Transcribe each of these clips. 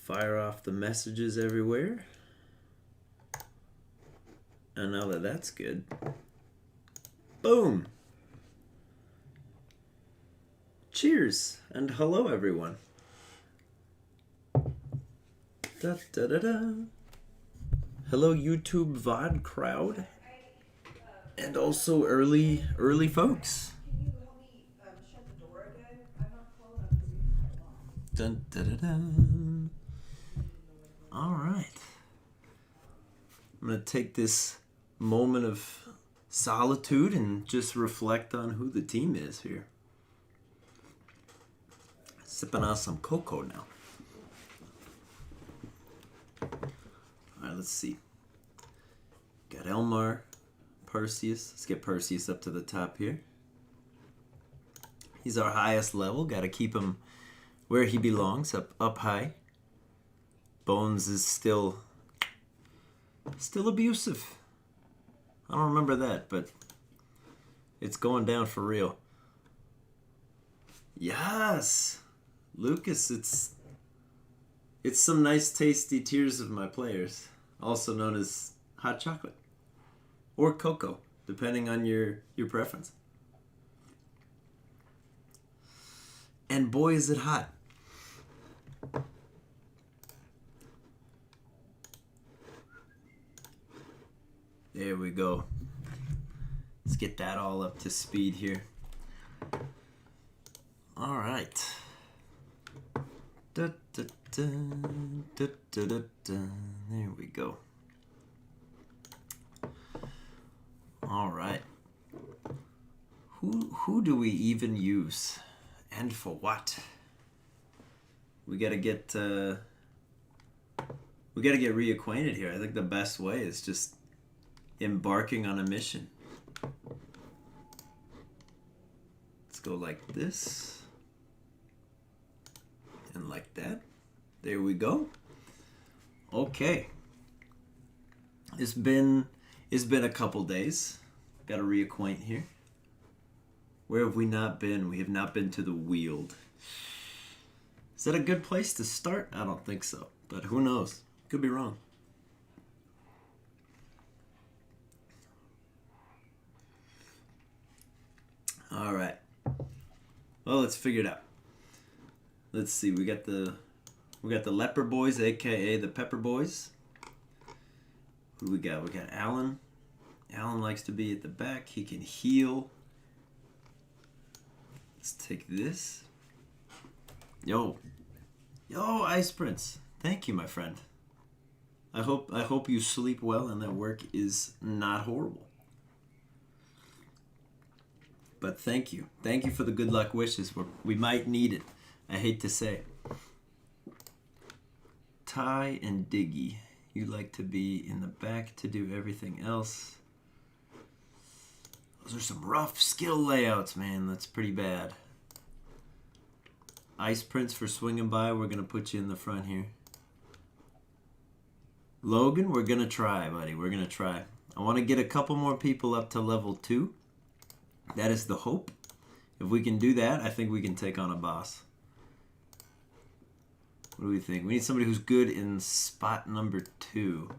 fire off the messages everywhere. And now that that's good, boom! Cheers and hello everyone. Da, da, da, da. Hello YouTube VOD crowd, and also early folks. Can you help me shut the door again? I'm not cold enough to read for long. Dun, da, da, da. All right. I'm going to take this moment of solitude and just reflect on who the team is here. Sipping on some cocoa now. All right, let's see. Got Elmar, Perseus. Let's get Perseus up to the top here. He's our highest level. Got to keep him where he belongs, up high. Bones is still abusive. I don't remember that, but it's going down for real. Yes, Lucas. It's some nice tasty tears of my players, also known as hot chocolate or cocoa, depending on your preference. And boy, is it hot. There we go. Let's get that all up to speed here. All right. Da, da, da, da, da, da, da. There we go. All right. Who do we even use, and for what? We gotta get reacquainted here. I think the best way is just embarking on a mission. Let's go like this and like that. There we go. Okay. It's been a couple days. Got to reacquaint here. Where have we not been? We have not been to the Weald. Is that a good place to start? I don't think so, but who knows? Could be wrong. All right. Well, let's figure it out. Let's see. We got the Leper Boys, aka the Pepper Boys. Who do we got? We got Alan. Alan likes to be at the back. He can heal. Let's take this. Yo, Ice Prince. Thank you, my friend. I hope you sleep well and that work is not horrible. But thank you. Thank you for the good luck wishes. We might need it. I hate to say. Ty and Diggy. You like to be in the back to do everything else. Those are some rough skill layouts, man. That's pretty bad. Ice Prince for swinging by. We're going to put you in the front here. Logan, we're going to try, buddy. We're going to try. I want to get a couple more people up to level 2. That is the hope. If we can do that, I think we can take on a boss. What do we think? We need somebody who's good in spot number 2.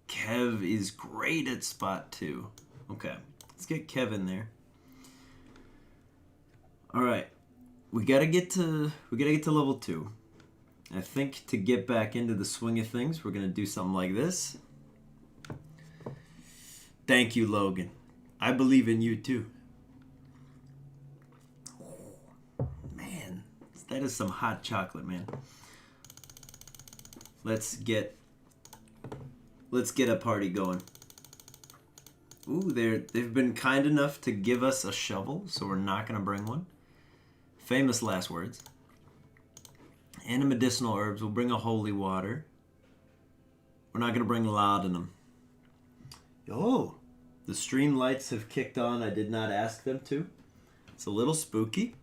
Kev is great at spot 2. Okay, let's get Kev in there. All right, we gotta get to level 2. I think to get back into the swing of things, we're gonna do something like this. Thank you, Logan. I believe in you too. Man, that is some hot chocolate, man. Let's get a party going. Ooh, they've been kind enough to give us a shovel, so we're not gonna bring one. Famous last words. And a medicinal herbs. We'll bring a holy water. We're not gonna bring laudanum. Oh. The stream lights have kicked on. I did not ask them to. It's a little spooky.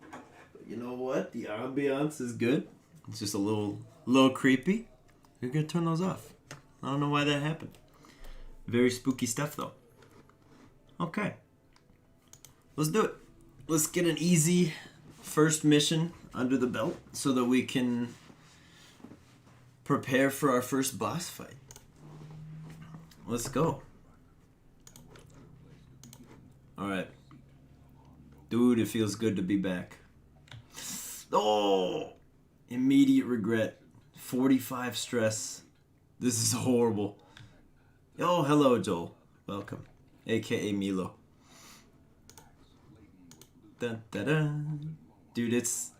But you know what? The ambiance is good. It's just a little creepy. You're going to turn those off. I don't know why that happened. Very spooky stuff, though. Okay. Let's do it. Let's get an easy first mission under the belt so that we can prepare for our first boss fight. Let's go. Alright. Dude, it feels good to be back. Oh! Immediate regret. 45 stress. This is horrible. Oh, hello, Joel. Welcome. AKA Milo. Dun, dun, dun. Dude, it's...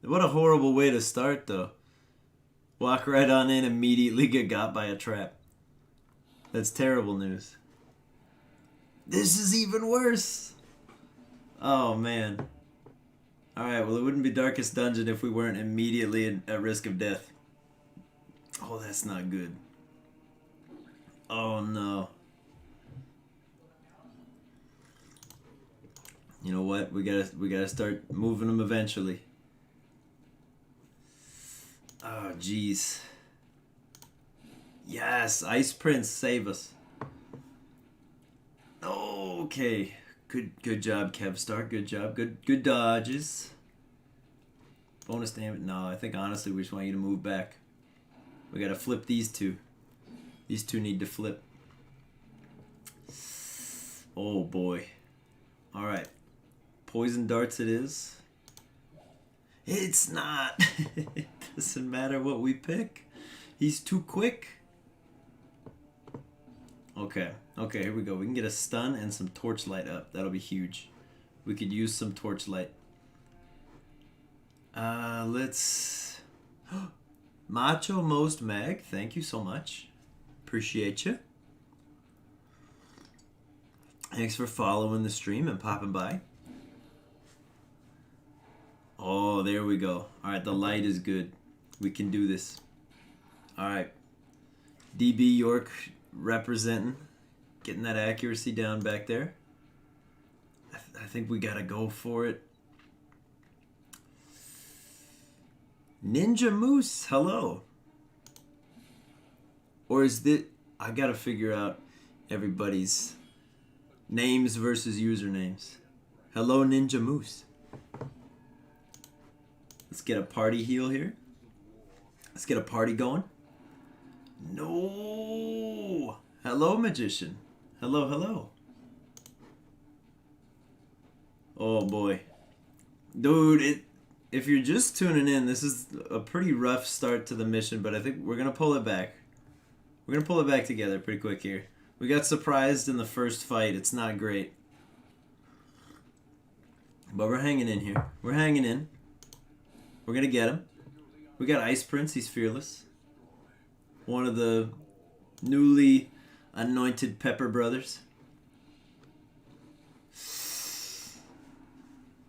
What a horrible way to start, though. Walk right on in, immediately get got by a trap. That's terrible news. This is even worse. Oh, man. Alright, well, it wouldn't be Darkest Dungeon if we weren't immediately at risk of death. Oh, that's not good. Oh, no. You know what? We gotta start moving them eventually. Oh, jeez. Yes, Ice Prince, save us. Okay. Good job, Kevstar. Good job. Good dodges. Bonus damage. No, I think honestly we just want you to move back. We gotta flip these two. These two need to flip. Oh boy. Alright. Poison darts it is. It's not. It doesn't matter what we pick. He's too quick. Okay. Okay, here we go. We can get a stun and some torchlight up. That'll be huge. We could use some torchlight. Let's... Macho Most Mag, thank you so much. Appreciate you. Thanks for following the stream and popping by. Oh, there we go. Alright, the light is good. We can do this. Alright. DB York representing. Getting that accuracy down back there. I think we gotta go for it. Ninja Moose, hello. Or is this... I gotta figure out everybody's names versus usernames. Hello, Ninja Moose. Let's get a party heal here. Let's get a party going. No. Hello, Magician. Hello, hello. Oh, boy. Dude, if you're just tuning in, this is a pretty rough start to the mission, but I think we're going to pull it back. We're going to pull it back together pretty quick here. We got surprised in the first fight. It's not great. But we're hanging in here. We're hanging in. We're going to get him. We got Ice Prince. He's fearless. One of the newly anointed Pepper Brothers.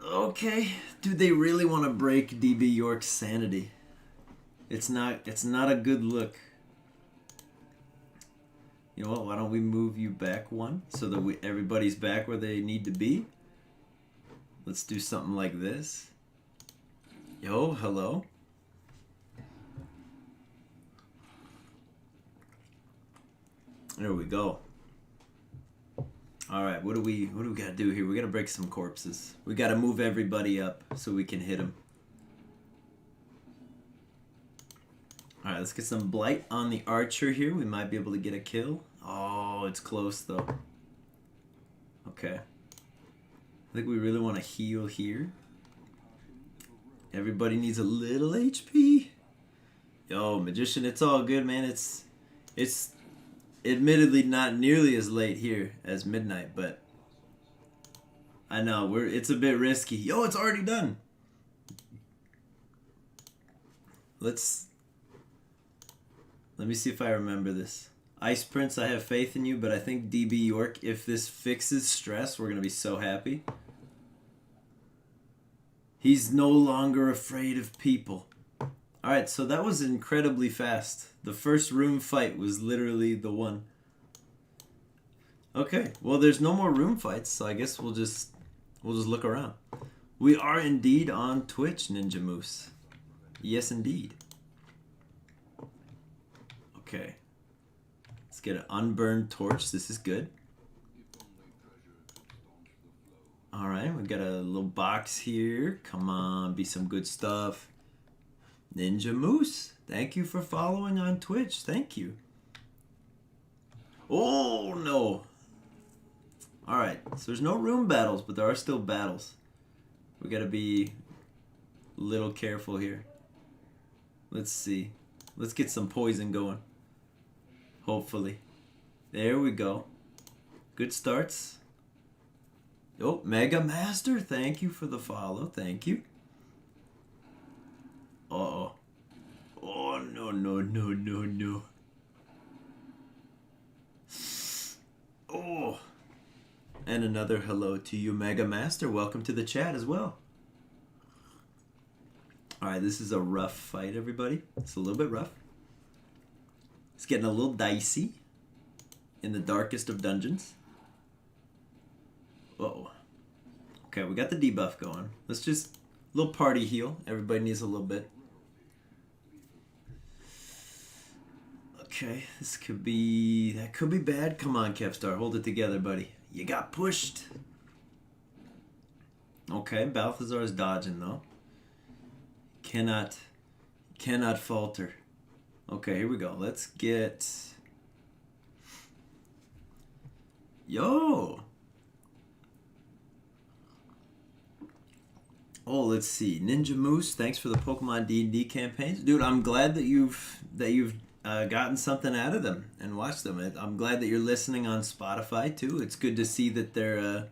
Okay. Do they really want to break DB York's sanity? It's not a good look. You know what? Why don't we move you back one so that everybody's back where they need to be? Let's do something like this. Yo, hello. There we go. All right, what do we gotta do here? We gotta break some corpses. We gotta move everybody up so we can hit them. All right, let's get some blight on the archer here. We might be able to get a kill. Oh, it's close though. Okay. I think we really want to heal here. Everybody needs a little HP. Yo, Magician, it's all good, man. It's admittedly not nearly as late here as midnight, but I know it's a bit risky. Yo, it's already done. Let me see if I remember this. Ice Prince, I have faith in you, but I think DB York, if this fixes stress, we're gonna be so happy. He's no longer afraid of people. Alright, so that was incredibly fast. The first room fight was literally the one. Okay, well there's no more room fights, so I guess we'll just look around. We are indeed on Twitch, Ninja Moose. Yes, indeed. Okay. Let's get an unburned torch. This is good. All right, we got a little box here. Come on, be some good stuff. Ninja Moose, thank you for following on Twitch. Thank you. Oh, no. All right, so there's no room battles, but there are still battles. We got to be a little careful here. Let's see. Let's get some poison going. Hopefully. There we go. Good starts. Oh, Mega Master, thank you for the follow. Thank you. Uh-oh. Oh, no, no, no, no, no. Oh. And another hello to you, Mega Master. Welcome to the chat as well. Alright, this is a rough fight, everybody. It's a little bit rough. It's getting a little dicey in the darkest of dungeons. Uh-oh. Okay, we got the debuff going. Let's just... little party heal. Everybody needs a little bit. Okay, this could be... that could be bad. Come on, Kevstar. Hold it together, buddy. You got pushed. Okay, Balthazar's dodging, though. Cannot falter. Okay, here we go. Let's get... Yo! Oh, let's see. Ninja Moose, thanks for the Pokemon D&D campaigns. Dude, I'm glad that you've gotten something out of them and watched them. I'm glad that you're listening on Spotify too. It's good to see that they're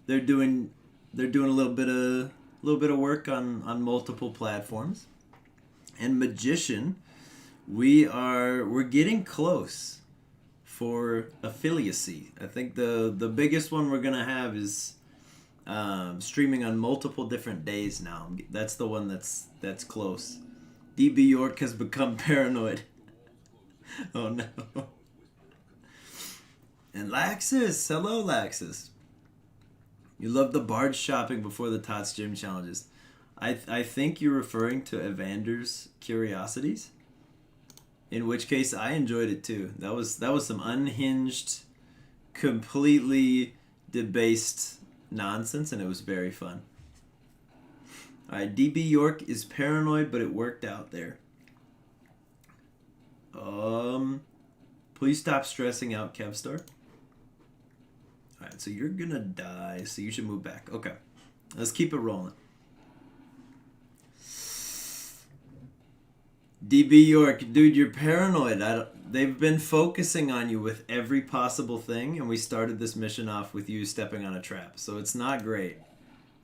doing a little bit of work on multiple platforms. And Magician, we're getting close for affiliacy. I think the biggest one we're gonna have is streaming on multiple different days now. That's the one that's close. DB York has become paranoid. Oh no. And Laxus, hello Laxus. You love the barge shopping before the Tots Gym challenges. I think you're referring to Evander's Curiosities. In which case I enjoyed it too. That was some unhinged, completely debased nonsense, and it was very fun. Alright, DB York is paranoid, but it worked out there. Please stop stressing out, Kevstar. Alright, so you're gonna die, so you should move back. Okay, let's keep it rolling. DB York, dude, you're paranoid. They've been focusing on you with every possible thing, and we started this mission off with you stepping on a trap, so it's not great.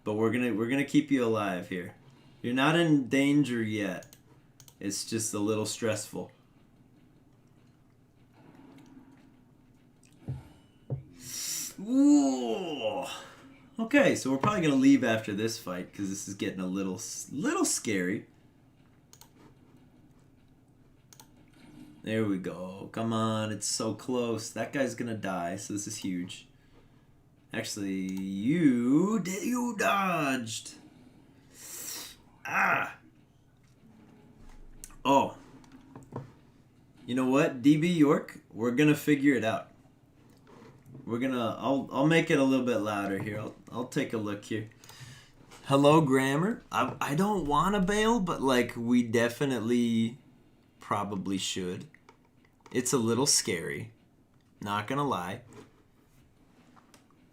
But we're gonna keep you alive here. You're not in danger yet. It's just a little stressful. Ooh. Okay, so we're probably gonna leave after this fight because this is getting a little scary. There we go. Come on, it's so close. That guy's gonna die, so this is huge. Actually, you dodged. Ah. Oh. You know what, DB York? We're gonna figure it out. I'll make it a little bit louder here. I'll take a look here. Hello, Grammar. I don't want to bail, but like we definitely probably should. It's a little scary. Not gonna lie.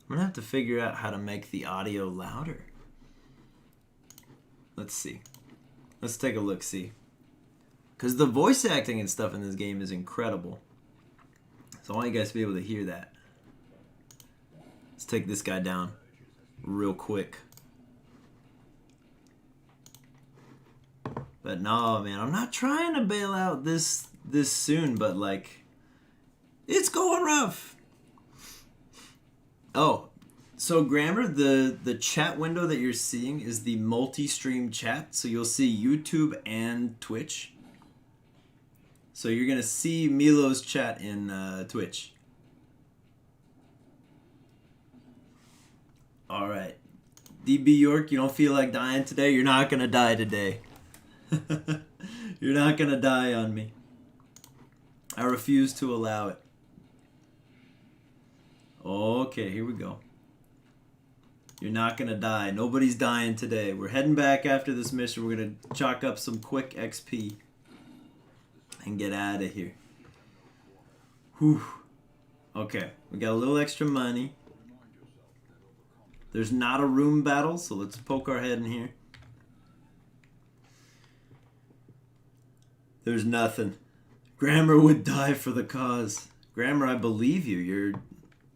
I'm gonna have to figure out how to make the audio louder. Let's see. Let's take a look, see. Because the voice acting and stuff in this game is incredible. So I want you guys to be able to hear that. Let's take this guy down real quick. But no, man, I'm not trying to bail out this soon, but like, it's going rough. Oh, so Grammar, the chat window that you're seeing is the multi-stream chat. So you'll see YouTube and Twitch. So you're going to see Milo's chat in Twitch. All right. DB York, you don't feel like dying today? You're not going to die today. You're not going to die on me. I refuse to allow it. Okay, here we go. You're not gonna die. Nobody's dying today. We're heading back after this mission. We're gonna chalk up some quick XP and get out of here. Whew. Okay, we got a little extra money. There's not a room battle, so let's poke our head in here. There's nothing. Grammar would die for the cause. Grammar, I believe you.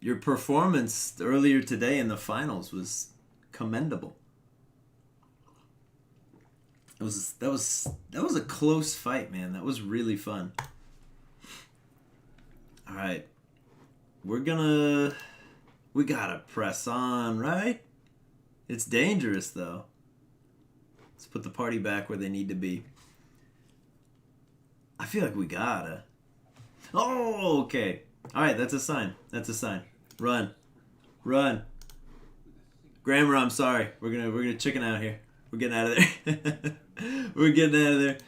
Your performance earlier today in the finals was commendable. That was a close fight, man. That was really fun. All right. We gotta press on, right? It's dangerous, though. Let's put the party back where they need to be. I feel like we gotta. Oh, okay. All right, that's a sign. That's a sign. Run. Run. Grammar, I'm sorry. We're gonna chicken out here. We're getting out of there. We're getting out of there.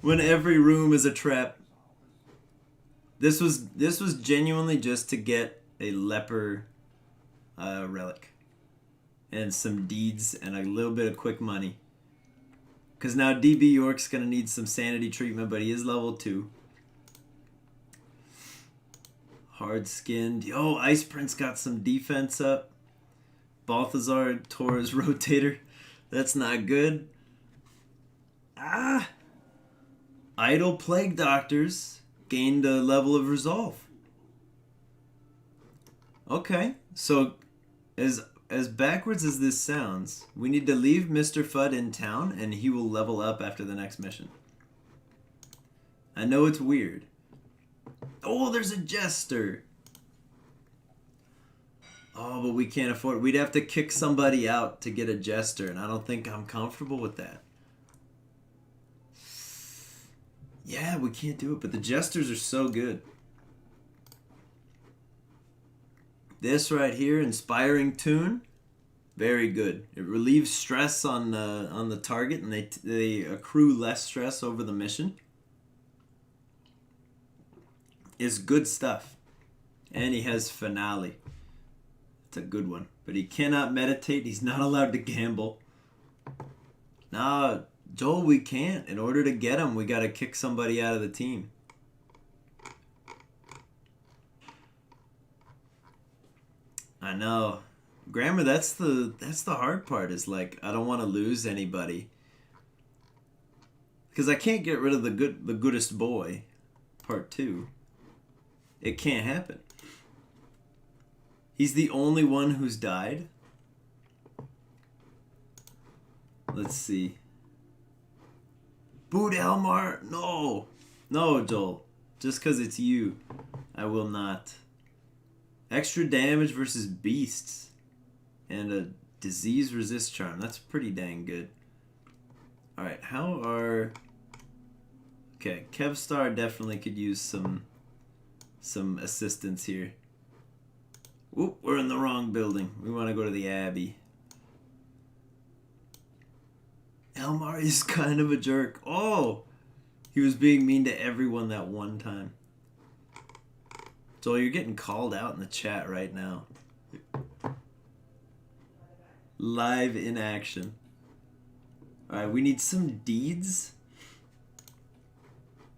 When every room is a trap. This was genuinely just to get a leper relic and some deeds and a little bit of quick money. Because now DB York's going to need some sanity treatment, but he is level 2. Hard-skinned. Yo, Ice Prince got some defense up. Balthazar tore his rotator. That's not good. Idle Plague Doctors gained a level of resolve. Okay, so as backwards as this sounds, we need to leave Mr. Fudd in town and he will level up after the next mission. I know it's weird. Oh, there's a jester. Oh, but we can't afford it. We'd have to kick somebody out to get a jester, and I don't think I'm comfortable with that. Yeah, we can't do it, but the jesters are so good. This right here, Inspiring Tune, very good. It relieves stress on the target, and they accrue less stress over the mission. It's good stuff. And he has Finale. It's a good one. But he cannot meditate. He's not allowed to gamble. Nah, Joel, we can't. In order to get him, we got to kick somebody out of the team. I know. Grammar, that's the hard part, is like, I don't want to lose anybody. Because I can't get rid of the goodest boy, part 2. It can't happen. He's the only one who's died. Let's see. Boot Elmar? No. No, Joel. Just because it's you, I will not. Extra damage versus beasts. And a disease resist charm. That's pretty dang good. Alright, how are... Okay, Kevstar definitely could use some assistance here. Oop, we're in the wrong building. We want to go to the Abbey. Elmar is kind of a jerk. Oh! He was being mean to everyone that one time. Joel, you're getting called out in the chat right now. Live in action. Alright, we need some deeds.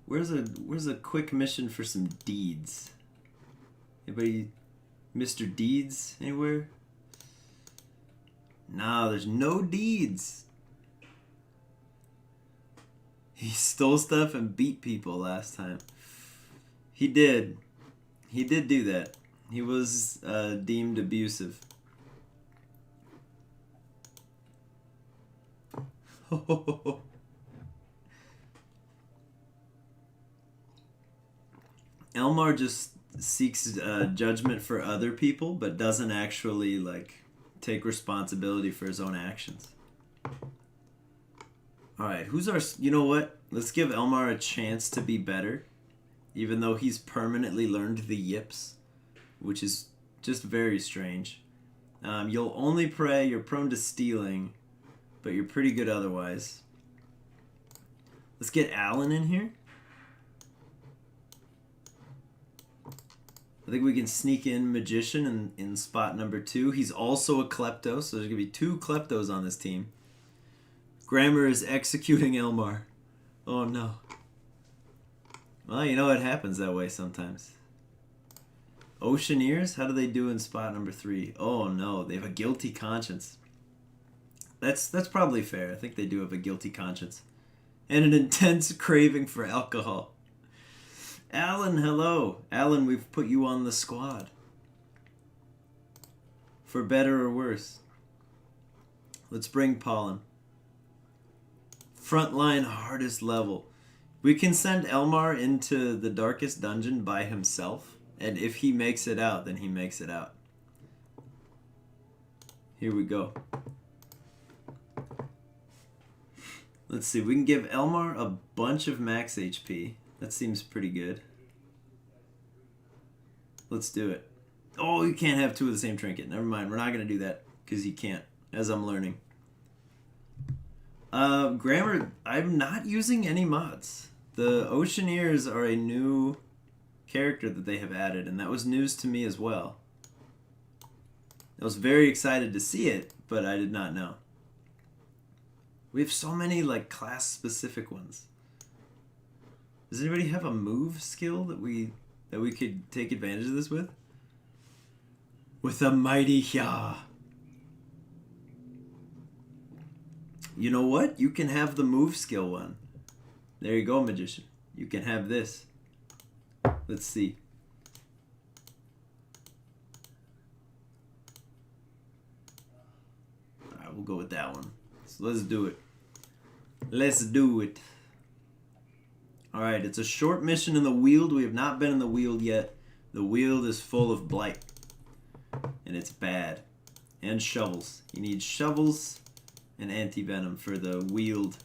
Where's a quick mission for some deeds? Anybody... Mr. Deeds anywhere? No, there's no deeds. He stole stuff and beat people last time. He did. He did do that. He was deemed abusive. Elmar just seeks judgment for other people, but doesn't actually like take responsibility for his own actions. Alright, who's our... You know what? Let's give Elmar a chance to be better, even though he's permanently learned the yips, which is just very strange. You'll only pray, you're prone to stealing, but you're pretty good otherwise. Let's get Alan in here. I think we can sneak in Magician in spot number 2. He's also a Klepto, so there's going to be 2 Kleptos on this team. Grammar is executing Elmar. Oh no. Well, you know it happens that way sometimes. Oceaneers, how do they do in spot number 3? Oh no, they have a guilty conscience. That's probably fair. I think they do have a guilty conscience. And an intense craving for alcohol. Alan, hello. Alan, we've put you on the squad. For better or worse. Let's bring Pollen. Frontline hardest level. We can send Elmar into the darkest dungeon by himself. And if he makes it out, then he makes it out. Here we go. Let's see, we can give Elmar a bunch of max HP. That seems pretty good. Let's do it. Oh, you can't have 2 of the same trinket. Never mind, we're not going to do that because you can't, as I'm learning. Grammar, I'm not using any mods. The Oceaneers are a new character that they have added, and that was news to me as well. I was very excited to see it, but I did not know. We have so many like class specific ones. Does anybody have a move skill that we could take advantage of this with? With a mighty Hya. You know what? You can have the move skill one. There you go, Magician. You can have this. Let's see. Alright, we'll go with that one. So let's do it. Let's do it. Alright, it's a short mission in the Weald. We have not been in the Weald yet. The Weald is full of blight. And it's bad. And shovels. You need shovels and anti-venom for the Weald.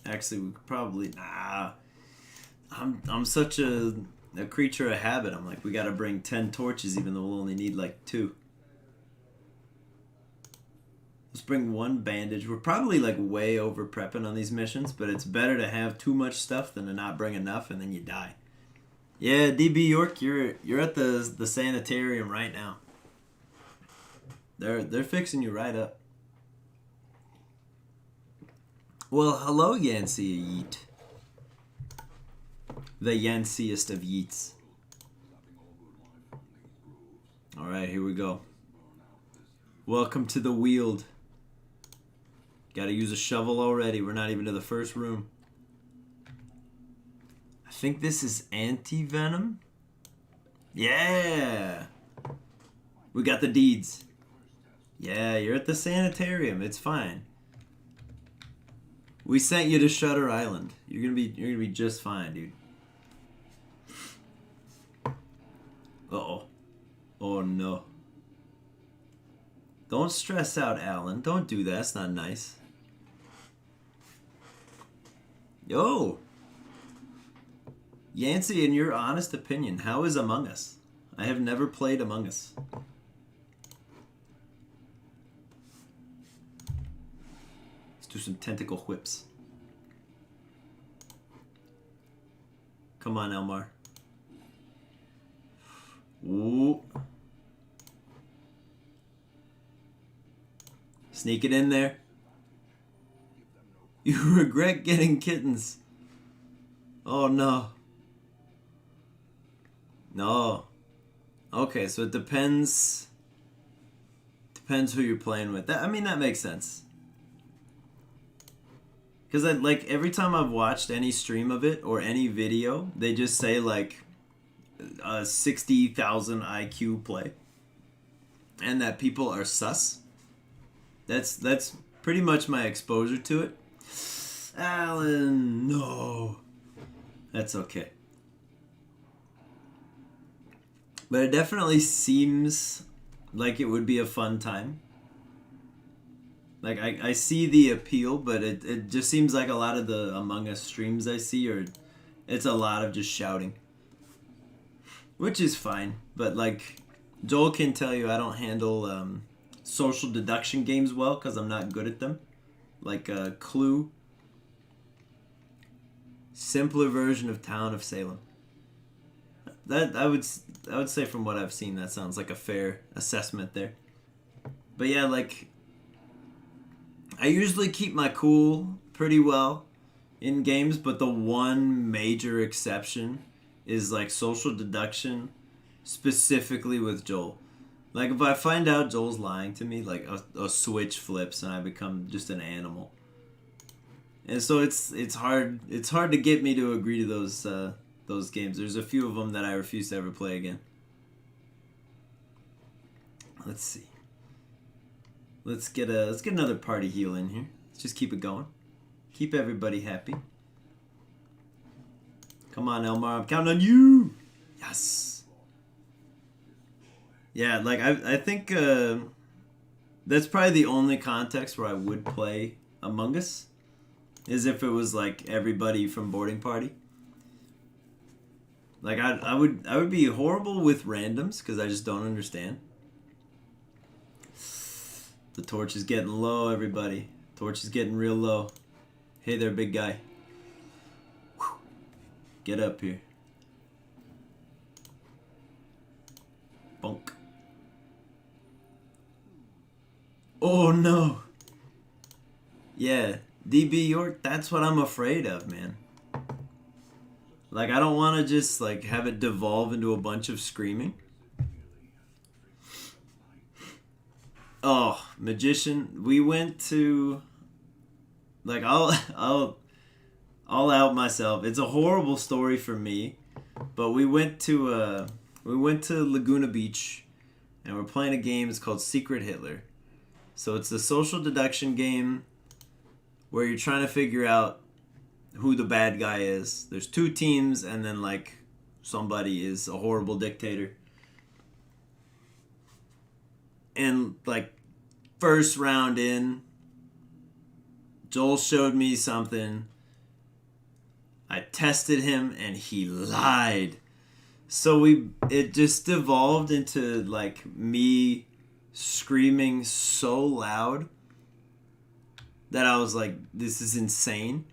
Actually, we could probably... Nah. I'm such a creature of habit. I'm like, we gotta bring 10 torches even though we'll only need like 2. Let's bring 1 bandage. We're probably like way over prepping on these missions, but it's better to have too much stuff than to not bring enough and then you die. Yeah, DB York, you're at the sanitarium right now. They're fixing you right up. Well, hello Yancey Yeet. The Yanciest of Yeets. Alright, here we go. Welcome to the Weald. Gotta use a shovel already. We're not even to the first room. I think this is anti-venom. Yeah! We got the deeds. Yeah, you're at the sanitarium. It's fine. We sent you to Shutter Island. You're gonna be just fine, dude. Uh-oh. Oh no. Don't stress out, Alan. Don't do that. It's not nice. Yo! Yancey, in your honest opinion, how is Among Us? I have never played Among Us. Let's do some tentacle whips. Come on, Elmar. Ooh. Sneak it in there. You regret getting kittens. Oh no. No. Okay, so it depends. Depends who you're playing with. I mean, that makes sense. Because like every time I've watched any stream of it or any video, they just say like 60,000 IQ play, and that people are sus. That's pretty much my exposure to it. Alan, no. That's okay. But it definitely seems like it would be a fun time. Like, I see the appeal, but it just seems like a lot of the Among Us streams I see it's a lot of just shouting. Which is fine, but like, Joel can tell you I don't handle social deduction games well because I'm not good at them. Like Clue. Simpler version of Town of Salem. that I would say from what I've seen, that sounds like a fair assessment there. But yeah, like I usually keep my cool pretty well in games, but the one major exception is like social deduction, specifically with Joel. Like if I find out Joel's lying to me, like a switch flips and I become just an animal. And so it's hard to get me to agree to those games. There's a few of them that I refuse to ever play again. Let's see. Let's get another party heal in here. Let's just keep it going. Keep everybody happy. Come on, Elmar, I'm counting on you. Yes. Yeah, like I think that's probably the only context where I would play Among Us, is if it was like everybody from boarding party. Like I would be horrible with randoms because I just don't understand. The torch is getting low, everybody. Torch is getting real low. Hey there, big guy. Whew. Get up here. Bonk. Oh no. Yeah, DB York, that's what I'm afraid of, man. Like I don't want to just like have it devolve into a bunch of screaming. Oh, Magician, we went to like I'll out myself. It's a horrible story for me, but we went to Laguna Beach and we're playing a game. It's called Secret Hitler. So it's a social deduction game where you're trying to figure out who the bad guy is. There's two teams and then like somebody is a horrible dictator. And like first round in, Joel showed me something. I tested him and he lied. So it just devolved into like me screaming so loud that I was like, this is insane.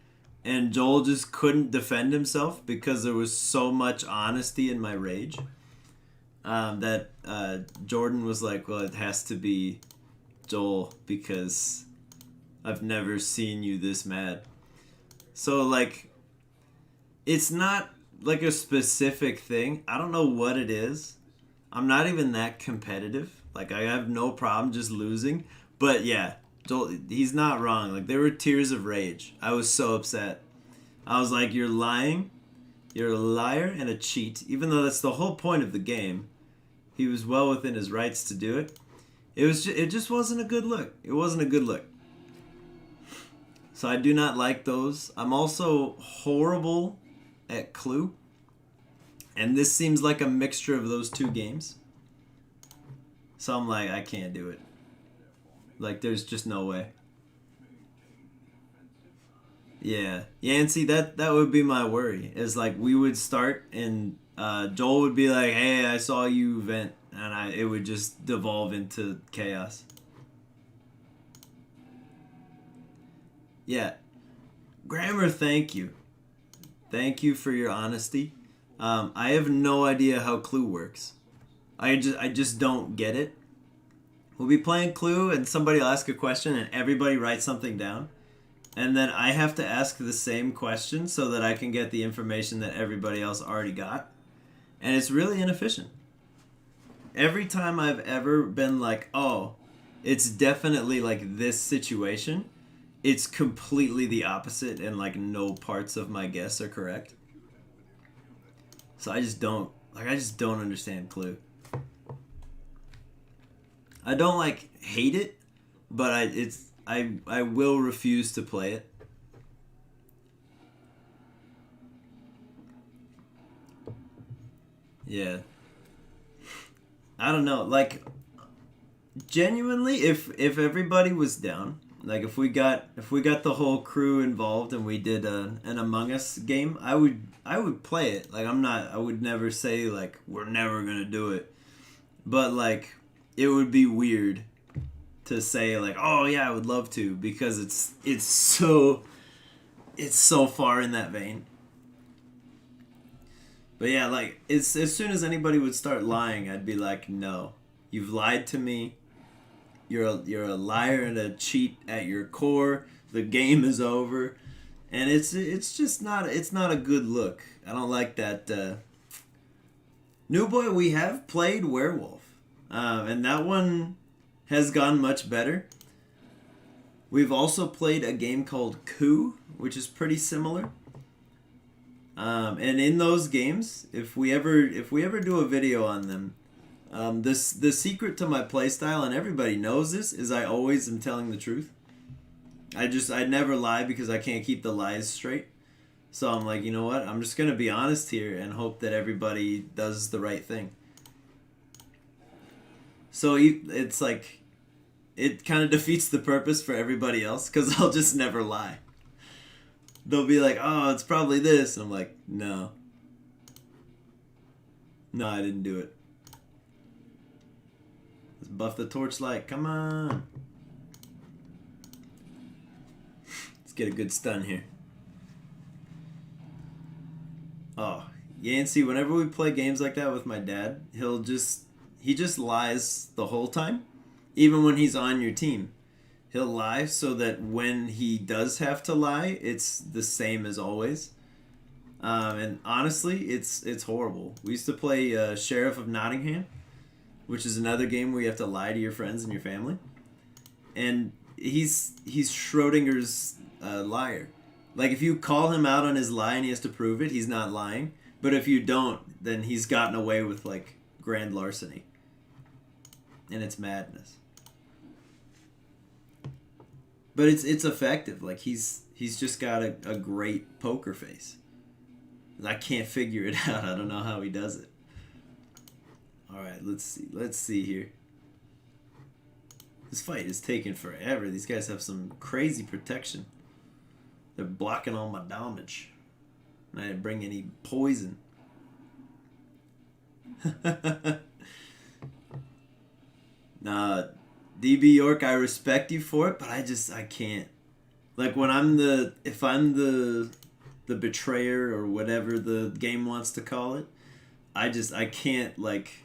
And Joel just couldn't defend himself because there was so much honesty in my rage. That Jordan was like, well, it has to be Joel because I've never seen you this mad. So, like, it's not like a specific thing. I don't know what it is. I'm not even that competitive. Like, I have no problem just losing. But, yeah, Joel, he's not wrong. Like, there were tears of rage. I was so upset. I was like, you're lying. You're a liar and a cheat. Even though that's the whole point of the game. He was well within his rights to do it. It just wasn't a good look. It wasn't a good look. So I do not like those. I'm also horrible at Clue. And this seems like a mixture of those two games. So I'm like, I can't do it. Like, there's just no way. Yeah. Yancey, that would be my worry. Is like, we would start and Joel would be like, hey, I saw you vent. And it would just devolve into chaos. Yeah. Grammar, thank you. Thank you for your honesty. I have no idea how Clue works. I just don't get it. We'll be playing Clue and somebody will ask a question and everybody writes something down. And then I have to ask the same question so that I can get the information that everybody else already got. And it's really inefficient. Every time I've ever been like, oh, it's definitely like this situation, it's completely the opposite and like no parts of my guess are correct. So I just don't understand Clue. I don't like hate it, but I will refuse to play it. Yeah. I don't know, like genuinely if everybody was down, like if we got the whole crew involved and we did an Among Us game, I would play it. Like I would never say like we're never going to do it. But like it would be weird to say like, "Oh yeah, I would love to," because it's so far in that vein. But yeah, like it's as soon as anybody would start lying, I'd be like, no, you've lied to me. You're a liar and a cheat at your core. The game is over, and it's just not a good look. I don't like that. New Boy, we have played Werewolf, and that one has gone much better. We've also played a game called Coup, which is pretty similar. And in those games, if we ever do a video on them, the secret to my playstyle, and everybody knows this, is I always am telling the truth. I never lie because I can't keep the lies straight. So I'm like, you know what? I'm just gonna be honest here and hope that everybody does the right thing. So it's like, it kind of defeats the purpose for everybody else because I'll just never lie. They'll be like, oh, it's probably this. And I'm like, no. No, I didn't do it. Let's buff the torchlight. Come on. Let's get a good stun here. Oh, Yancey, whenever we play games like that with my dad, he just lies the whole time. Even when he's on your team. He'll lie so that when he does have to lie, it's the same as always. And honestly, it's horrible. We used to play Sheriff of Nottingham, which is another game where you have to lie to your friends and your family. And he's Schrodinger's liar. Like, if you call him out on his lie and he has to prove it, he's not lying. But if you don't, then he's gotten away with, like, grand larceny. And it's madness. But it's effective. Like, he's just got a great poker face. I can't figure it out. I don't know how he does it. Alright, let's see. Let's see here. This fight is taking forever. These guys have some crazy protection. They're blocking all my damage. And I didn't bring any poison. Nah, DB York, I respect you for it, but I can't. Like, when if I'm the betrayer or whatever the game wants to call it, I can't, like,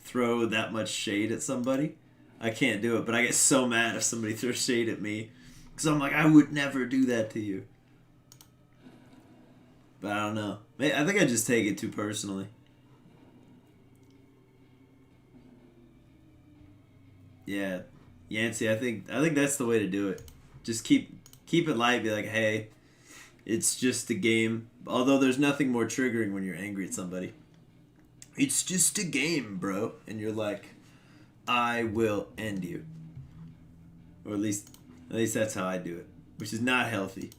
throw that much shade at somebody. I can't do it, but I get so mad if somebody throws shade at me. Because I'm like, I would never do that to you. But I don't know. I think I just take it too personally. Yeah. Yancey, I think that's the way to do it. Just keep it light, be like, hey, it's just a game. Although there's nothing more triggering when you're angry at somebody. It's just a game, bro. And you're like, I will end you. Or at least that's how I do it. Which is not healthy.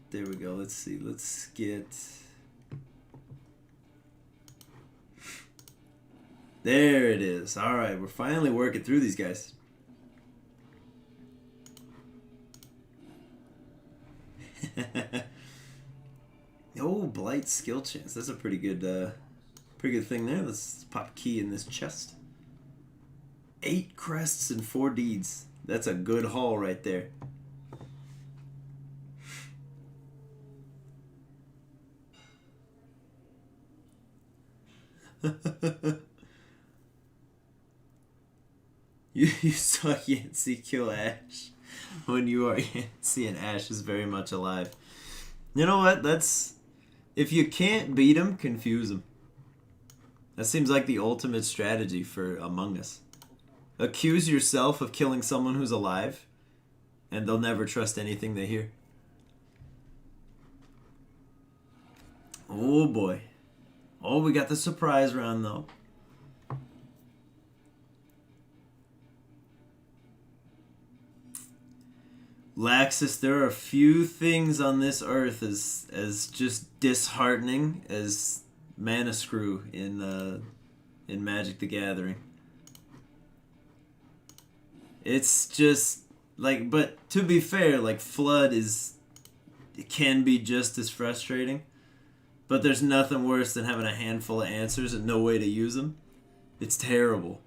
There we go. Let's see. Let's get... There it is. Alright, we're finally working through these guys. Oh, Blight skill chance. That's a pretty good thing there. Let's pop a key in this chest. 8 crests and 4 deeds. That's a good haul right there. You saw Yancey kill Ash when you are Yancey, and Ash is very much alive. You know what? If you can't beat him, confuse him. That seems like the ultimate strategy for Among Us. Accuse yourself of killing someone who's alive, and they'll never trust anything they hear. Oh boy. Oh, we got the surprise round though. Laxus, there are a few things on this earth as just disheartening as Mana Screw in Magic the Gathering. It's just like, but to be fair, like Flood it can be just as frustrating. But there's nothing worse than having a handful of answers and no way to use them. It's terrible.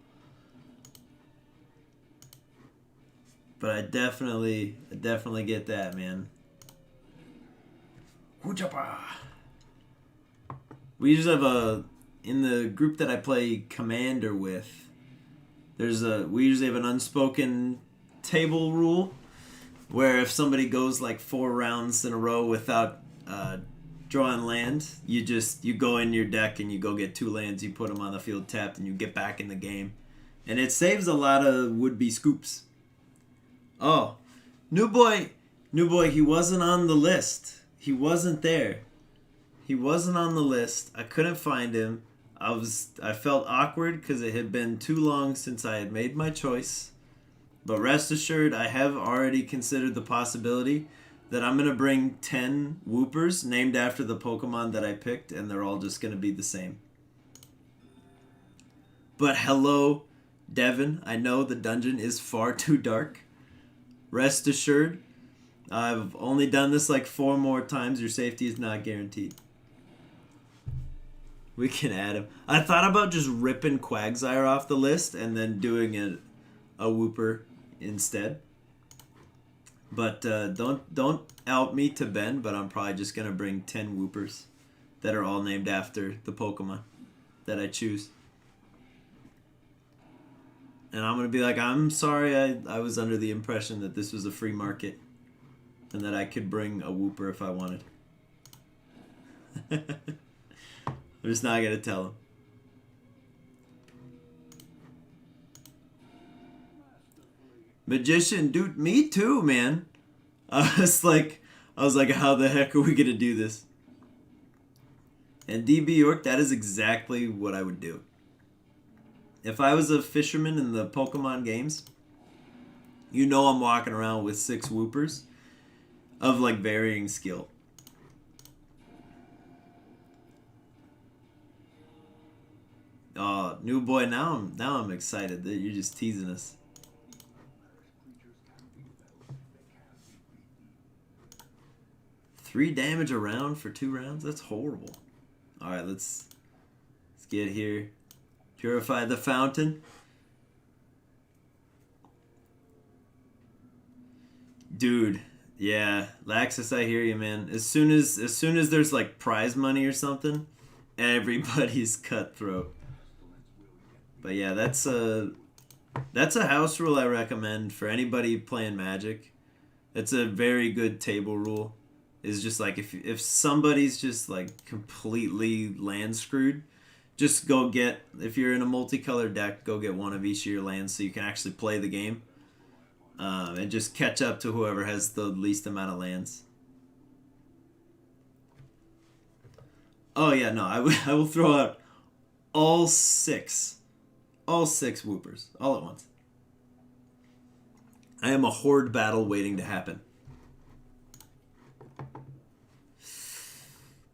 But I definitely get that, man. Hoojapa! We usually have in the group that I play Commander with, we usually have an unspoken table rule where if somebody goes like 4 rounds in a row without drawing land, you go in your deck and you go get 2 lands, you put them on the field tapped, and you get back in the game. And it saves a lot of would-be scoops. Oh, new boy, he wasn't on the list. He wasn't there. He wasn't on the list. I couldn't find him. I felt awkward because it had been too long since I had made my choice. But rest assured, I have already considered the possibility that I'm going to bring 10 Whoopers named after the Pokemon that I picked, and they're all just going to be the same. But hello, Devin. I know the dungeon is far too dark. Rest assured, I've only done this like 4 more times. Your safety is not guaranteed. We can add him. I thought about just ripping Quagsire off the list and then doing a Whooper instead. But don't out me to Ben, but I'm probably just going to bring 10 Whoopers that are all named after the Pokemon that I choose. And I'm going to be like, I'm sorry, I was under the impression that this was a free market and that I could bring a Whooper if I wanted. I'm just not going to tell him. Magician, dude, me too, man. I was like, how the heck are we going to do this? And DB York, that is exactly what I would do. If I was a fisherman in the Pokemon games, you know I'm walking around with 6 Whoopers of like varying skill. Oh, new boy, now I'm excited that you're just teasing us. Three damage a round for 2 rounds? That's horrible. Alright, let's get here. Purify the fountain. Dude, yeah, Laxus, I hear you, man. As soon as there's like prize money or something, everybody's cutthroat. But yeah, that's a house rule I recommend for anybody playing Magic. It's a very good table rule. Is just like if somebody's just like completely land screwed, just go get, if you're in a multicolored deck, go get 1 of each of your lands so you can actually play the game. And just catch up to whoever has the least amount of lands. Oh yeah, no, I will throw out all 6 Whoopers all at once. I am a horde battle waiting to happen.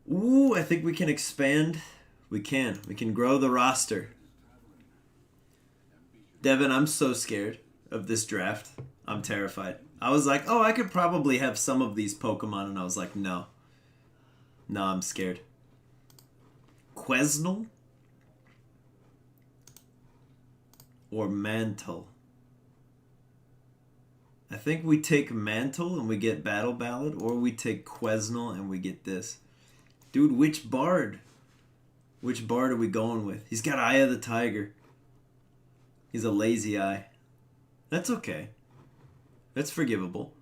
Ooh, I think we can expand. We can grow the roster. Devin, I'm so scared of this draft. I'm terrified. I was like, oh, I could probably have some of these Pokemon, and I was like, no. No, I'm scared. Quesnel? Or Mantle? I think we take Mantle and we get Battle Ballad, or we take Quesnel and we get this. Dude, which Bard? Which Bard are we going with? He's got Eye of the Tiger. He's a lazy eye. That's okay. That's forgivable.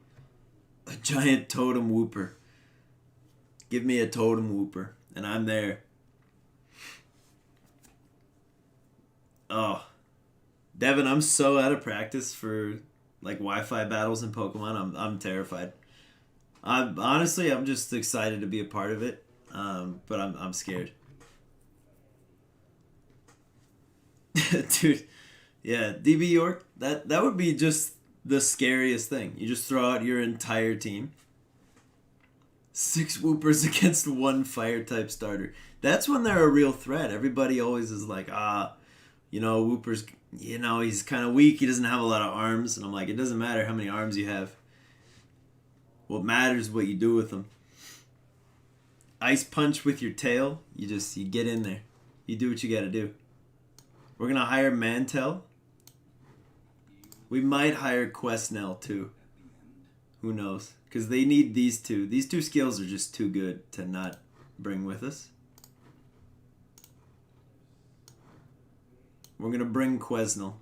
A giant totem Whooper. Give me a totem Whooper, and I'm there. Oh. Devin, I'm so out of practice for like Wi-Fi battles in Pokemon. I'm terrified. Honestly, I'm just excited to be a part of it. But I'm scared. Dude, yeah, DB York, that would be just the scariest thing. You just throw out your entire team. 6 Whoopers against 1 fire-type starter. That's when they're a real threat. Everybody always is like, Whooper's, he's kind of weak. He doesn't have a lot of arms. And I'm like, it doesn't matter how many arms you have. What matters is what you do with them. Ice Punch with your tail. You get in there. You do what you gotta do. We're gonna hire Mantel. We might hire Quesnel too. Who knows? Because they need these two. These two skills are just too good to not bring with us. We're going to bring Quesnel.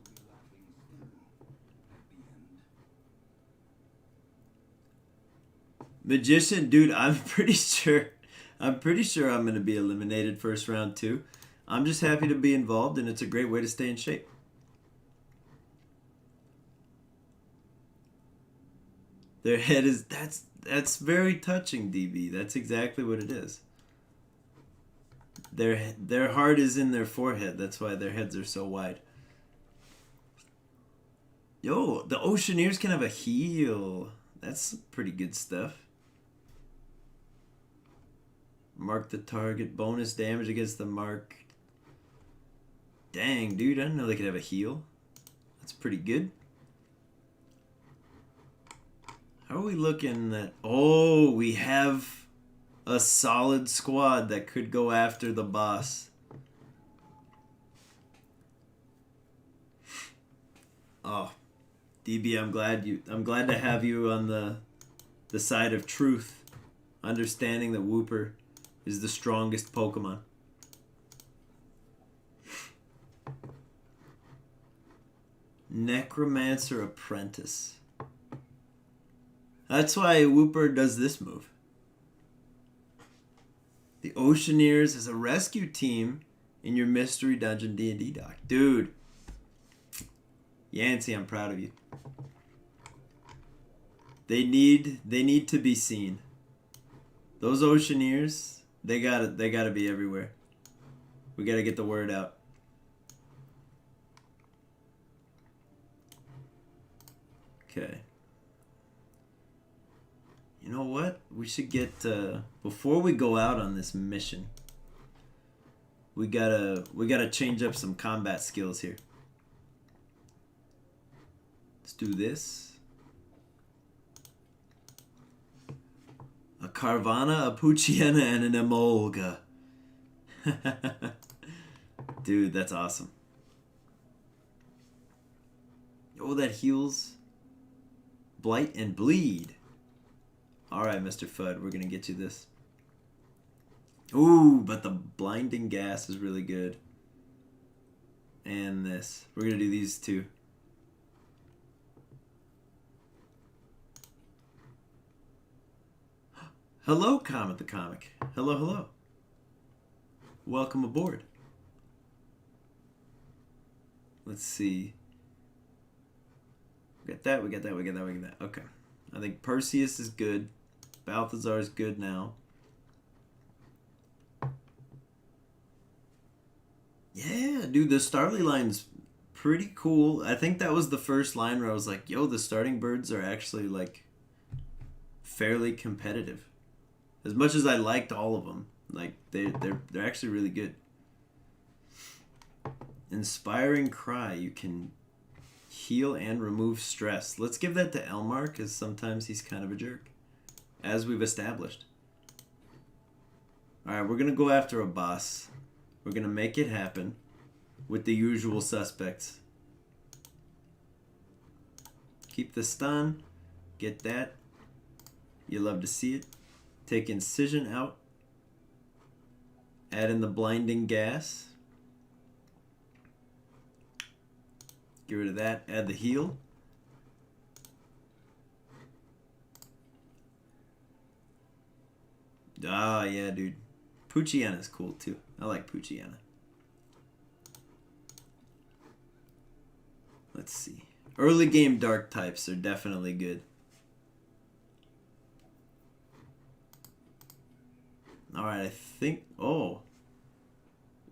Magician, dude, I'm pretty sure I'm going to be eliminated first round too. I'm just happy to be involved, and it's a great way to stay in shape. Their head is that's very touching, DB. That's exactly what it is. Their heart is in their forehead. That's why their heads are so wide. Yo, the Oceaneers can have a heal. That's pretty good stuff. Mark the target. Bonus damage against the mark. Dang, dude. I didn't know they could have a heal. That's pretty good. How are we looking at... Oh, we have a solid squad that could go after the boss. Oh, DB, I'm glad to have you on the side of truth, understanding that Wooper is the strongest Pokemon. Necromancer Apprentice. That's why Wooper does this move. The Oceaneers is a rescue team in your Mystery Dungeon D&D doc. Dude. Yancey, I'm proud of you. They need to be seen. Those Oceaneers, they gotta be everywhere. We gotta get the word out. Okay. You know what? We should get before we go out on this mission. We gotta change up some combat skills here. Let's do this. A Carvanha, a Poochyena, and an Emolga. Dude, that's awesome. Oh, that heals Blight and Bleed. Alright, Mr. Fudd, we're gonna get you this. Ooh, but the Blinding Gas is really good. And this. We're gonna do these two. Hello, Comet the Comic. Hello, hello. Welcome aboard. Let's see. We got that, we got that, we got that, we got that. Okay. I think Perseus is good. Balthazar is good now. Yeah, dude, the Starly line's pretty cool. I think that was the first line where I was like, yo, the starting birds are actually, like, fairly competitive. As much as I liked all of them, like, they're actually really good. Inspiring Cry, you can heal and remove stress. Let's give that to Elmar, because sometimes he's kind of a jerk, as we've established. Alright, we're going to go after a boss. We're going to make it happen with the usual suspects. Keep the stun. Get that. You love to see it. Take Incision out. Add in the Blinding Gas. Get rid of that. Add the heal. Ah, yeah, dude. Poochyena's cool, too. I like Poochyena. Let's see. Early game dark types are definitely good. Alright, I think... Oh.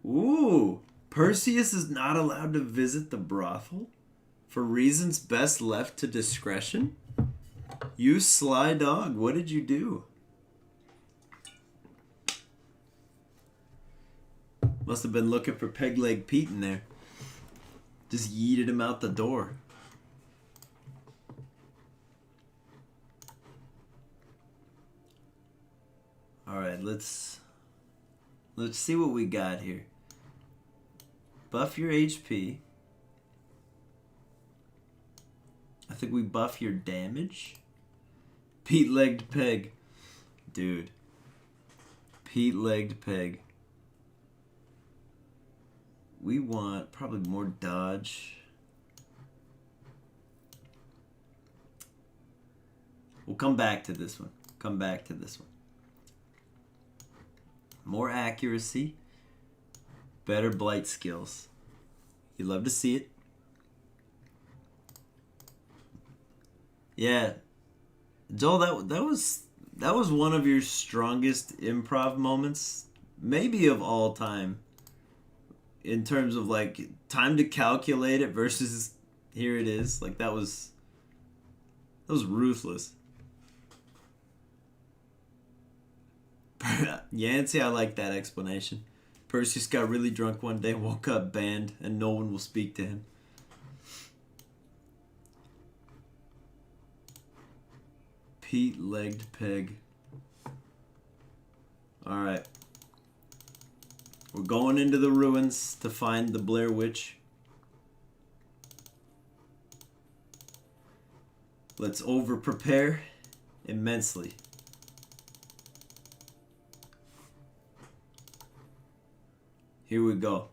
Ooh. Perseus is not allowed to visit the brothel for reasons best left to discretion? You sly dog, what did you do? Must have been looking for Peg Leg Pete in there. Just yeeted him out the door. Alright, let's see what we got here. Buff your HP. think we buff your damage. Pete-legged peg. Dude. Pete-legged peg. We want probably more dodge. We'll come back to this one. Come back to this one. More accuracy. Better blight skills. You love to see it. Yeah. Joel, that was one of your strongest improv moments, maybe of all time. In terms of like time to calculate it versus here it is. Like that was ruthless. Yancey, I like that explanation. Perseus got really drunk one day, woke up banned, and no one will speak to him. Pete-legged peg. Alright. We're going into the ruins to find the Blair Witch. Let's over-prepare immensely. Here we go.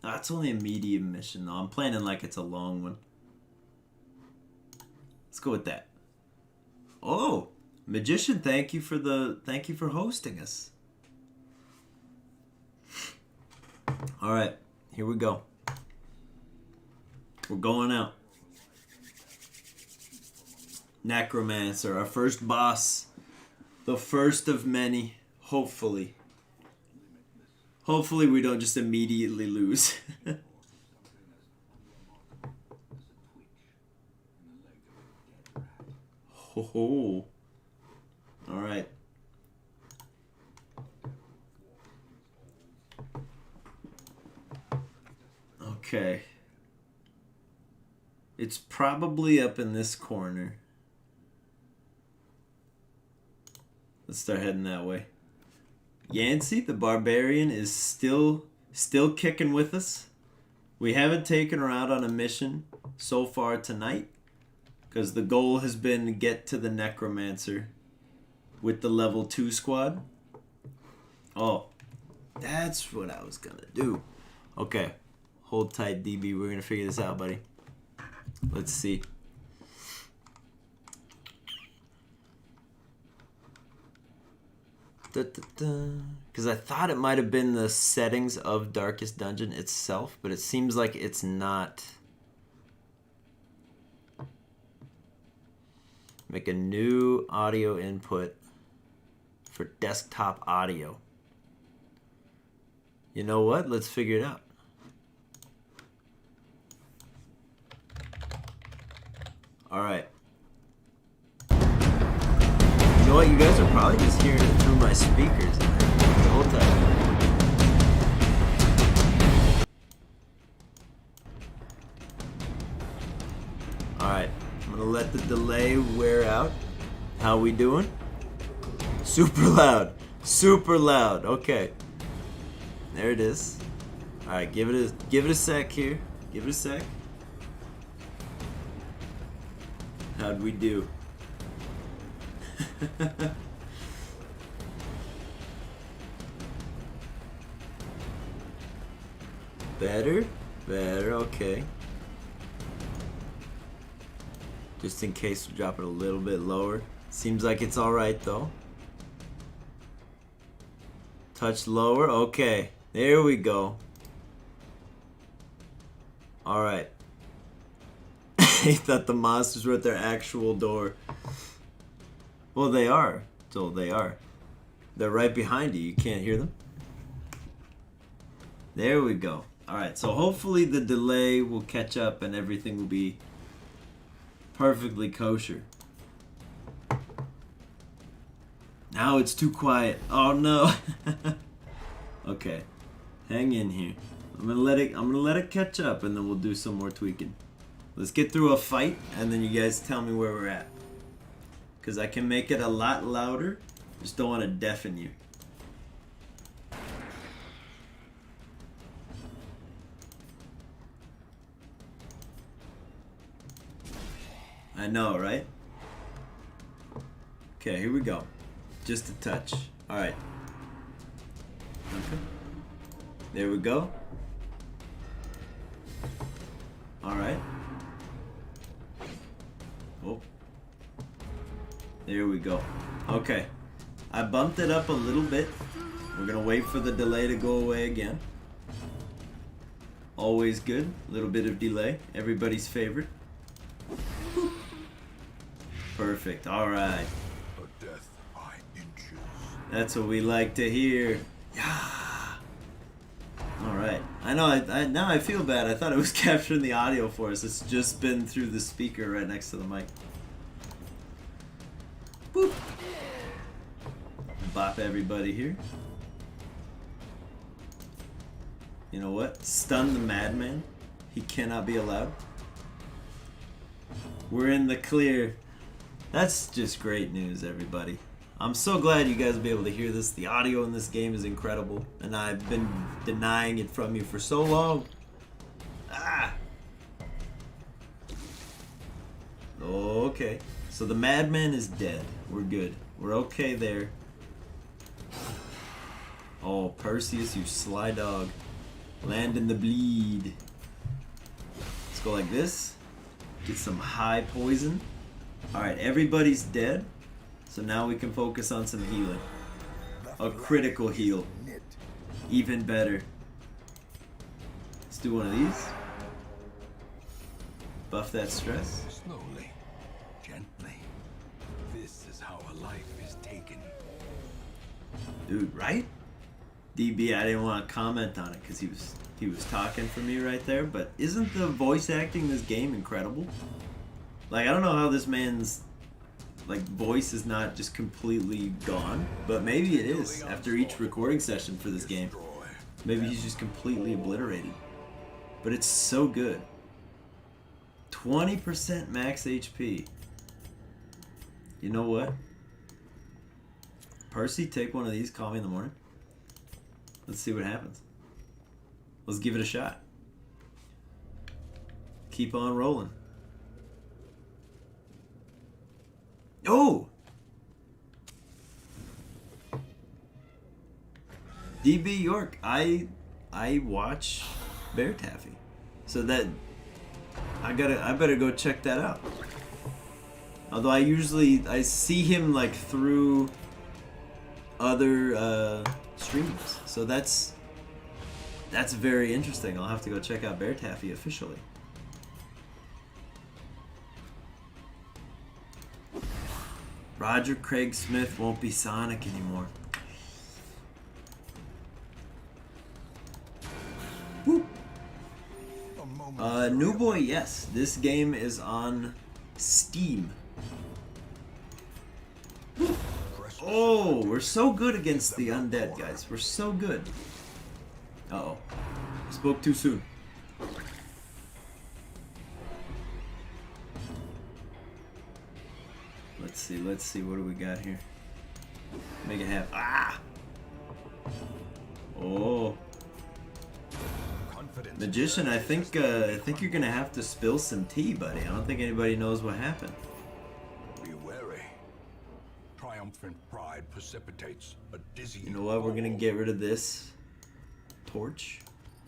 Oh, it's only a medium mission though. I'm planning like it's a long one. Let's go with that. Oh, Magician, thank you for hosting us. All right, here we go. We're going out. Necromancer, our first boss. The first of many, hopefully. Hopefully we don't just immediately lose. Ho ho. Alright. Okay. It's probably up in this corner. Let's start heading that way. Yancey, the barbarian, is still kicking with us. We haven't taken her out on a mission so far tonight, because the goal has been to get to the Necromancer with the level 2 squad. Oh, that's what I was gonna do. Okay, hold tight, DB. We're gonna figure this out, buddy. Let's see. Because I thought it might have been the settings of Darkest Dungeon itself, but it seems like it's not. Make a new audio input for desktop audio. You know what? Let's figure it out. All right. You know what? You guys are probably just hearing it through my speakers. Hold tight. All right. I'm gonna let the delay wear out. How we doing? Super loud. Super loud. Okay. There it is. All right. Give it a sec here. Give it a sec. How'd we do? Better? Better, okay. Just in case we drop it a little bit lower. Seems like it's alright though. Touch lower, okay. There we go. Alright. He thought the monsters were at their actual door. Well, they are. So they are. They're right behind you. You can't hear them. There we go. Alright, so hopefully the delay will catch up and everything will be perfectly kosher. Now it's too quiet. Oh no. Okay. Hang in here. I'm gonna let it catch up and then we'll do some more tweaking. Let's get through a fight and then you guys tell me where we're at. Because I can make it a lot louder. Just don't want to deafen you. I know, right? Okay, here we go. Just a touch. Alright. Okay. There we go. Alright. Oh. There we go. Okay. I bumped it up a little bit. We're gonna wait for the delay to go away again. Always good. A little bit of delay. Everybody's favorite. Perfect. Alright. A death by inches. That's what we like to hear. Yeah. Alright. I know, now I feel bad. I thought it was capturing the audio for us. It's just been through the speaker right next to the mic. Boop. Bop everybody here. You know what? Stun the madman. He cannot be allowed. We're in the clear. That's just great news, everybody. I'm so glad you guys will be able to hear this. The audio in this game is incredible, and I've been denying it from you for so long. Ah! Okay. So the madman is dead. We're good. We're okay there. Oh, Perseus, you sly dog. Land in the bleed. Let's go like this. Get some high poison. Alright, everybody's dead. So now we can focus on some healing. A critical heal. Even better. Let's do one of these. Buff that stress. Slowly, gently. This is how a life is taken. Dude, right? DB, I didn't want to comment on it because he was talking for me right there, but isn't the voice acting in this game incredible? Like, I don't know how this man's like voice is not just completely gone, but maybe it is after each recording session for this game. Maybe he's just completely obliterated. But it's so good. 20% max HP. You know what? Percy, take one of these, call me in the morning. Let's see what happens. Let's give it a shot. Keep on rolling. Oh! DB York, I watch Bear Taffy. So that I better go check that out. Although I see him like through other streams. So that's very interesting. I'll have to go check out Bear Taffy officially. Roger Craig Smith won't be Sonic anymore. Whoop. New Boy, yes. This game is on Steam. Oh, we're so good against the undead, guys. We're so good. Uh-oh. Spoke too soon. Let's see, what do we got here? Make it happen. Ah! Oh. Magician, I think you're gonna have to spill some tea, buddy. I don't think anybody knows what happened. Be wary. Triumphant pride precipitates a dizzy. You know what? We're gonna get rid of this torch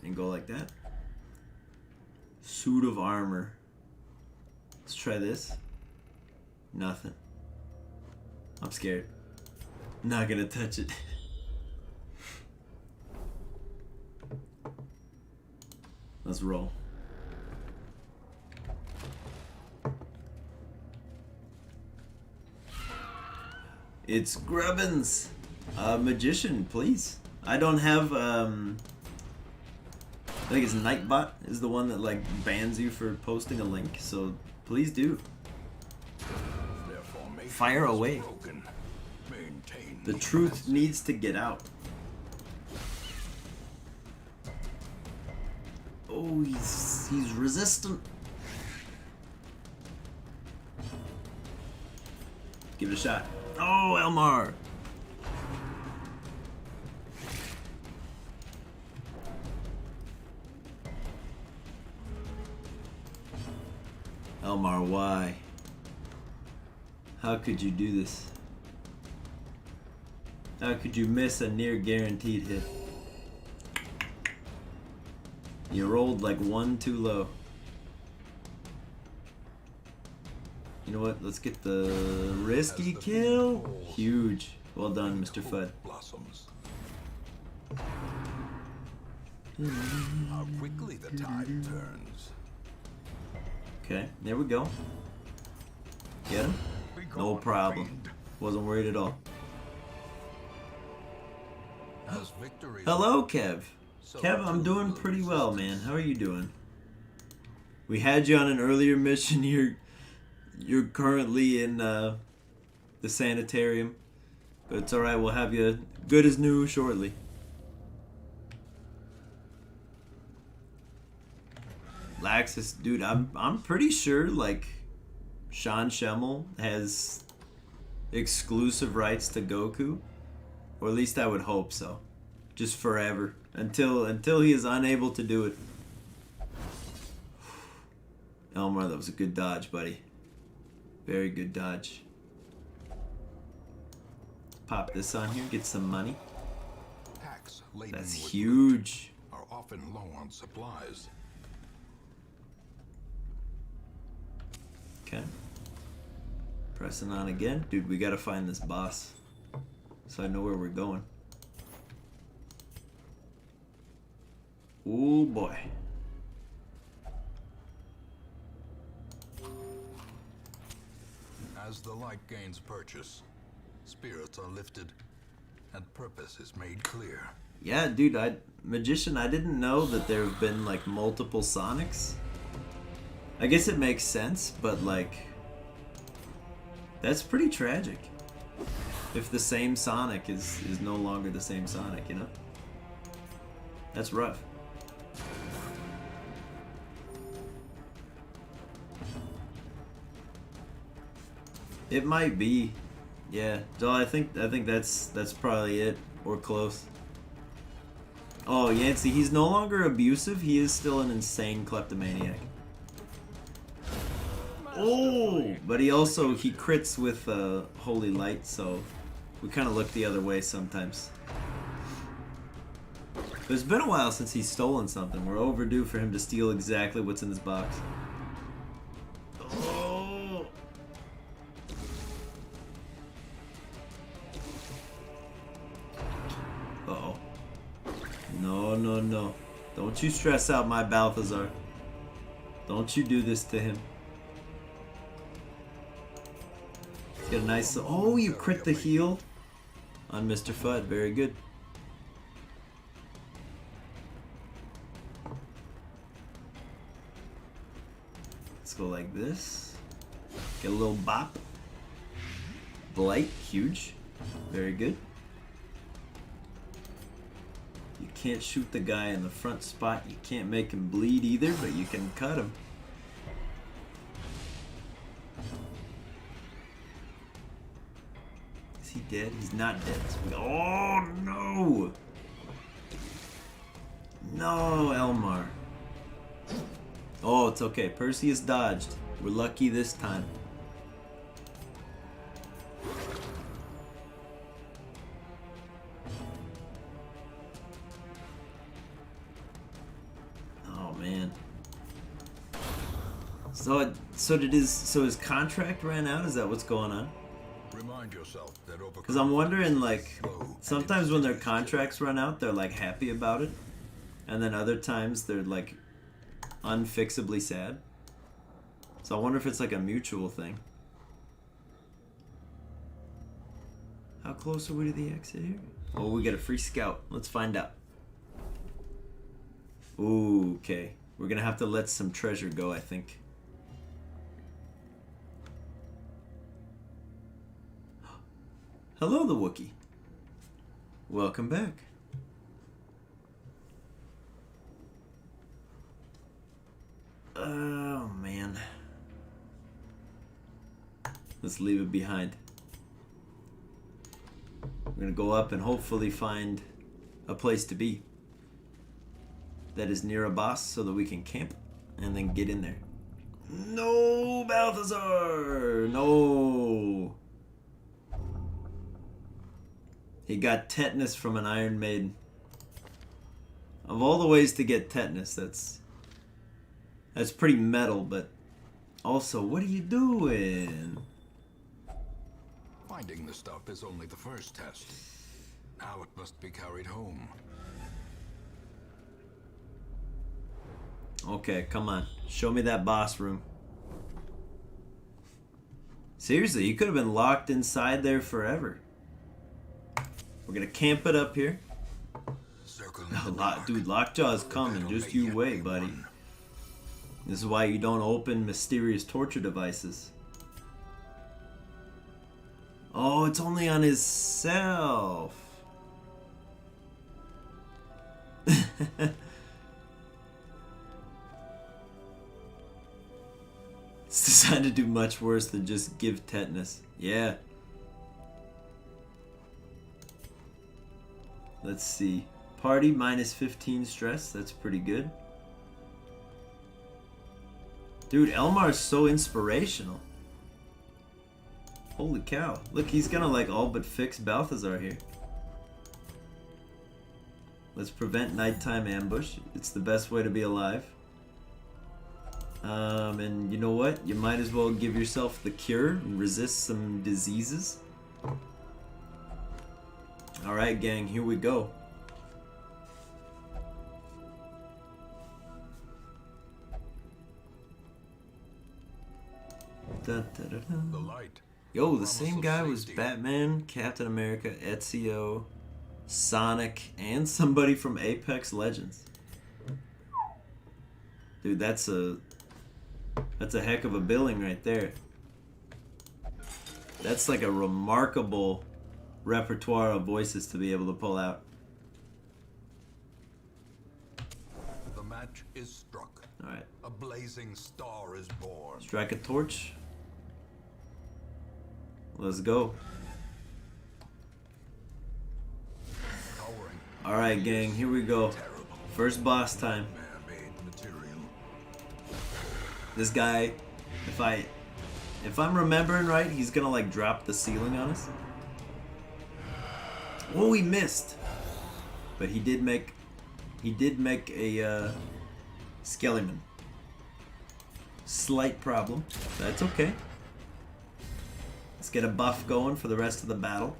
and go like that. Suit of armor. Let's try this. Nothing. I'm scared. Not gonna touch it. Let's roll. It's Grubbins. Magician, please. I don't have I think it's Nightbot is the one that like bans you for posting a link, so please do. Fire away. The truth needs to get out. Oh, he's resistant. Give it a shot. Oh, Elmar. Elmar, why? How could you do this? How could you miss a near guaranteed hit? You rolled like one too low. You know what? Let's get the risky kill. Huge. Well done, Mr. Fudd. Blossoms. How quickly the tide turns. Okay, there we go. Get him? No problem. Wasn't worried at all. As victory. Hello, Kev. Kev, I'm doing pretty well, man. How are you doing? We had you on an earlier mission. You're currently in the sanitarium, but it's all right. We'll have you good as new shortly. Laxus, dude, I'm pretty sure like Sean Schemmel has exclusive rights to Goku, or at least I would hope so, just forever until he is unable to do it. Elmar, that was a good dodge, buddy. Very good dodge. Pop this on here, get some money. Packs laden That's with huge. loot are often low on supplies. Okay. Pressing on again. Dude, we gotta find this boss so I know where we're going. Oh boy. As the light gains purchase, spirits are lifted, and purpose is made clear. Yeah, dude, Magician, I didn't know that there have been like multiple Sonics. I guess it makes sense, but like that's pretty tragic. If the same Sonic is no longer the same Sonic, you know? That's rough. It might be. Yeah. So I think that's probably it. Or close. Oh, Yancey, he's no longer abusive, he is still an insane kleptomaniac. Oh, but he crits with Holy Light, so we kind of look the other way sometimes. It's been a while since he's stolen something. We're overdue for him to steal exactly what's in this box. Oh. Uh-oh. No, no, no. Don't you stress out my Balthazar. Don't you do this to him. Get a nice... Oh, you crit the heal on Mr. Fudd. Very good. Let's go like this. Get a little bop. Blight. Huge. Very good. You can't shoot the guy in the front spot. You can't make him bleed either, but you can cut him. Is he dead? He's not dead. Oh, no! No, Elmar. Oh, it's okay. Perseus dodged. We're lucky this time. Oh, man. So his contract ran out? Is that what's going on? Remind yourself that Because I'm wondering, like, sometimes when their contracts run out, they're, like, happy about it. And then other times, they're, like, unfixably sad. So I wonder if it's, like, a mutual thing. How close are we to the exit here? Oh, we got a free scout. Let's find out. Ooh, okay. We're gonna have to let some treasure go, I think. Hello, the Wookiee. Welcome back. Oh, man. Let's leave it behind. We're gonna go up and hopefully find a place to be that is near a boss so that we can camp and then get in there. No, Balthazar! No! He got tetanus from an Iron Maiden. Of all the ways to get tetanus, that's pretty metal, but also, what are you doing? Finding the stuff is only the first test. Now it must be carried home. Okay, come on. Show me that boss room. Seriously, you could have been locked inside there forever. We're gonna camp it up here. Circle in the dark. Dude, Lockjaw's coming. Battle Just may you yet wait, be buddy. won. This is why you don't open mysterious torture devices. Oh, it's only on his self. It's designed to do much worse than just give tetanus. Yeah. Let's see. Party minus 15 stress. That's pretty good. Dude, Elmar's so inspirational. Holy cow. Look, he's gonna like all but fix Balthazar here. Let's prevent nighttime ambush. It's the best way to be alive. And you know what? You might as well give yourself the cure and resist some diseases. Alright, gang, here we go. Da, da, da, da. The light. Yo, the Promise same of guy was safety. Batman, Captain America, Ezio, Sonic, and somebody from Apex Legends. Dude, that's a heck of a billing right there. That's like a remarkable repertoire of voices to be able to pull out. The match is struck. Alright, A blazing star is born. strike a torch. Let's go. Towering. Alright, gang, here we go. Terrible. First boss time. Man-made material. This guy, if I'm remembering right, he's gonna like drop the ceiling on us. Oh, he missed. But he did make a Skellyman. Slight problem. That's okay. Let's get a buff going for the rest of the battle.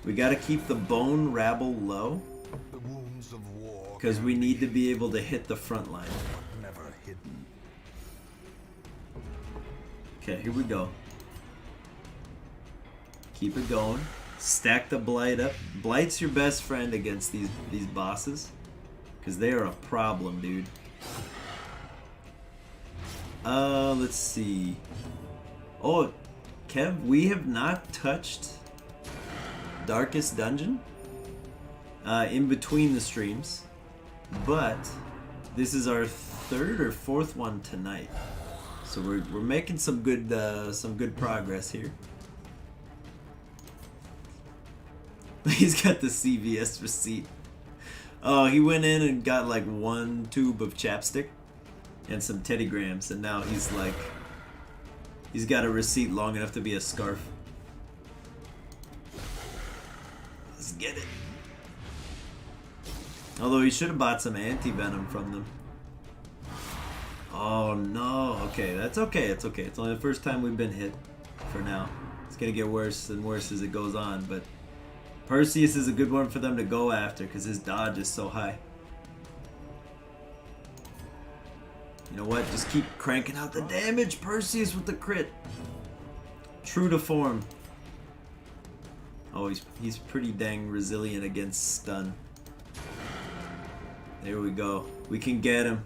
We gotta keep the bone rabble low, The wounds of war. because can we be need to be able to hit the front line. never hidden. Okay, here we go. Keep it going. Stack the blight up. Blight's your best friend against these bosses, because they are a problem, dude. Let's see. Oh, Kev, we have not touched Darkest Dungeon in between the streams, but this is our third or fourth one tonight, so we're making some good progress here. He's got the CVS receipt. Oh, he went in and got like one tube of chapstick and some Teddy Grahams, and now he's like, he's got a receipt long enough to be a scarf. Let's get it. Although he should have bought some anti-venom from them. Oh no, okay, that's okay, it's okay. It's only the first time we've been hit for now. It's gonna get worse and worse as it goes on, but Perseus is a good one for them to go after because his dodge is so high. You know what? Just keep cranking out the damage, Perseus, with the crit. True to form. Oh, he's pretty dang resilient against stun. There we go. We can get him.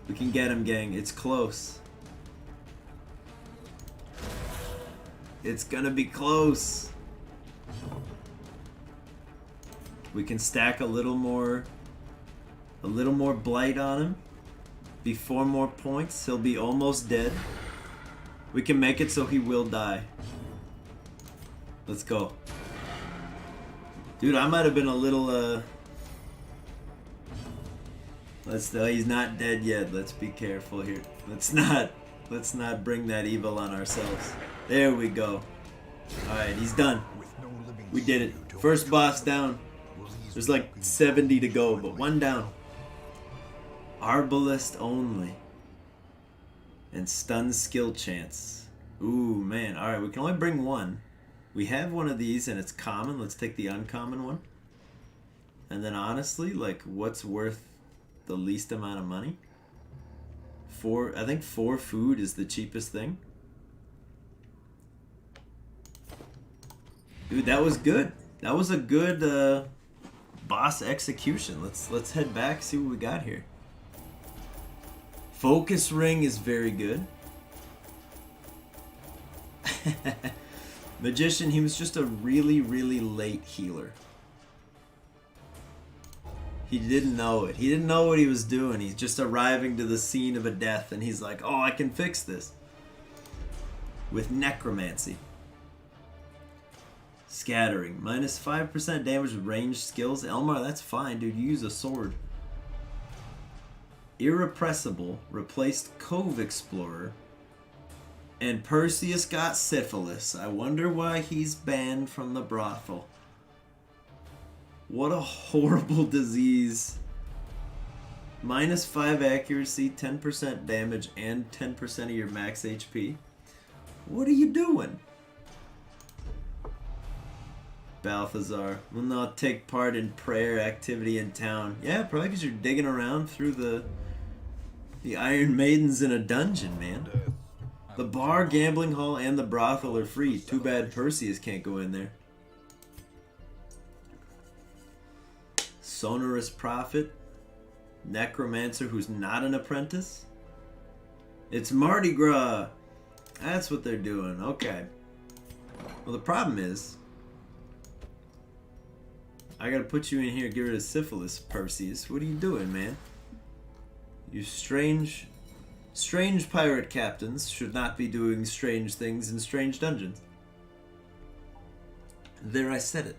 We can get him, gang. It's close. It's gonna be close. We can stack a little more blight on him. Be 4 more points. He'll be almost dead. We can make it so he will die. Let's go. Dude, I might have been a little He's not dead yet. Let's be careful here. Let's not bring that evil on ourselves. There we go. Alright, he's done. With no living We did it. sinew to First hold boss us, down. will these There's like weeping 70 to go, when but we one down. fall? Arbalist only. And stun skill chance. Ooh, man. Alright, we can only bring one. We have one of these and it's common. Let's take the uncommon one. And then honestly, like, what's worth the least amount of money? I think 4 food is the cheapest thing. Dude, that was good. That was a good boss execution. Let's head back, see what we got here. Focus ring is very good. Magician, he was just a really, really late healer. He didn't know it. He didn't know what he was doing. He's just arriving to the scene of a death and he's like, oh, I can fix this. With necromancy. Scattering. Minus 5% damage with ranged skills. Elmar, that's fine, dude. You use a sword. Irrepressible replaced Cove Explorer. And Perseus got syphilis. I wonder why he's banned from the brothel. What a horrible disease. Minus 5 accuracy, 10% damage, and 10% of your max HP. What are you doing? Balthazar will not take part in prayer activity in town. Yeah, probably because you're digging around through the Iron Maidens in a dungeon, man. The bar, gambling hall, and the brothel are free. Too bad Perseus can't go in there. Sonorous Prophet. Necromancer who's not an apprentice. It's Mardi Gras. That's what they're doing. Okay. Well, the problem is, I gotta put you in here, get rid of syphilis, Perseus. What are you doing, man? You strange pirate captains should not be doing strange things in strange dungeons. There, I said it.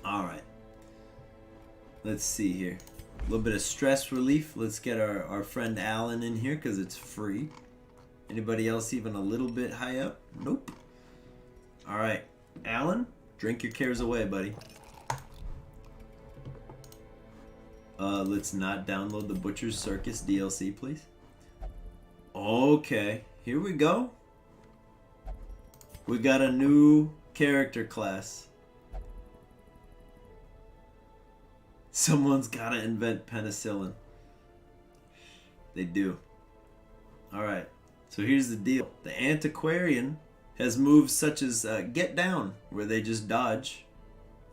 Alright. Let's see here. A little bit of stress relief. Let's get our friend Alan in here because it's free. Anybody else even a little bit high up? Nope. Alright. Alan, drink your cares away, buddy. Let's not download the Butcher's Circus DLC, please. Okay, here we go. We got a new character class. Someone's gotta invent penicillin. They do. Alright, so here's the deal. The Antiquarian has moves such as Get Down, where they just dodge.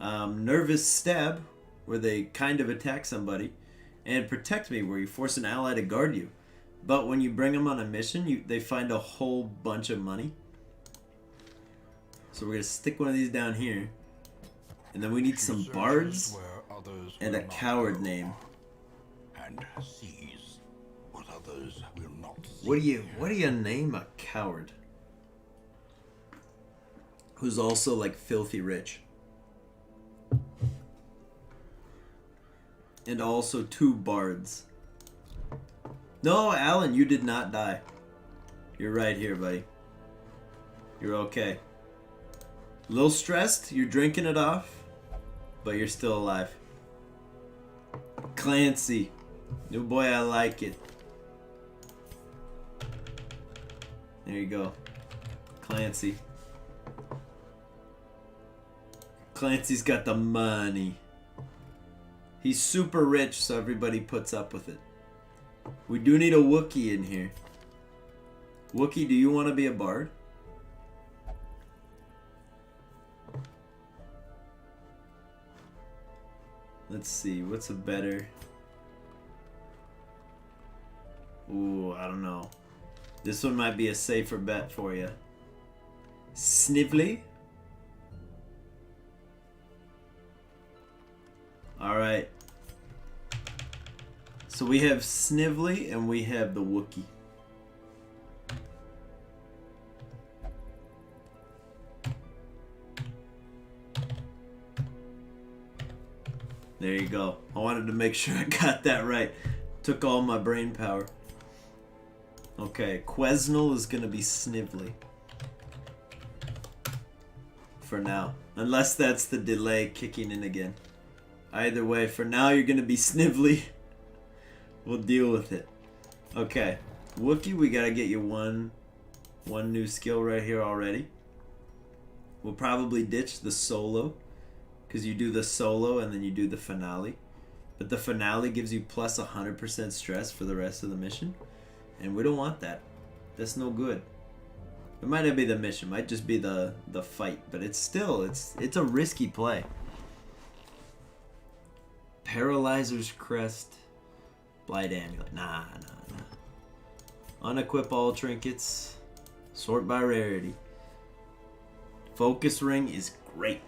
Nervous Stab, where they kind of attack somebody. And Protect Me, where you force an ally to guard you. But when you bring them on a mission, they find a whole bunch of money. So we're going to stick one of these down here. And then we need some bards and a coward name. And sees what others will not see. What do you name a coward? Who's also like filthy rich. And also 2 bards. No, Alan, you did not die. You're right here, buddy. You're okay. A little stressed, you're drinking it off, but you're still alive. Clancy. New boy, I like it. There you go. Clancy. Clancy's got the money. He's super rich, so everybody puts up with it. We do need a Wookiee in here. Wookiee, do you want to be a bard? Let's see, what's a better... Ooh, I don't know. This one might be a safer bet for you. Snively? Alright. So we have Snively and we have the Wookiee. There you go. I wanted to make sure I got that right. Took all my brain power. Okay, Quesnel is gonna be Snively. For now. Unless that's the delay kicking in again. Either way, for now you're gonna be Snively. We'll deal with it. Okay. Wookie, we gotta get you one new skill right here already. We'll probably ditch the solo. Because you do the solo and then you do the finale. But the finale gives you plus 100% stress for the rest of the mission. And we don't want that. That's no good. It might not be the mission, might just be the fight, but it's still it's a risky play. Paralyzer's Crest, Blight Amulet. Nah. Unequip all trinkets. Sort by rarity. Focus Ring is great.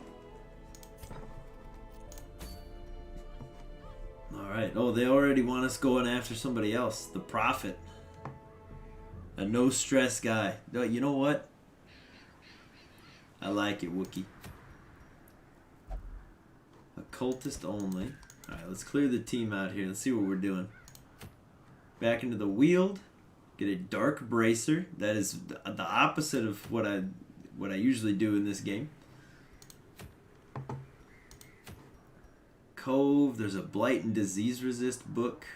Alright. Oh, they already want us going after somebody else. The Prophet. A no stress guy. You know what? I like it, Wookie. Occultist only. Alright, let's clear the team out here. Let's see what we're doing. Back into the Wield. Get a Dark Bracer. That is the opposite of what I usually do in this game. Cove. There's a Blight and Disease Resist book.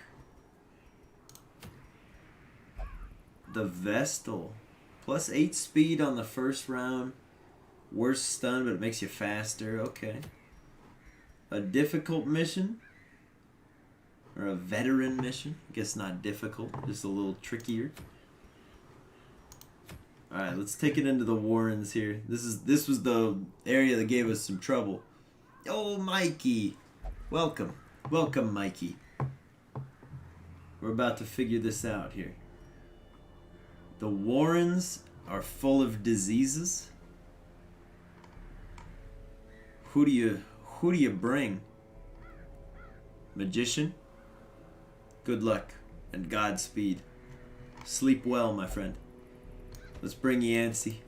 The Vestal. Plus 8 speed on the first round. Worse stun, but it makes you faster. Okay. A difficult mission. Or a veteran mission. I guess not difficult. Just a little trickier. Alright, let's take it into the Warrens here. This was the area that gave us some trouble. Oh, Mikey. Welcome. Welcome, Mikey. We're about to figure this out here. The Warrens are full of diseases. Who do you bring? Magician? Good luck and Godspeed. Sleep well, my friend. Let's bring Yancey.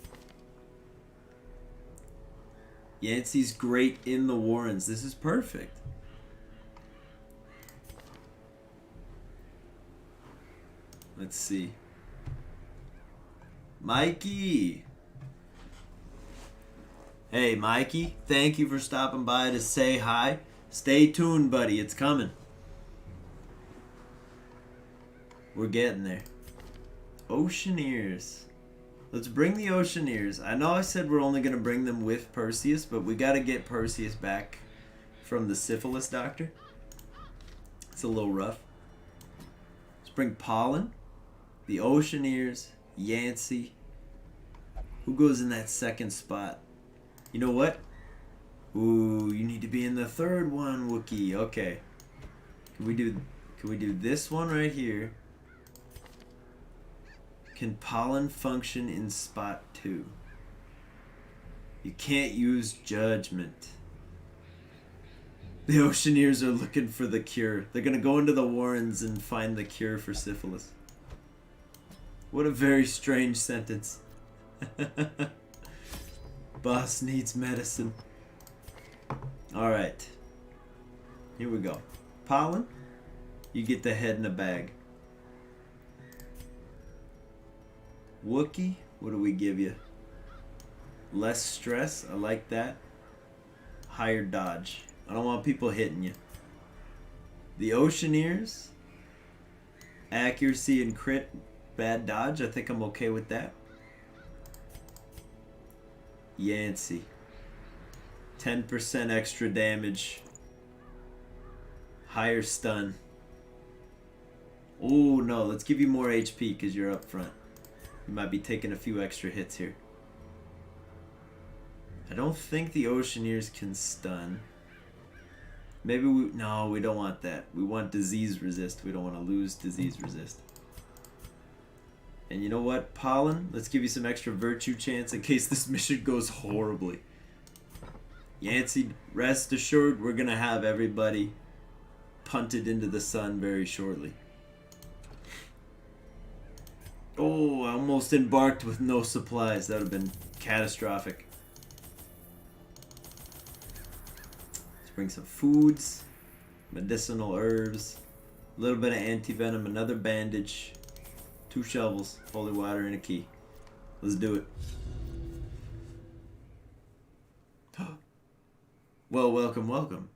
Yancey's great in the Warrens. This is perfect. Let's see. Mikey! Hey, Mikey. Thank you for stopping by to say hi. Stay tuned, buddy. It's coming. We're getting there. Oceaneers. Let's bring the Oceaneers. I know I said we're only going to bring them with Perseus, but we got to get Perseus back from the syphilis doctor. It's a little rough. Let's bring Pollen, the Oceaneers, Yancey. Who goes in that second spot? You know what? Ooh, you need to be in the third one, Wookie. Okay. Can we do this one right here? Can Pollen function in spot 2? You can't use Judgment. The Oceaneers are looking for the cure. They're gonna go into the Warrens and find the cure for syphilis. What a very strange sentence. Boss needs medicine. Alright. Here we go. Pollen, you get the head in a bag. Wookie, what do we give you? Less stress, I like that. Higher dodge. I don't want people hitting you. The Oceaneers, accuracy and crit, bad dodge. I think I'm okay with that. Yancey, 10% extra damage. Higher stun. Oh no, let's give you more HP because you're up front. You might be taking a few extra hits here. I don't think the Oceaneers can stun. Maybe no, we don't want that. We want disease resist. We don't want to lose disease resist. And you know what, Pollen? Let's give you some extra virtue chance in case this mission goes horribly. Yancey, rest assured we're going to have everybody punted into the sun very shortly. Oh, I almost embarked with no supplies. That would have been catastrophic. Let's bring some foods. medicinal herbs, a little bit of anti-venom, another bandage, 2 shovels, holy water, and a key. Let's do it. Well, welcome, welcome.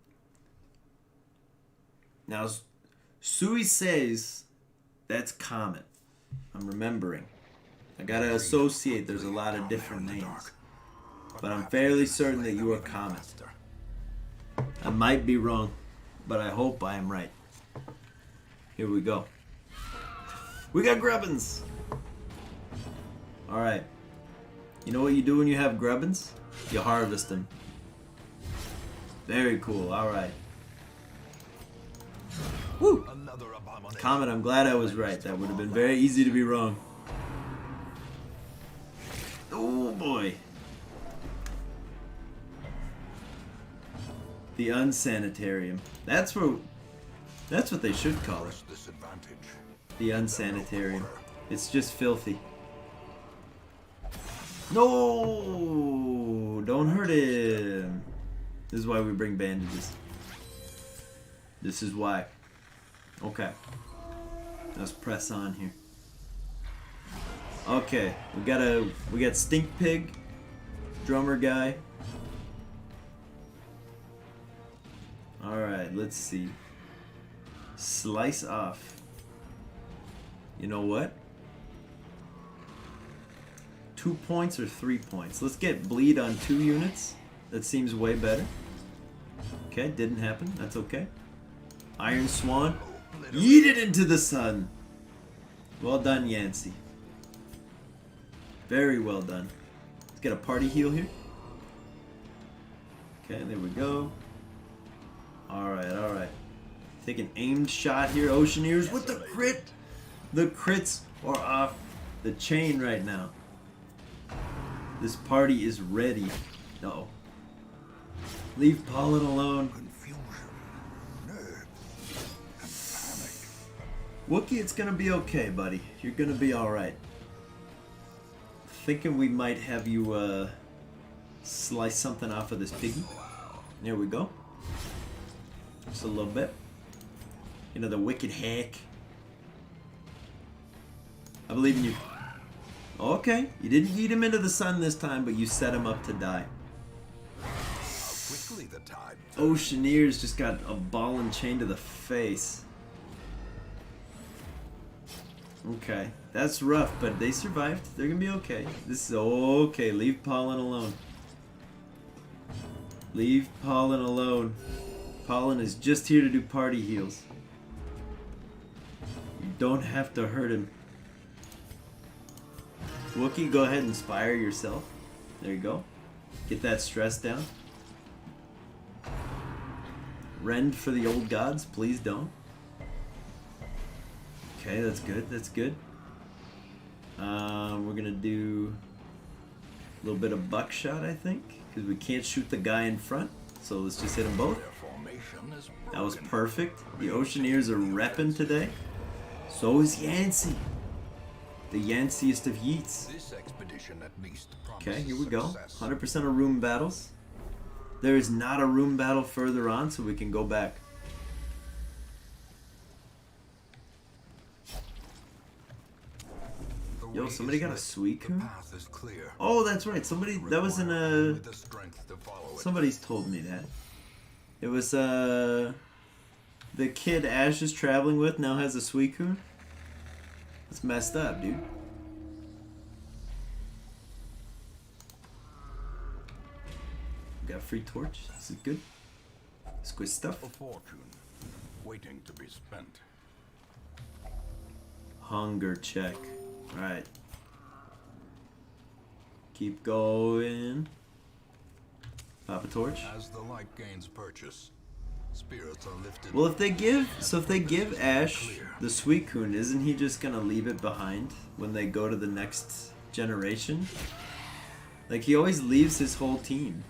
Now, Sui says that's Comet. I'm remembering. I gotta associate, there's a lot of different names. But I'm fairly certain that you are Comet. I might be wrong, but I hope I am right. Here we go. We got grubbins! Alright. You know what you do when you have grubbins? You harvest them. Very cool, alright. Woo! Comet, I'm glad I was right. That would have been very easy to be wrong. Oh boy. The unsanitarium. That's what they should call it. The unsanitarium. It's just filthy. No! Don't hurt him. This is why we bring bandages. This is why. Okay. Let's press on here. Okay, we got Stink Pig, drummer guy. Alright, let's see. Slice off. You know what? 2 points or 3 points? Let's get bleed on 2 units. That seems way better. Okay, didn't happen. That's okay. Iron Swan. Yeet it into the sun. Well done, Yancey. Very well done. Let's get a party heal here. Okay, there we go. Alright, alright. Take an aimed shot here, Oceaneers with the crit! The crits are off the chain right now. This party is ready. Uh-oh. Leave Pollen alone. Wookie, it's gonna be okay, buddy. You're gonna be alright. Thinking we might have you, slice something off of this piggy. There we go. Just a little bit. You know, the wicked hack. I believe in you. Okay, you didn't yeet him into the sun this time, but you set him up to die. Oceaneers just got a ball and chain to the face. Okay, that's rough, but they survived. They're gonna be okay. This is okay. Leave Pollen alone. Leave Pollen alone. Pollen is just here to do party heals. You don't have to hurt him. Wookie, go ahead and inspire yourself. There you go. Get that stress down. Rend for the old gods, please don't. Okay, that's good, that's good. We're gonna do a little bit of buckshot, I think, because we can't shoot the guy in front, so let's just hit them both. That was perfect. The Oceaneers are repping today. So is Yancey. The Yanceyest of Yeets. Okay, here we go. 100% of room battles. There is not a room battle further on, so we can go back. Yo, somebody got a Suicune? Oh, that's right. Somebody, that was in a... Somebody's told me that. It was, the kid Ash is traveling with now has a Suicune. That's messed up, dude. Got a free torch. This is good. It's good stuff. A fortune waiting to be spent. Hunger check. Right. Keep going. Pop a torch. As the light gains purchase, spirits are lifted. Well, if they give Ash the Suicune, isn't he just gonna leave it behind when they go to the next generation? Like, he always leaves his whole team.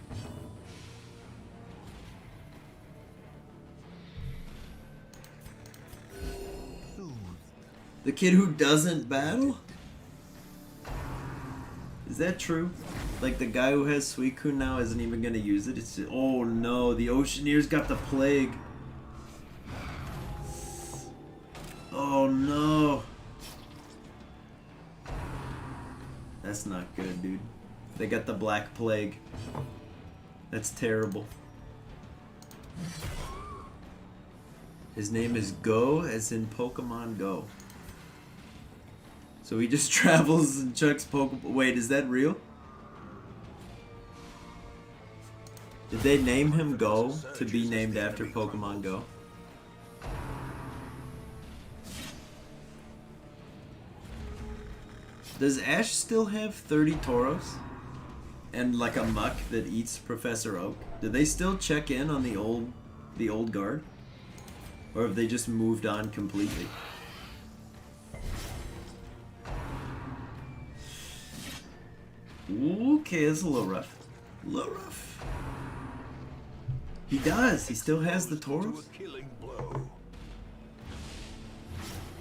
The kid who doesn't battle? Is that true? Like, the guy who has Suicune now isn't even gonna use it? It's just, oh no, the Oceaneers got the plague. Oh no. That's not good, dude. They got the Black Plague. That's terrible. His name is Go, as in Pokemon Go. So he just travels and chucks Pokemon. Wait, is that real? Did they name him Go to be named after Pokemon Go? Does Ash still have 30 Tauros? And like a muck that eats Professor Oak? Do they still check in on the old guard? Or have they just moved on completely? Okay, that's a little rough. A little rough. He does. He still has the Tauros.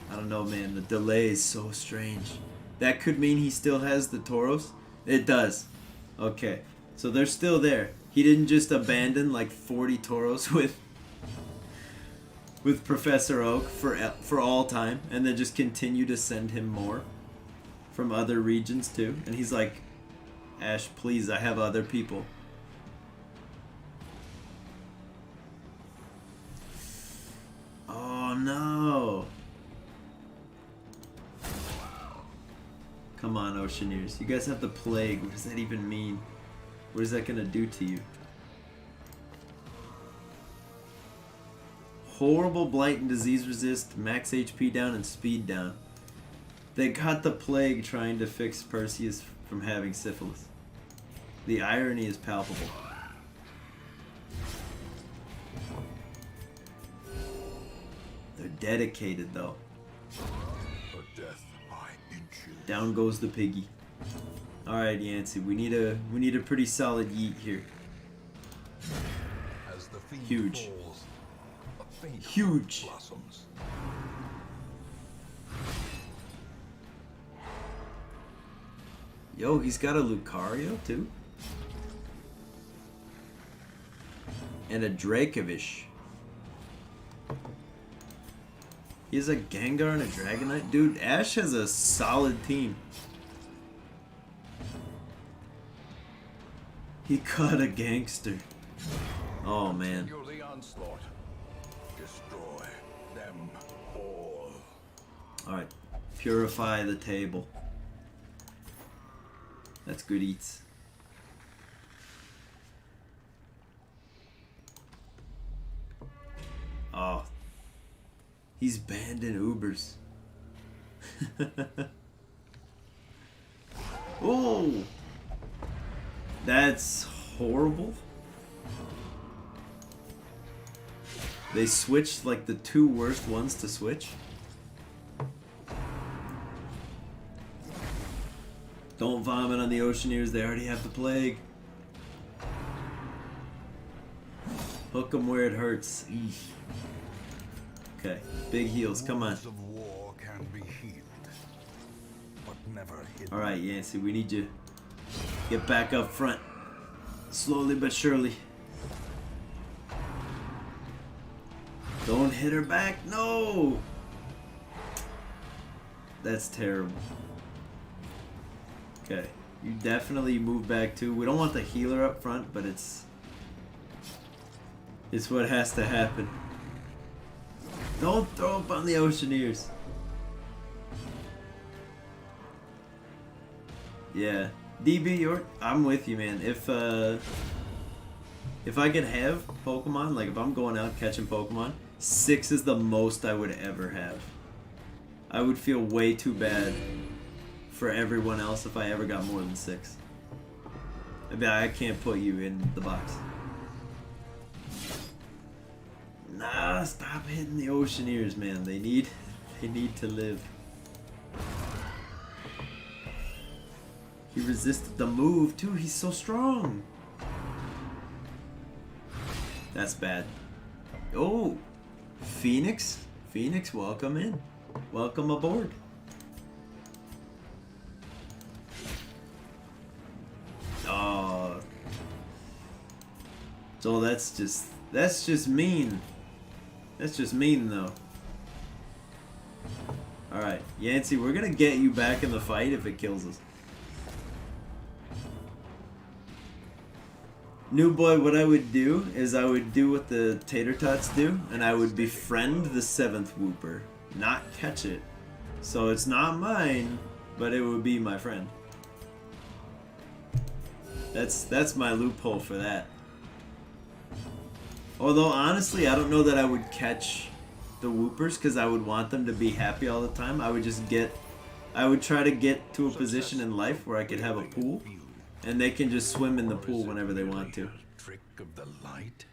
I don't know, man. The delay is so strange. That could mean he still has the Tauros? It does. Okay. So they're still there. He didn't just abandon like 40 Tauros with Professor Oak for all time and then just continue to send him more from other regions too. And he's like, Ash, please, I have other people. Oh no. Come on, Oceaneers. You guys have the plague. What does that even mean? What is that gonna do to you? Horrible blight and disease resist, max HP down and speed down. They got the plague trying to fix Perseus from having syphilis. The irony is palpable. They're dedicated though. Down goes the piggy. Alright, Yancey, we need a pretty solid yeet here. Huge. Huge. Yo, he's got a Lucario too. And a Dracovish. He has a Gengar and a Dragonite. Dude, Ash has a solid team. He caught a gangster. Oh man. Destroy them all. Alright. Purify the table. That's good eats. Oh. He's banned in Ubers. Oh! That's horrible. They switched like the two worst ones to switch. Don't vomit on the Oceaneers, they already have the plague. Hook them where it hurts. Eesh. Okay, big heals, come on. Of war can be healed, but never hidden. Alright, Yancey, we need you. Get back up front. Slowly but surely. Don't hit her back, no! That's terrible. Okay, you definitely move back too. We don't want the healer up front, but it's what has to happen. Don't throw up on the Oceaneers. Yeah, DB, I'm with you, man. If I could have Pokemon, like if I'm going out catching Pokemon, 6 is the most I would ever have. I would feel way too bad for everyone else if I ever got more than 6. I mean, I can't put you in the box. Nah, stop hitting the Oceaneers, man. They need to live. He resisted the move too. He's so strong. That's bad. Oh, Phoenix. Phoenix, welcome in. Welcome aboard. Oh. So that's just mean. That's just mean though. Alright, Yancey, we're gonna get you back in the fight if it kills us. New boy, what I would do is I would do what the tater tots do, and I would befriend the 7th Wooper, not catch it. So it's not mine, but it would be my friend. That's my loophole for that. Although honestly, I don't know that I would catch the Woopers because I would want them to be happy all the time. I would try to get to a position in life where I could have a pool, and they can just swim in the pool whenever they want to. Trick of the light.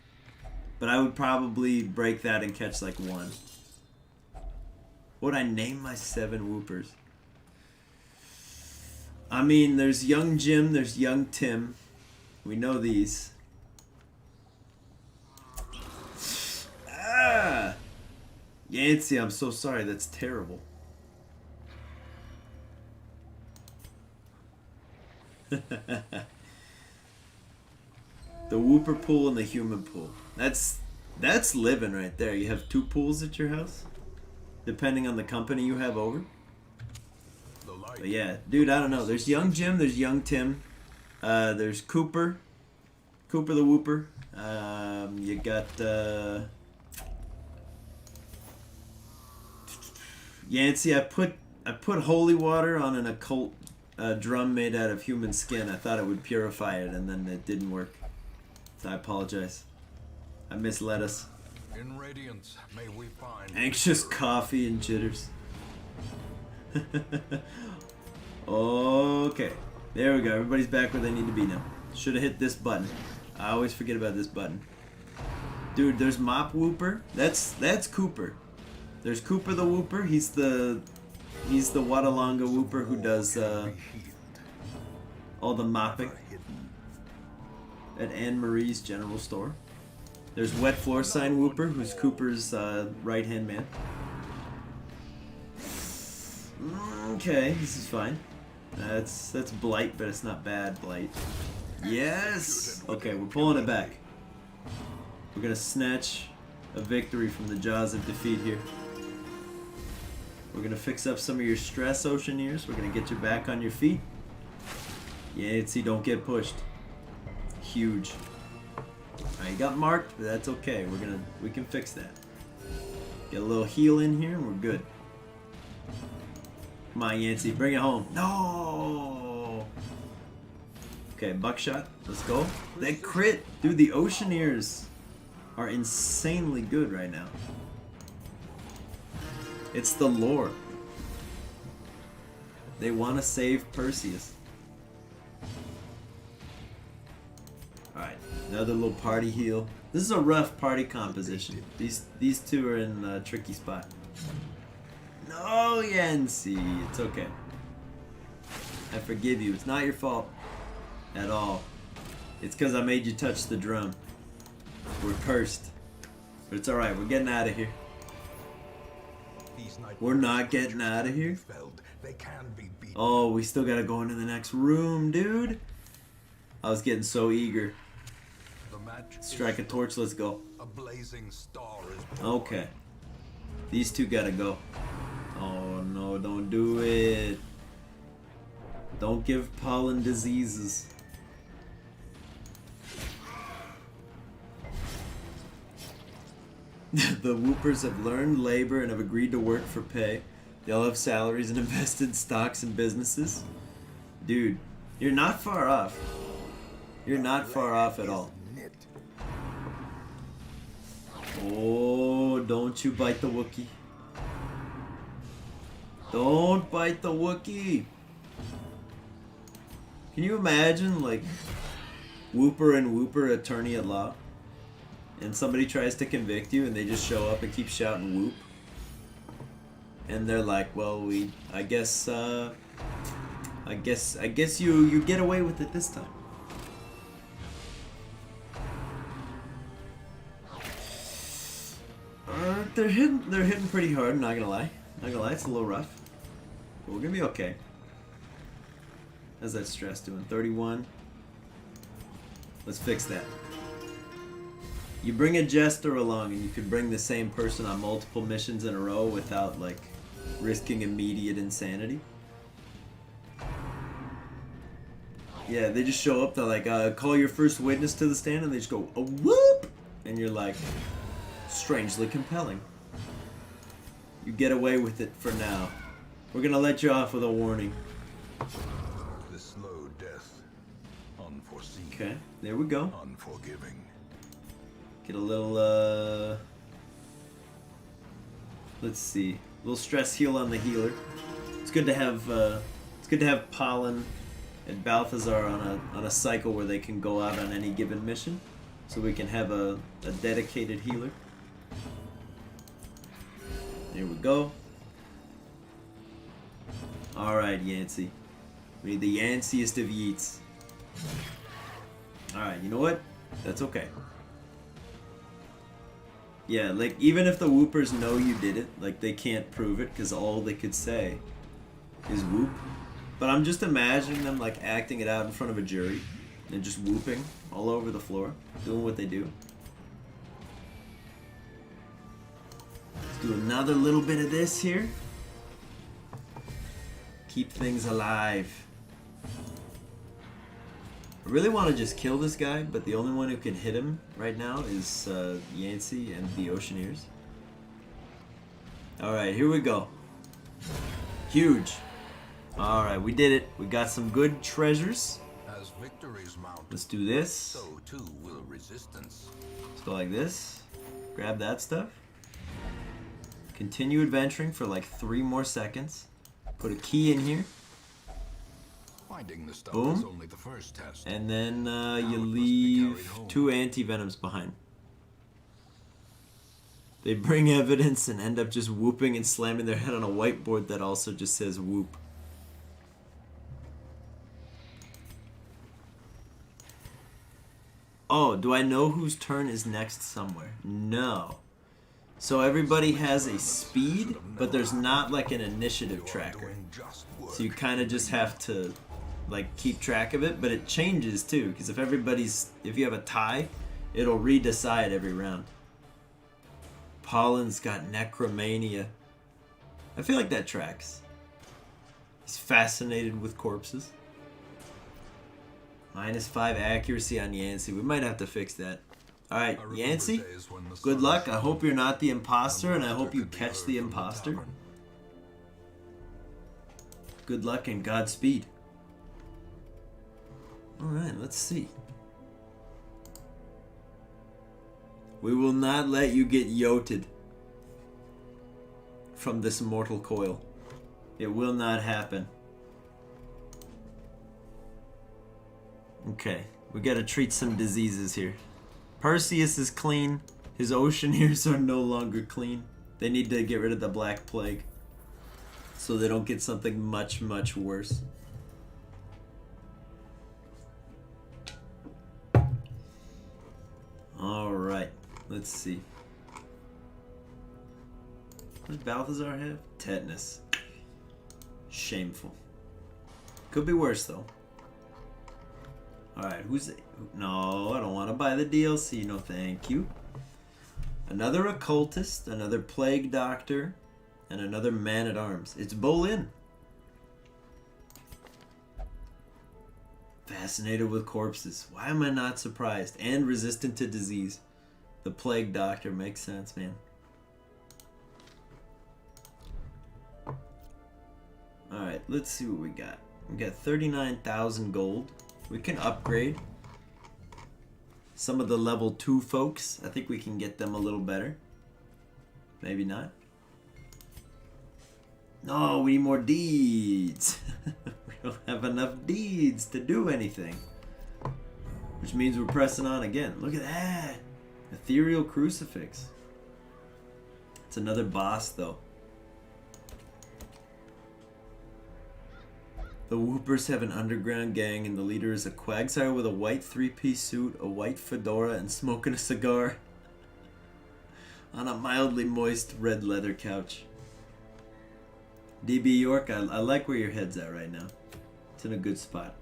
But I would probably break that and catch like one. What would I name my 7 Woopers? I mean, there's young Jim, there's young Tim. We know these. Ah! Yancey, I'm so sorry. That's terrible. The Wooper pool and the human pool. That's living right there. You have 2 pools at your house, depending on the company you have over. But yeah, dude, I don't know. There's young Jim, there's young Tim, there's Cooper the Wooper. You got Yancey. I put holy water on an occult drum made out of human skin. I thought it would purify it, and then it didn't work. So I apologize. I misled us. In Radiance, may we find Anxious coffee and jitters. Okay, there we go. Everybody's back where they need to be now. Should have hit this button. I always forget about this button. Dude, there's Mop Wooper. That's Cooper. There's Cooper the Wooper. He's the Wadalonga Wooper who does all the mopping at Anne Marie's General Store. There's Wet Floor Sign Wooper, who's Cooper's right-hand man. Okay, this is fine. That's Blight, but it's not bad Blight. Yes! Okay, we're pulling it back. We're gonna snatch a victory from the jaws of defeat here. We're gonna fix up some of your stress, Oceaneers. We're gonna get you back on your feet. Yancey, don't get pushed. Huge. Alright, you got marked, but that's okay. We can fix that. Get a little heal in here and we're good. Come on, Yancey, bring it home. No! Okay, buckshot. Let's go. That crit! Dude, the Oceaneers are insanely good right now. It's the lore. They want to save Perseus. Alright, another little party heal. This is a rough party composition. These 2 are in a tricky spot. No, Yancey. It's okay. I forgive you. It's not your fault at all. It's because I made you touch the drum. We're cursed. But it's alright. We're getting out of here. We're not getting out of here. Oh, we still gotta go into the next room, dude. I was getting so eager. Strike a torch. Let's go. A blazing star is born. Okay. These 2 gotta go. Oh no, don't do it. Don't give pollen diseases. The Woopers have learned labor and have agreed to work for pay. They all have salaries and invested stocks and businesses. Dude, you're not far off. You're not far off at all. Oh, don't you bite the Wookiee. Don't bite the Wookiee. Can you imagine, like, Wooper and Wooper attorney at law? And somebody tries to convict you and they just show up and keep shouting whoop. And they're like, well, I guess you get away with it this time. They're hitting pretty hard, not gonna lie. Not gonna lie, it's a little rough. But we're gonna be okay. How's that stress doing? 31. Let's fix that. You bring a jester along and you could bring the same person on multiple missions in a row without, like, risking immediate insanity. Yeah, they just show up, they're like, call your first witness to the stand, and they just go, a whoop! And you're like, strangely compelling. You get away with it for now. We're gonna let you off with a warning. The slow death. Unforeseen. Okay, there we go. Unforgiving. Get a little, let's see. A little stress heal on the healer. It's good to have, Pollen and Balthazar on a cycle where they can go out on any given mission. So we can have a dedicated healer. There we go. Alright, Yancey. We need the Yanciest of Yeets. Alright, you know what? That's okay. Yeah, like, even if the Whoopers know you did it, like, they can't prove it, because all they could say is whoop. But I'm just imagining them, like, acting it out in front of a jury, and just whooping all over the floor, doing what they do. Let's do another little bit of this here. Keep things alive. I really want to just kill this guy, but the only one who can hit him right now is Yancey and the Oceaneers. Alright, here we go. Huge. Alright, we did it. We got some good treasures. As victories mount, Let's do this. so too will resistance. Let's go like this. Grab that stuff. Continue adventuring for like 3 more seconds. Put a key in here. Finding the stuff Boom. is only the first test. And then you it must be leave carried home. 2 anti-venoms behind. They bring evidence and end up just whooping and slamming their head on a whiteboard that also just says whoop. Oh, do I know whose turn is next somewhere? No. So everybody has a speed, but there's not like an initiative You are tracker. doing just work. So you kind of just have to like keep track of it, but it changes too, because if you have a tie, it'll redecide every round. Pollen's got Necromania. I feel like that tracks. He's fascinated with corpses. -5 accuracy on Yancey. We might have to fix that. Alright, I remember Yancey, days when the good sun luck. I shone hope you're not the imposter, and I laughter hope you could be catch heard the from imposter. tavern. Good luck and Godspeed. Alright, let's see. We will not let you get yoted from this mortal coil. It will not happen. Okay, we gotta treat some diseases here. Perseus is clean. His Oceaneers are no longer clean. They need to get rid of the Black Plague so they don't get something much, much worse. Alright, let's see. What does Balthazar have? Tetanus. Shameful. Could be worse though. Alright, no, I don't want to buy the DLC, no thank you. Another occultist, another plague doctor, and another man-at-arms. It's Bolin. Fascinated with corpses. Why am I not surprised? And resistant to disease. The plague doctor makes sense, man. Alright, let's see what we got. We got 39,000 gold. We can upgrade some of the level 2 folks. I think we can get them a little better. Maybe not. No, we need more deeds. We don't have enough deeds to do anything. Which means we're pressing on again. Look at that. Ethereal Crucifix. It's another boss though. The Whoopers have an underground gang, and the leader is a Quagsire with a white 3-piece suit, a white fedora, and smoking a cigar on a mildly moist red leather couch. DB York, I like where your head's at right now. It's in a good spot.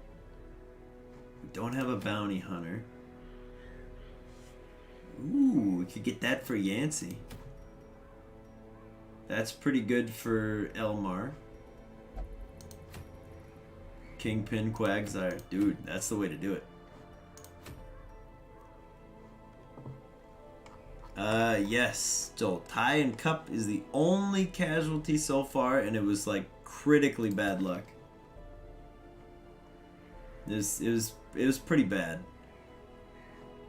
We don't have a bounty hunter. Ooh, we could get that for Yancey. That's pretty good for Elmar. Kingpin, Quagsire. Dude, that's the way to do it. Yes. So, Tie and Cup is the only casualty so far, and it was like critically bad luck. It was pretty bad.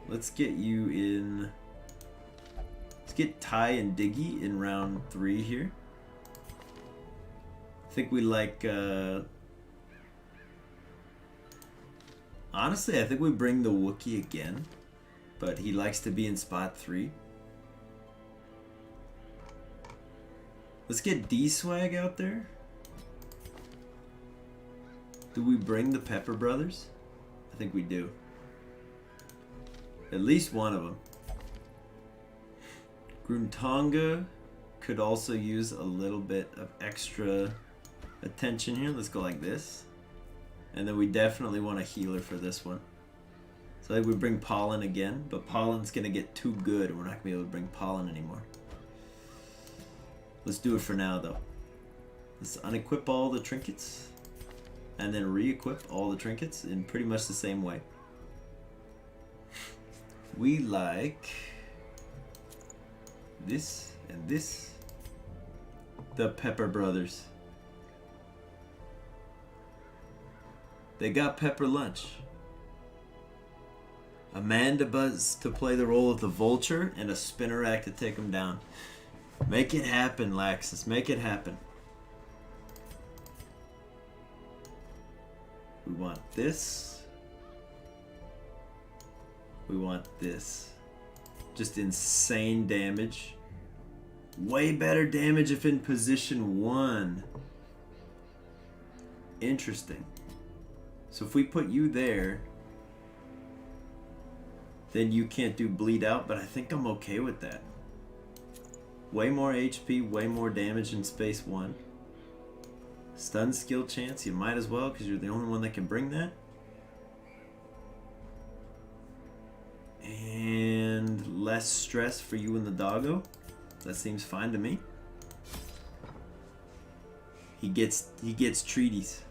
Let's get you in. Let's get Ty and Diggy in round 3 here. I think we like. Honestly, I think we bring the Wookiee again, but he likes to be in spot 3. Let's get D-Swag out there. Do we bring the Pepper Brothers? I think we do. At least one of them. Gruntonga could also use a little bit of extra attention here. Let's go like this. And then we definitely want a healer for this one. So I think we bring Pollen again, but Pollen's going to get too good and we're not going to be able to bring Pollen anymore. Let's do it for now though. Let's unequip all the trinkets and then re-equip all the trinkets in pretty much the same way. We like this and this. The Pepper Brothers. They got Pepper Lunch. Amanda Buzz to play the role of the Vulture and a Spinnerack to take him down. Make it happen, Laxus. Make it happen. We want this. We want this. Just insane damage. Way better damage if in position 1. Interesting. So if we put you there, then you can't do bleed out, but I think I'm okay with that. Way more HP, way more damage in space 1. Stun skill chance, you might as well because you're the only one that can bring that. And less stress for you and the doggo. That seems fine to me. He gets treaties.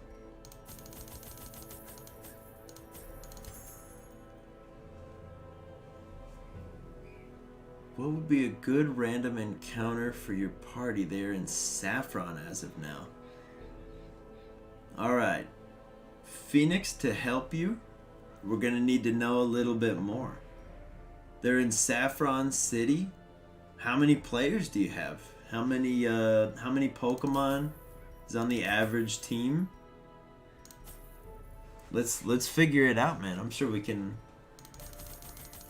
What would be a good random encounter for your party there in Saffron as of now? Alright. Phoenix, to help you, we're going to need to know a little bit more. They're in Saffron City. How many players do you have? How many Pokemon is on the average team? Let's figure it out, man. I'm sure we can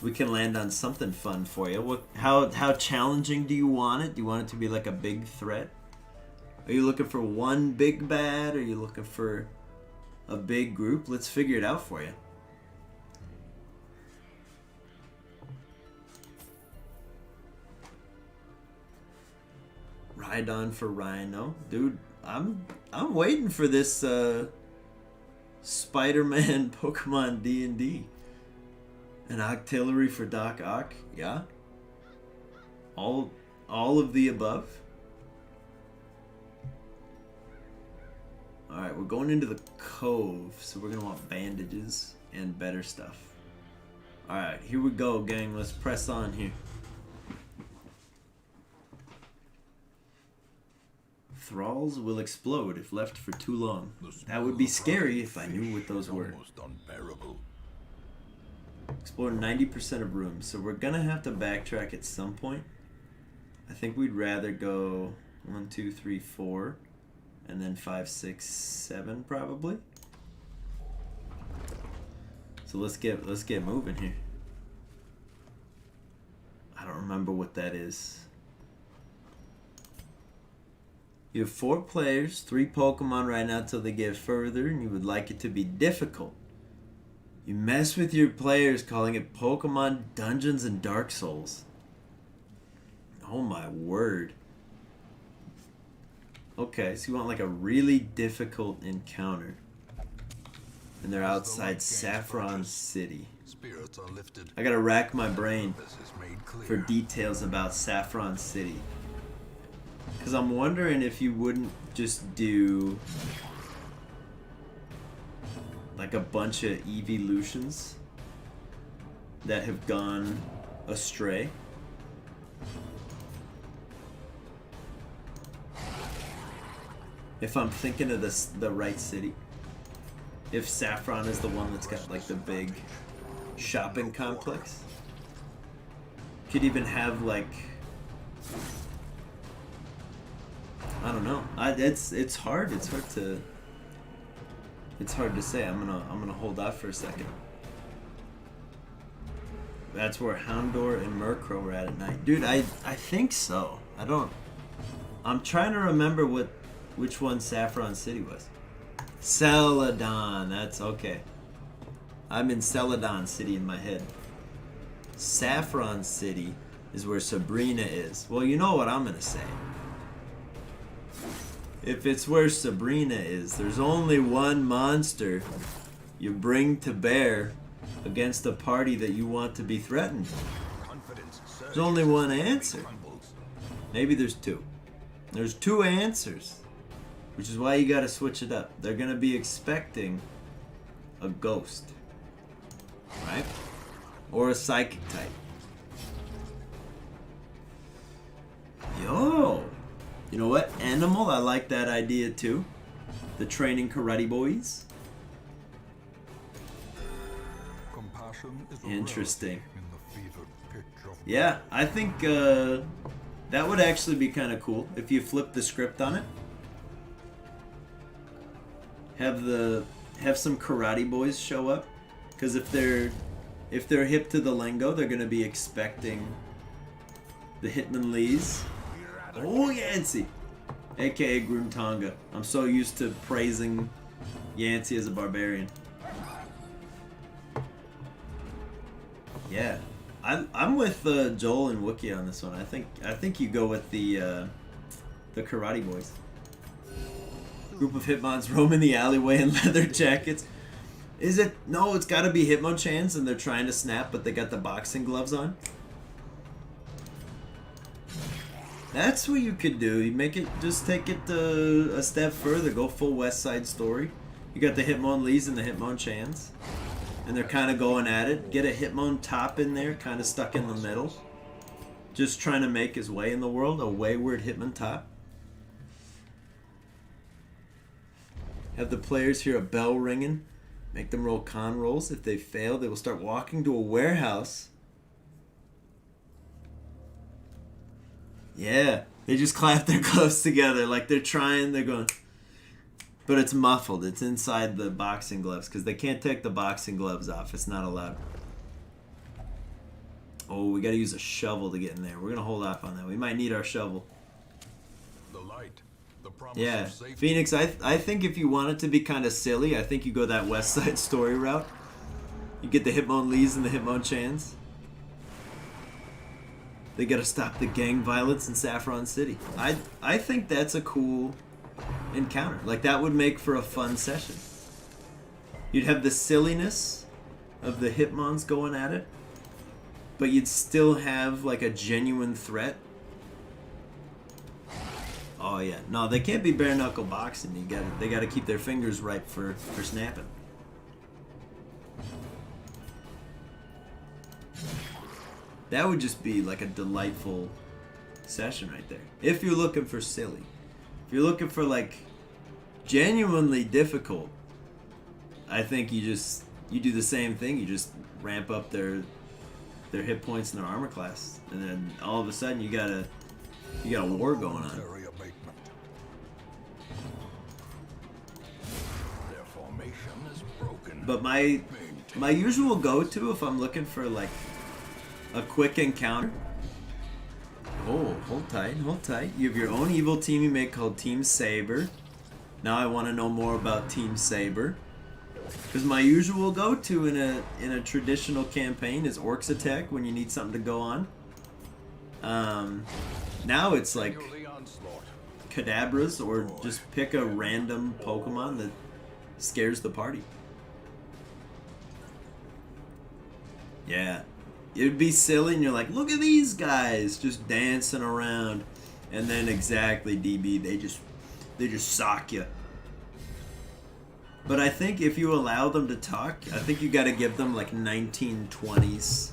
land on something fun for you. How challenging do you want it? Do you want it to be like a big threat? Are you looking for one big bad? Are you looking for a big group? Let's figure it out for you. Rhydon for Rhino. Dude, I'm waiting for this Spider-Man Pokemon D&D. An Octillery for Doc Ock, yeah. All of the above. Alright, we're going into the Cove, so we're gonna want bandages and better stuff. Alright, here we go, gang. Let's press on here. Thralls will explode if left for too long. That would be scary if I knew what those were. Almost unbearable. Explore 90% of rooms, so we're gonna have to backtrack at some point. I think we'd rather go 1, 2, 3, 4, and then 5, 6, 7 probably. So let's get moving here. I don't remember what that is. You have 4 players, 3 Pokemon right now till they get further, and you would like it to be difficult. You mess with your players calling it Pokemon Dungeons and Dark Souls. Oh my word. Okay, so you want like a really difficult encounter. And they're outside Saffron City. Spirits are lifted. I gotta rack my brain Purpose is made clear. for details about Saffron City. Because Because I'm wondering if you wouldn't just do like a bunch of evolutions that have gone astray. If I'm thinking of this, the right city. If Saffron is the one that's got like the big shopping complex. Could even have like, I don't know. It's hard. It's hard to say. I'm gonna hold off for a second. That's where Houndor and Murkrow were at night, dude. I think so. I'm trying to remember which one Saffron City was. Celadon. That's okay. I'm in Celadon City in my head. Saffron City is where Sabrina is. Well, you know what I'm gonna say. If it's where Sabrina is, there's only one monster you bring to bear against a party that you want to be threatened. There's only one answer. Maybe there's two. There's two answers, which is why you gotta switch it up. They're gonna be expecting a ghost, right? Or a psychic type. Yo! You know what? Animal, I like that idea too. The training karate boys. Interesting. Yeah, I think that would actually be kind of cool if you flip the script on it. Have some karate boys show up, because if they're hip to the lingo, they're gonna be expecting the Hitmonlees. Oh, Yancey! AKA Groomtonga. I'm so used to praising Yancey as a barbarian. Yeah. I'm with Joel and Wookie on this one. I think you go with the Karate Boys. Group of Hitmons roaming the alleyway in leather jackets. Is it? No, it's gotta be Hitmonchans and they're trying to snap, but they got the boxing gloves on. That's what you could do. You make it, just take it a step further. Go full West Side Story. You got the Hitmonlees and the Hitmonchans. And they're kind of going at it. Get a Hitmon top in there, kind of stuck in the middle. Just trying to make his way in the world. A wayward Hitmon top. Have the players hear a bell ringing. Make them roll con rolls. If they fail, they will start walking to a warehouse. Yeah, they just clap their gloves together like they're trying, they're going. But it's muffled. It's inside the boxing gloves because they can't take the boxing gloves off. It's not allowed. Oh, we got to use a shovel to get in there. We're going to hold off on that. We might need our shovel. The light, the promise Yeah, of safety. Phoenix, I think if you want it to be kind of silly, I think you go that West Side Story route. You get the Hitmonlees and the Hitmonchans. They gotta stop the gang violence in Saffron City. I think that's a cool encounter. Like, that would make for a fun session. You'd have the silliness of the Hitmons going at it, but you'd still have like a genuine threat. Oh yeah, no, they can't be bare knuckle boxing. They gotta keep their fingers ripe for snapping. That would just be like a delightful session right there. If you're looking for silly. If you're looking for like genuinely difficult, I think you do the same thing. You just ramp up their hit points and their armor class, and then all of a sudden you got a war going on. Military abatement. Their formation is broken. But my usual go-to if I'm looking for like a quick encounter. Oh, hold tight, hold tight. You have your own evil team you make called Team Saber. Now I want to know more about Team Saber. Because my usual go-to in a traditional campaign is Orcs Attack when you need something to go on. Now it's like The onslaught. Kadabras, or just pick a random Pokemon that scares the party. Yeah. It'd be silly and you're like, look at these guys just dancing around. And then exactly, DB, they just sock you. But I think if you allow them to talk, I think you got to give them like 1920s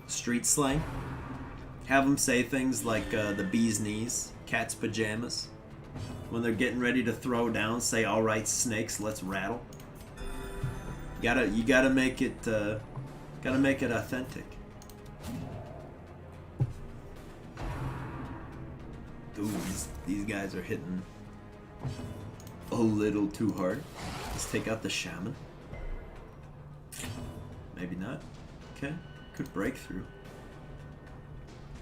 street slang. Have them say things like the bee's knees, cat's pajamas. When they're getting ready to throw down, say, "All right, snakes, let's rattle." You gotta make it authentic. Ooh, these guys are hitting a little too hard. Let's take out the shaman. Maybe not. Okay, good breakthrough.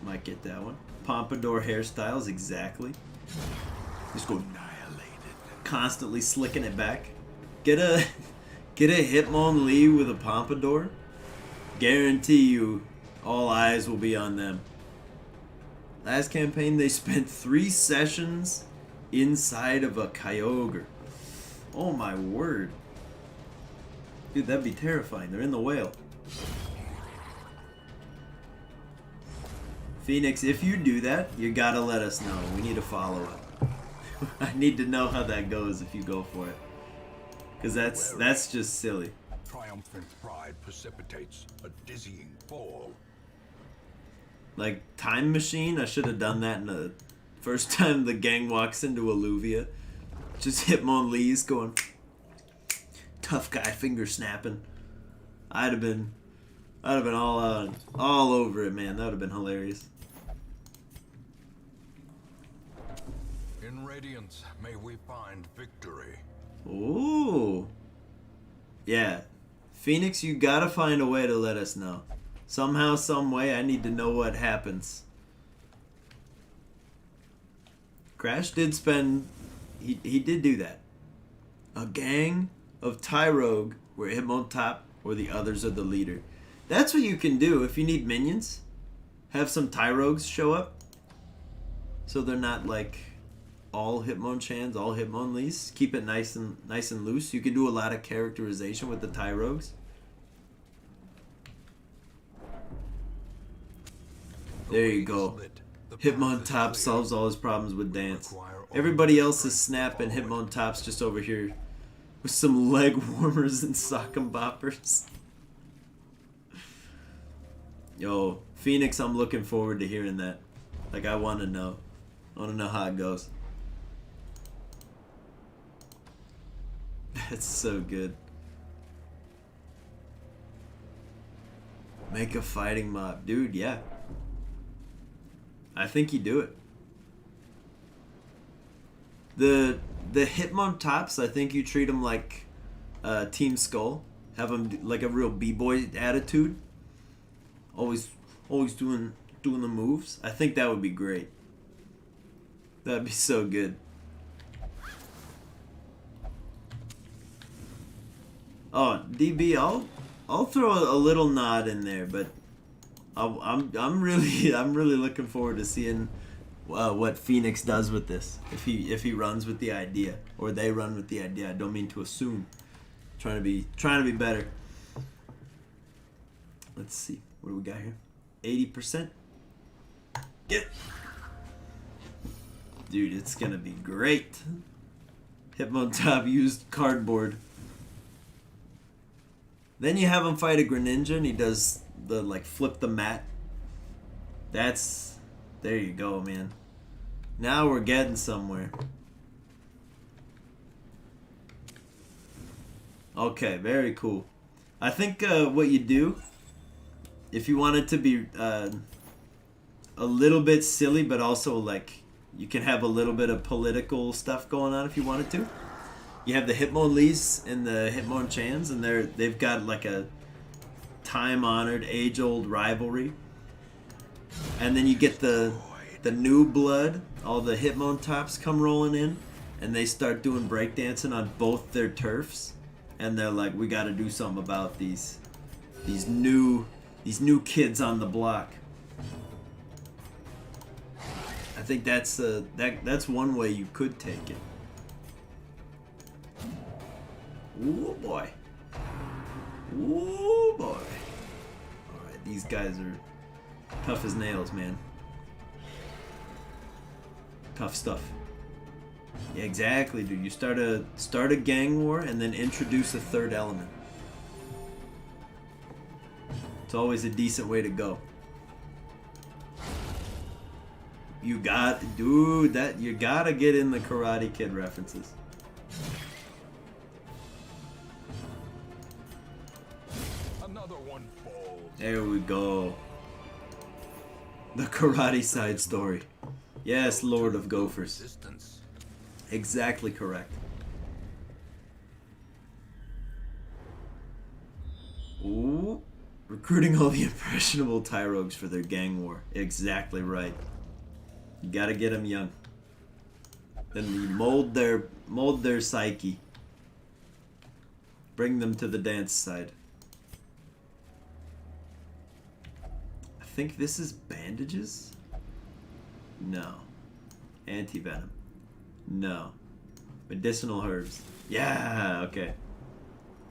Might get that one. Pompadour hairstyles, exactly. Just go annihilated. Constantly slicking it back. Get a Hitmonlee with a pompadour. Guarantee you, all eyes will be on them. Last campaign, they spent 3 sessions inside of a Kyogre. Oh my word. Dude, that'd be terrifying. They're in the whale. Phoenix, if you do that, you gotta let us know. We need to follow it. I need to know how that goes if you go for it. Because that's just silly. Triumphant pride precipitates a dizzying fall. Like, Time Machine, I should have done that in the first time the gang walks into Alluvia. Just Hitmonlee's going, tough guy finger snapping. I'd have been all over it, man. That would have been hilarious. In Radiance, may we find victory. Ooh. Yeah. Phoenix, you gotta find a way to let us know. Somehow, some way, I need to know what happens. Crash did spend... He did do that. A gang of Tyrogue where Hitmontop or the others are the leader. That's what you can do if you need minions. Have some Tyrogues show up. So they're not like all Hitmonchans, all Hitmonlees. Keep it nice and loose. You can do a lot of characterization with the Tyrogues. There you go. Hitmontop solves all his problems with dance. Everybody else is snapping. Hitmontop's just over here with some leg warmers and sock and boppers. Yo, Phoenix, I'm looking forward to hearing that. Like, I want to know. I want to know how it goes. That's so good. Make a fighting mob. Dude, yeah. I think you do it. The Hitmontops, I think you treat them like Team Skull. Have them like a real b-boy attitude. Always doing the moves. I think that would be great. That'd be so good. Oh, DB, I'll throw a little nod in there, but I'm really looking forward to seeing what Phoenix does with this. If he runs with the idea, or they run with the idea. I don't mean to assume. Trying to be better. Let's see. What do we got here? 80%. Get. Dude, it's gonna be great. Hitmontop used cardboard. Then you have him fight a Greninja, and he does the like flip the mat. There you go, man. Now we're getting somewhere. Okay, very cool. I think what you do, if you want it to be a little bit silly, but also like you can have a little bit of political stuff going on if you wanted to. You have the Hitmonlees and the Hitmonchans, and they've got like a time-honored, age-old rivalry. And then you get the new blood. All the Hitmontops come rolling in, and they start doing breakdancing on both their turfs. And they're like, we got to do something about these new kids on the block. I think that's one way you could take it. Ooh boy. Ooh boy. Alright, these guys are tough as nails, man. Tough stuff. Yeah, exactly, dude. You start a gang war and then introduce a third element. It's always a decent way to go. You gotta get in the Karate Kid references. Another one falls. There we go. The Karate Side story. Yes, Lord of Gophers. Resistance. Exactly correct. Ooh. Recruiting all the impressionable Tyrogues for their gang war. Exactly right. You gotta get them young. Then you mold their psyche. Bring them to the dance side. I think this is bandages? No. Anti-venom. No. Medicinal herbs. Yeah, okay.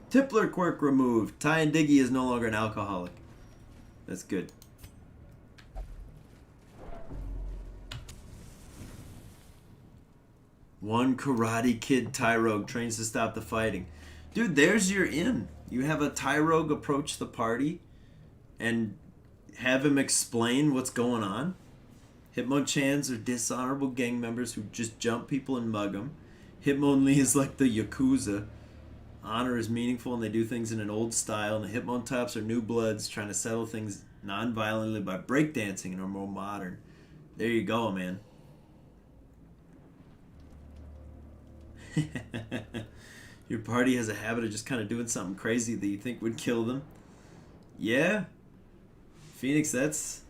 Tippler quirk removed. Ty and Diggy is no longer an alcoholic. That's good. One Karate Kid Tyrogue trains to stop the fighting. Dude, there's your in. You have a Tyrogue approach the party and have him explain what's going on. Hitmonchans are dishonorable gang members who just jump people and mug them. Hitmonlee is like the Yakuza. Honor is meaningful and they do things in an old style. And the Hitmontops are new bloods trying to settle things non-violently by breakdancing and are more modern. There you go, man. Your party has a habit of just kind of doing something crazy that you think would kill them. Yeah. Phoenix, that's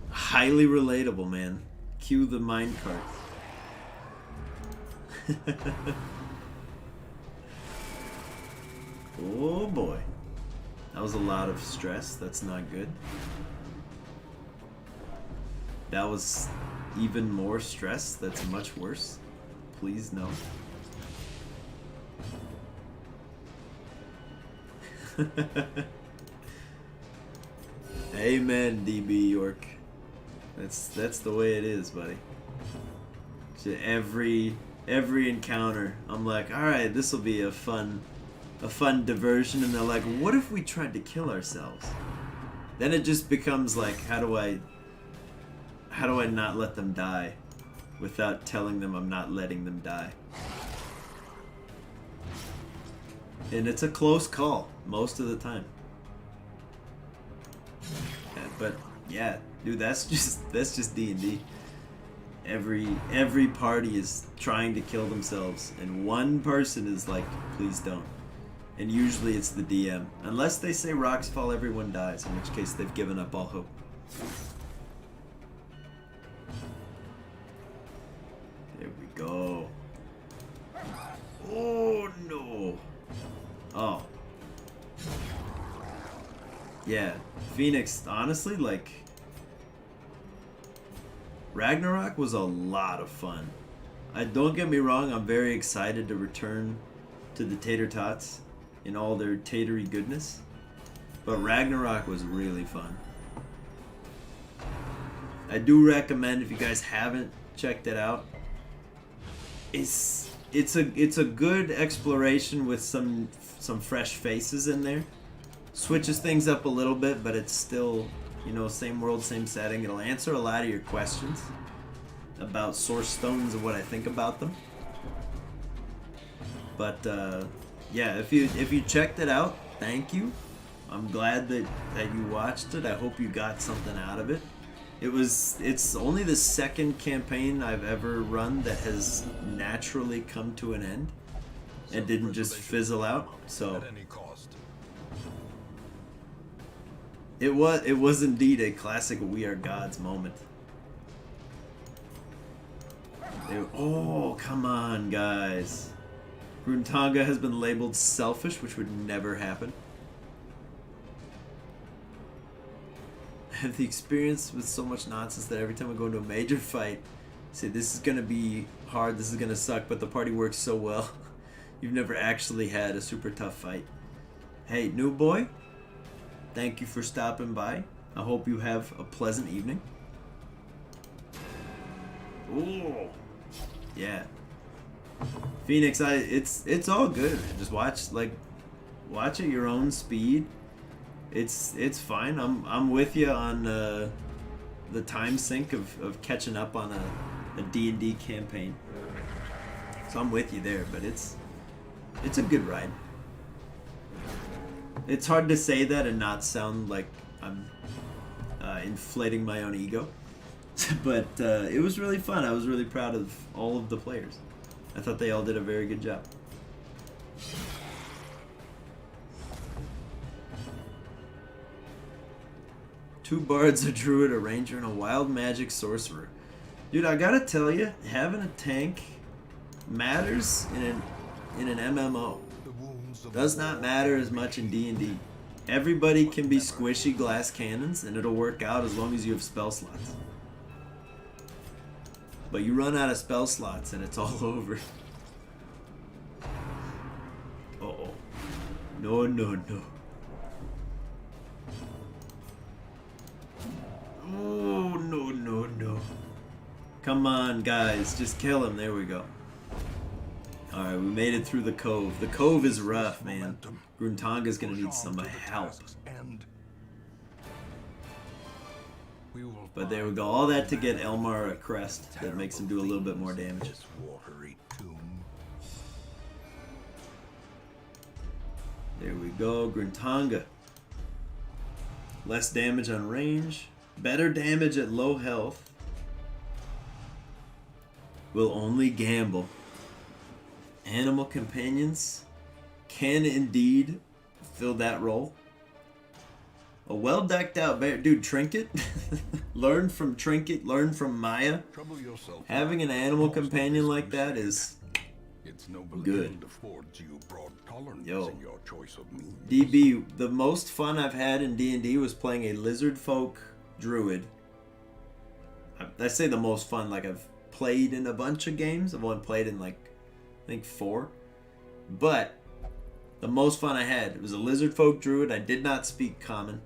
highly relatable, man. Cue the minecart. Oh boy. That was a lot of stress. That's not good. That was even more stress. That's much worse. Please no. Amen, DB York. That's the way it is, buddy. So every encounter, I'm like, all right, this will be a fun diversion, and they're like, what if we tried to kill ourselves? Then it just becomes like, how do I not let them die without telling them I'm not letting them die? And it's a close call most of the time. But yeah, dude, that's just D&D. Every party is trying to kill themselves, and one person is like, please don't. And usually it's the DM, unless they say rocks fall, everyone dies, in which case they've given up all hope. There we go. Oh no. Oh. Yeah, Phoenix, honestly, like, Ragnarok was a lot of fun. Don't get me wrong, I'm very excited to return to the Tater Tots in all their tatery goodness, but Ragnarok was really fun. I do recommend, if you guys haven't checked it out, it's a good exploration with some fresh faces in there. Switches things up a little bit, but it's still, you know, same world, same setting. It'll answer a lot of your questions about source stones and what I think about them. But yeah, if you checked it out, thank you. I'm glad that you watched it. I hope you got something out of it. It's only the second campaign I've ever run that has naturally come to an end and didn't just fizzle out. So At any cost. it was indeed a classic We Are Gods moment. Oh, come on, guys. Gruntanga has been labeled selfish, which would never happen. I have the experience with so much nonsense that every time I go into a major fight, I say, this is going to be hard, this is going to suck, but the party works so well. You've never actually had a super tough fight. Hey, new boy, thank you for stopping by. I hope you have a pleasant evening. Ooh. Yeah. Phoenix, it's all good. Just watch at your own speed. It's fine. I'm with you on the time sink of catching up on a D&D campaign. So I'm with you there, but it's a good ride. It's hard to say that and not sound like I'm inflating my own ego. But it was really fun. I was really proud of all of the players. I thought they all did a very good job. Two bards, a druid, a ranger, and a wild magic sorcerer. Dude, I gotta tell you, having a tank matters in an MMO. Does not matter as much in D&D. Everybody can be squishy glass cannons, and it'll work out as long as you have spell slots. But you run out of spell slots, and it's all over. Uh-oh. No, no, no. Oh, no, no, no. Come on, guys. Just kill him. There we go. Alright, we made it through the cove. The cove is rough, man. Gruntanga's gonna need some help. But there we go. All that to get Elmar a crest that makes him do a little bit more damage. There we go. Gruntanga. Less damage on range. Better damage at low health. Will only gamble. Animal companions can indeed fill that role. A well decked out bear. Dude, Trinket. Learn from Trinket. Learn from Maya. Having an animal companion like that is good. Yo. DB, the most fun I've had in D&D was playing a lizard folk druid. I say the most fun, like I've played in a bunch of games. I've only played in like, I think 4. But the most fun I had was a lizard folk druid. I did not speak common,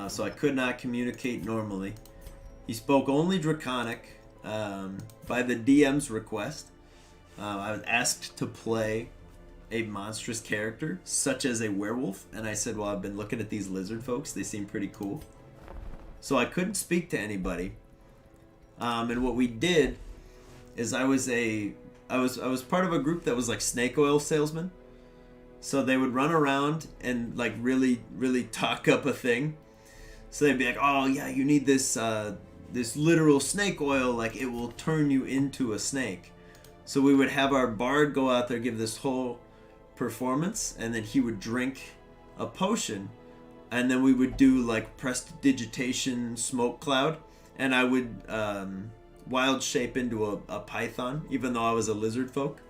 so I could not communicate normally. He spoke only Draconic by the DM's request. I was asked to play a monstrous character, such as a werewolf, and I said, well, I've been looking at these lizard folks. They seem pretty cool. So I couldn't speak to anybody. And what we did is I was part of a group that was like snake oil salesmen. So they would run around and like really, really talk up a thing. So they'd be like, oh yeah, you need this this literal snake oil, like it will turn you into a snake. So we would have our bard go out there, give this whole performance, and then he would drink a potion, and then we would do like prestidigitation smoke cloud, and I would wild shape into a python, even though I was a lizard folk,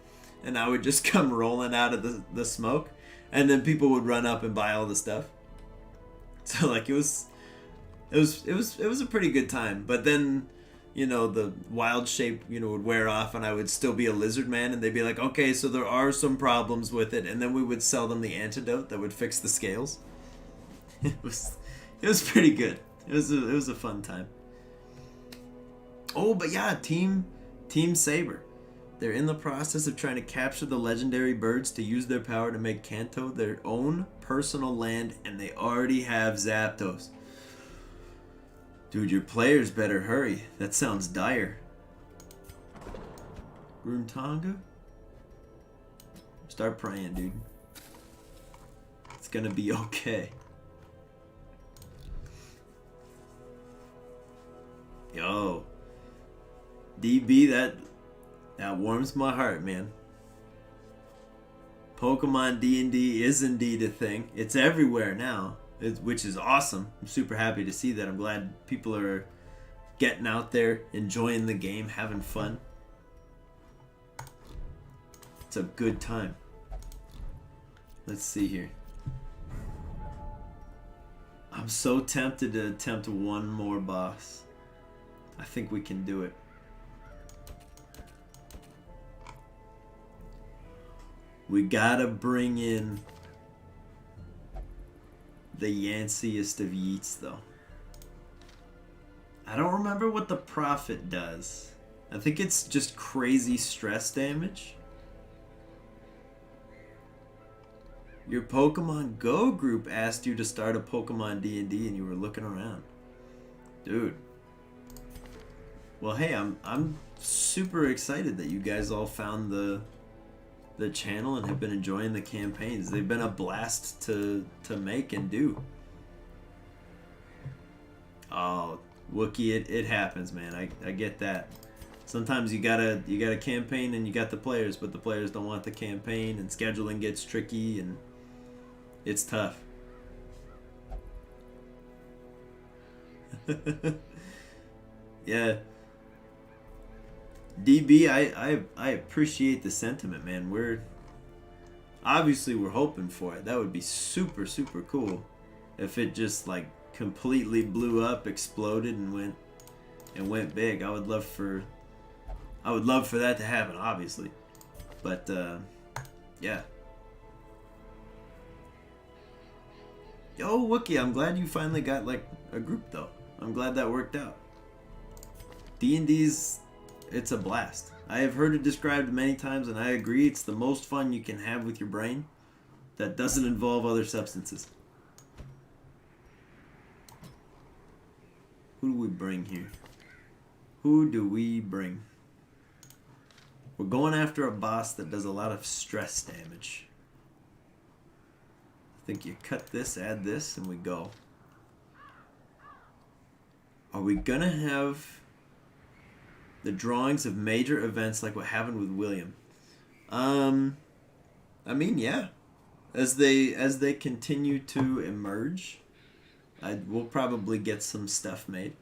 and I would just come rolling out of the smoke, and then people would run up and buy all the stuff. So like it was a pretty good time. But then, you know, the wild shape, you know, would wear off, and I would still be a lizard man, and they'd be like, okay, so there are some problems with it, and then we would sell them the antidote that would fix the scales. It was pretty good. It was a fun time. Oh, but yeah, Team Saber. They're in the process of trying to capture the legendary birds to use their power to make Kanto their own personal land, and they already have Zapdos. Dude, your players better hurry. That sounds dire. Gruntanga? Start praying, dude. It's gonna be okay. Yo. DB, that warms my heart, man. Pokemon D&D is indeed a thing. It's everywhere now, which is awesome. I'm super happy to see that. I'm glad people are getting out there, enjoying the game, having fun. It's a good time. Let's see here. I'm so tempted to attempt one more boss. I think we can do it. We gotta bring in the Yanciest of Yeets, though. I don't remember what the Prophet does. I think it's just crazy stress damage. Your Pokemon Go group asked you to start a Pokemon D&D and you were looking around. Dude. Well, hey, I'm super excited that you guys all found the channel and have been enjoying the campaigns. They've been a blast to make and do. Oh, Wookie, it happens, man. I get that. Sometimes you gotta campaign and you got the players, but the players don't want the campaign and scheduling gets tricky and it's tough. Yeah. DB, I appreciate the sentiment, man. We're hoping for it. That would be super, super cool if it just like completely blew up, exploded, and went big. I would love for that to happen, obviously. But yeah. Yo, Wookie, I'm glad you finally got like a group though. I'm glad that worked out. D&D's, it's a blast. I have heard it described many times, and I agree. It's the most fun you can have with your brain that doesn't involve other substances. Who do we bring here? Who do we bring? We're going after a boss that does a lot of stress damage. I think you cut this, add this, and we go. Are we gonna have the drawings of major events like what happened with William? I mean, yeah. As they continue to emerge, we'll probably get some stuff made.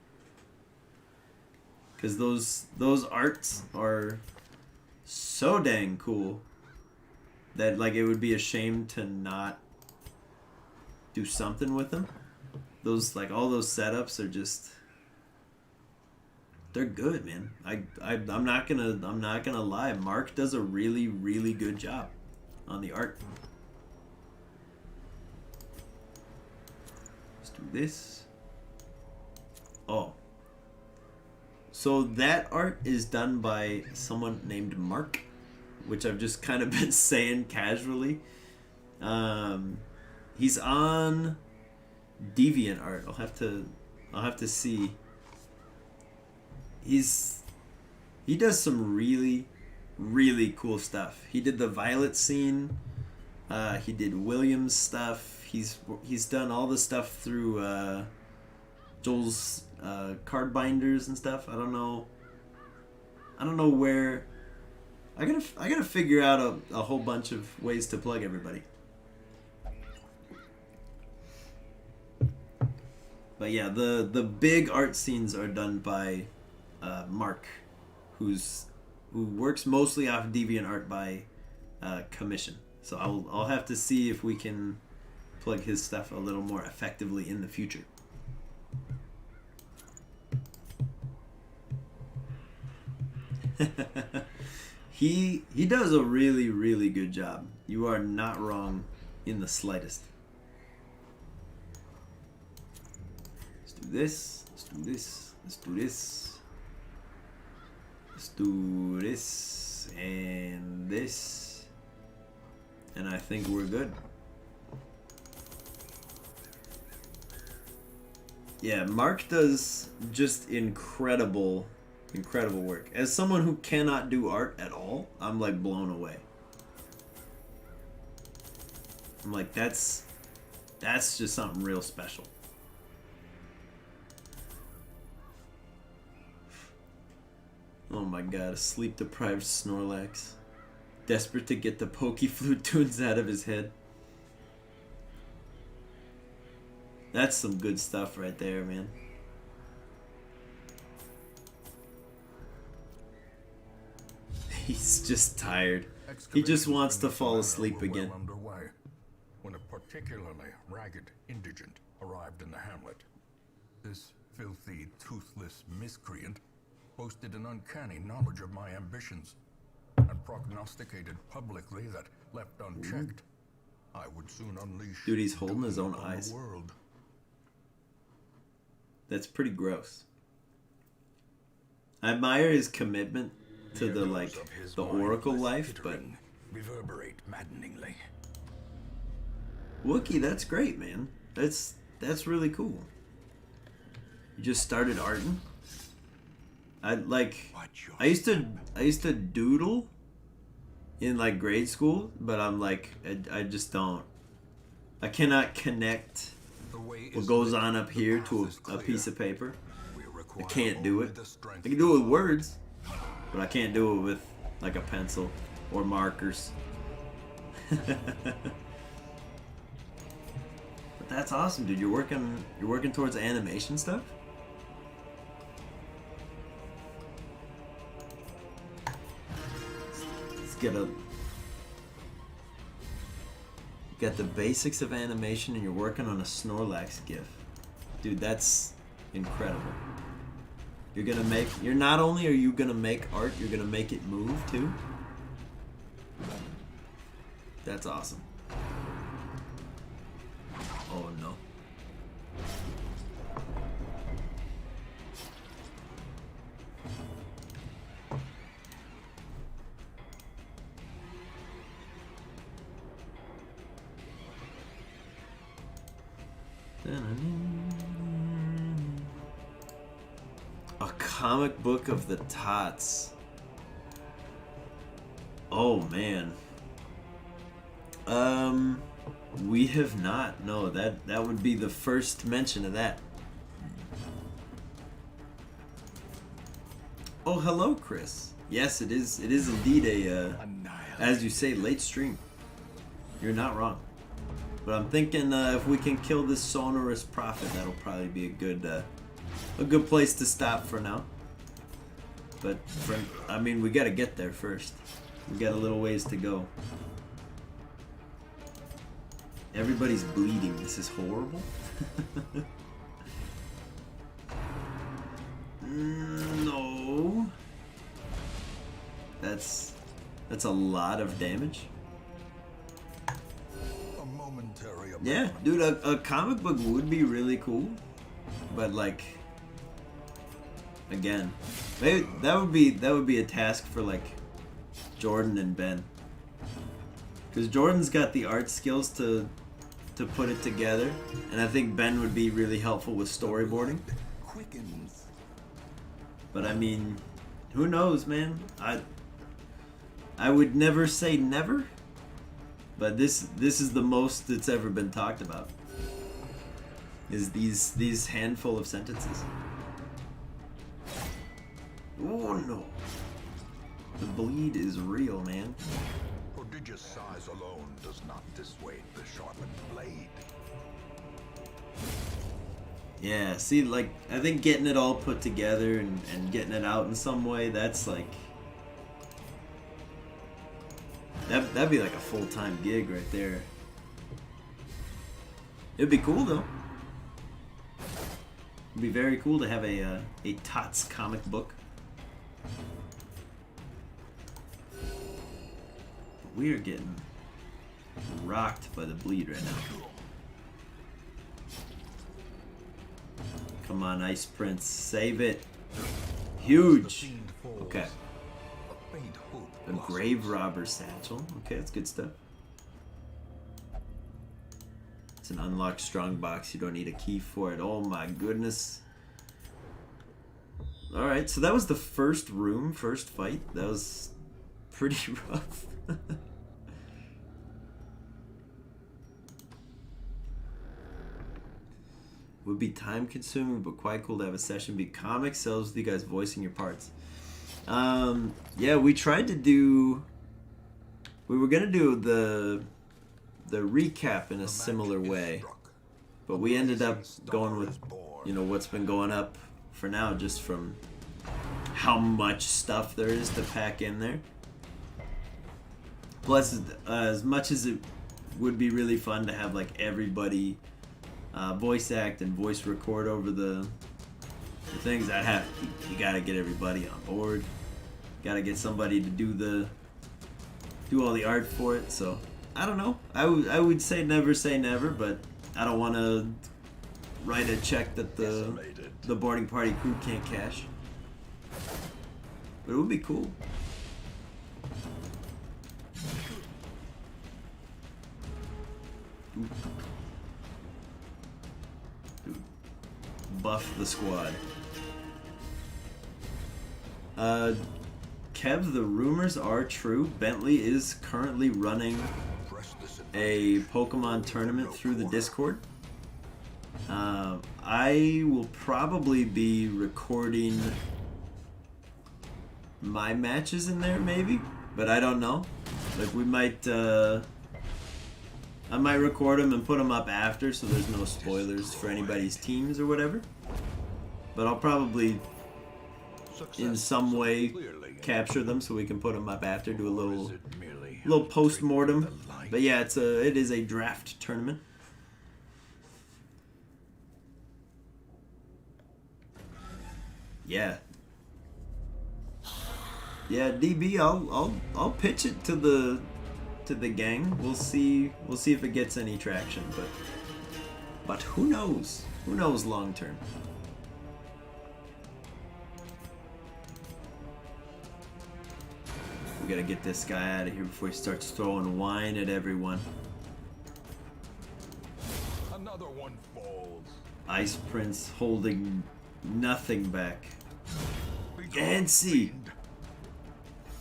Because those arts are so dang cool that like it would be a shame to not do something with them. Those like all those setups are just, they're good, man. I'm not gonna lie. Mark does a really, really good job on the art. Let's do this. Oh. So that art is done by someone named Mark, which I've just kind of been saying casually. He's on DeviantArt. I'll have to see. He does some really, really cool stuff. He did the Violet scene. He did William's stuff. He's done all the stuff through Joel's card binders and stuff. I don't know where. I gotta figure out a whole bunch of ways to plug everybody. But yeah, the big art scenes are done by Mark, who works mostly off DeviantArt by commission. So I'll have to see if we can plug his stuff a little more effectively in the future. He does a really, really good job. You are not wrong in the slightest. Let's do this. Let's do this. Let's do this. Let's do this and this. And I think we're good. Yeah, Mark does just incredible work. As someone who cannot do art at all, I'm like blown away. I'm like, that's just something real special. Oh my god, a sleep-deprived Snorlax. Desperate to get the Pokeflute tunes out of his head. That's some good stuff right there, man. He's just tired. He just wants to fall asleep again. Well underway when a particularly ragged indigent arrived in the hamlet. This filthy, toothless miscreant boasted an uncanny knowledge of my ambitions and prognosticated publicly that, left unchecked, I would soon unleash. Dude, he's holding his own on the eyes. world. That's pretty gross. I admire his commitment to the echoes like of his the Oracle mindless life, but tittering reverberate maddeningly. Wookie, that's great, man. That's really cool. You just started arting. I used to doodle in like grade school, but I'm like I just don't. I cannot connect The way what is goes lit, on up the here path to is a clear. piece of paper. We I require can't do only it. the strength I can do it to with follow. words, but I can't do it with like a pencil or markers. But that's awesome, dude. You're working towards animation stuff? Let's get a got the basics of animation and you're working on a Snorlax gif. Dude, that's incredible. You're not only are you gonna make art, you're gonna make it move too. That's awesome. Oh no. A comic book of the Tots. Oh man. We have not. No, that would be the first mention of that. Oh, hello, Chris. Yes, it is. It is indeed a, as you say, late stream. You're not wrong. But I'm thinking if we can kill this sonorous prophet, that'll probably be a good place to stop for now. But I mean, we gotta get there first. We got a little ways to go. Everybody's bleeding. This is horrible. No. That's a lot of damage. A momentary Yeah, dude, a comic book would be really cool, but like, again, maybe that would be a task for like Jordan and Ben, because Jordan's got the art skills to put it together, and I think Ben would be really helpful with storyboarding. quickens. But I mean, who knows, man? I would never say never, but this is the most that's ever been talked about. Is these handful of sentences. Oh no. The bleed is real, man. Prodigious size alone does not dissuade the sharpened blade. Yeah, see, like, I think getting it all put together and getting it out in some way, that's like... That'd be like a full-time gig right there. It'd be cool, though. It'd be very cool to have a Tots comic book. We are getting rocked by the bleed right now. Come on, Ice Prince, save it. Huge. Okay. A faint hope A blossoms. grave robber satchel. Okay, that's good stuff. It's an unlocked strong box. You don't need a key for it. Oh my goodness. Alright, so that was the first room, first fight. That was pretty rough. Would be time consuming, but quite cool to have a session be comic sells with you guys voicing your parts. Yeah, we tried to do. We were gonna do the recap in a similar way, but we ended up going with, you know, what's been going up for now, just from how much stuff there is to pack in there. Plus, as much as it would be really fun to have like everybody voice act and voice record over the things, you gotta get everybody on board. Gotta get somebody to do all the art for it. So I don't know. I would say never, but I don't want to write a check that the boarding party crew can't cash. But it would be cool. Ooh. Dude. Buff the squad. Kev, the rumors are true. Bentley is currently running a Pokemon tournament through the Discord. I will probably be recording my matches in there, maybe, but I don't know. Like, we might, I might record them and put them up after, so there's no spoilers for anybody's teams or whatever. But I'll probably, in some way, capture them so we can put them up after, do a little post-mortem. But yeah, it is a draft tournament. Yeah. Yeah, DB, I'll pitch it to the gang. We'll see if it gets any traction, but who knows? Who knows long term? We gotta get this guy out of here before he starts throwing wine at everyone. Another one falls. Ice Prince holding nothing back. Fancy.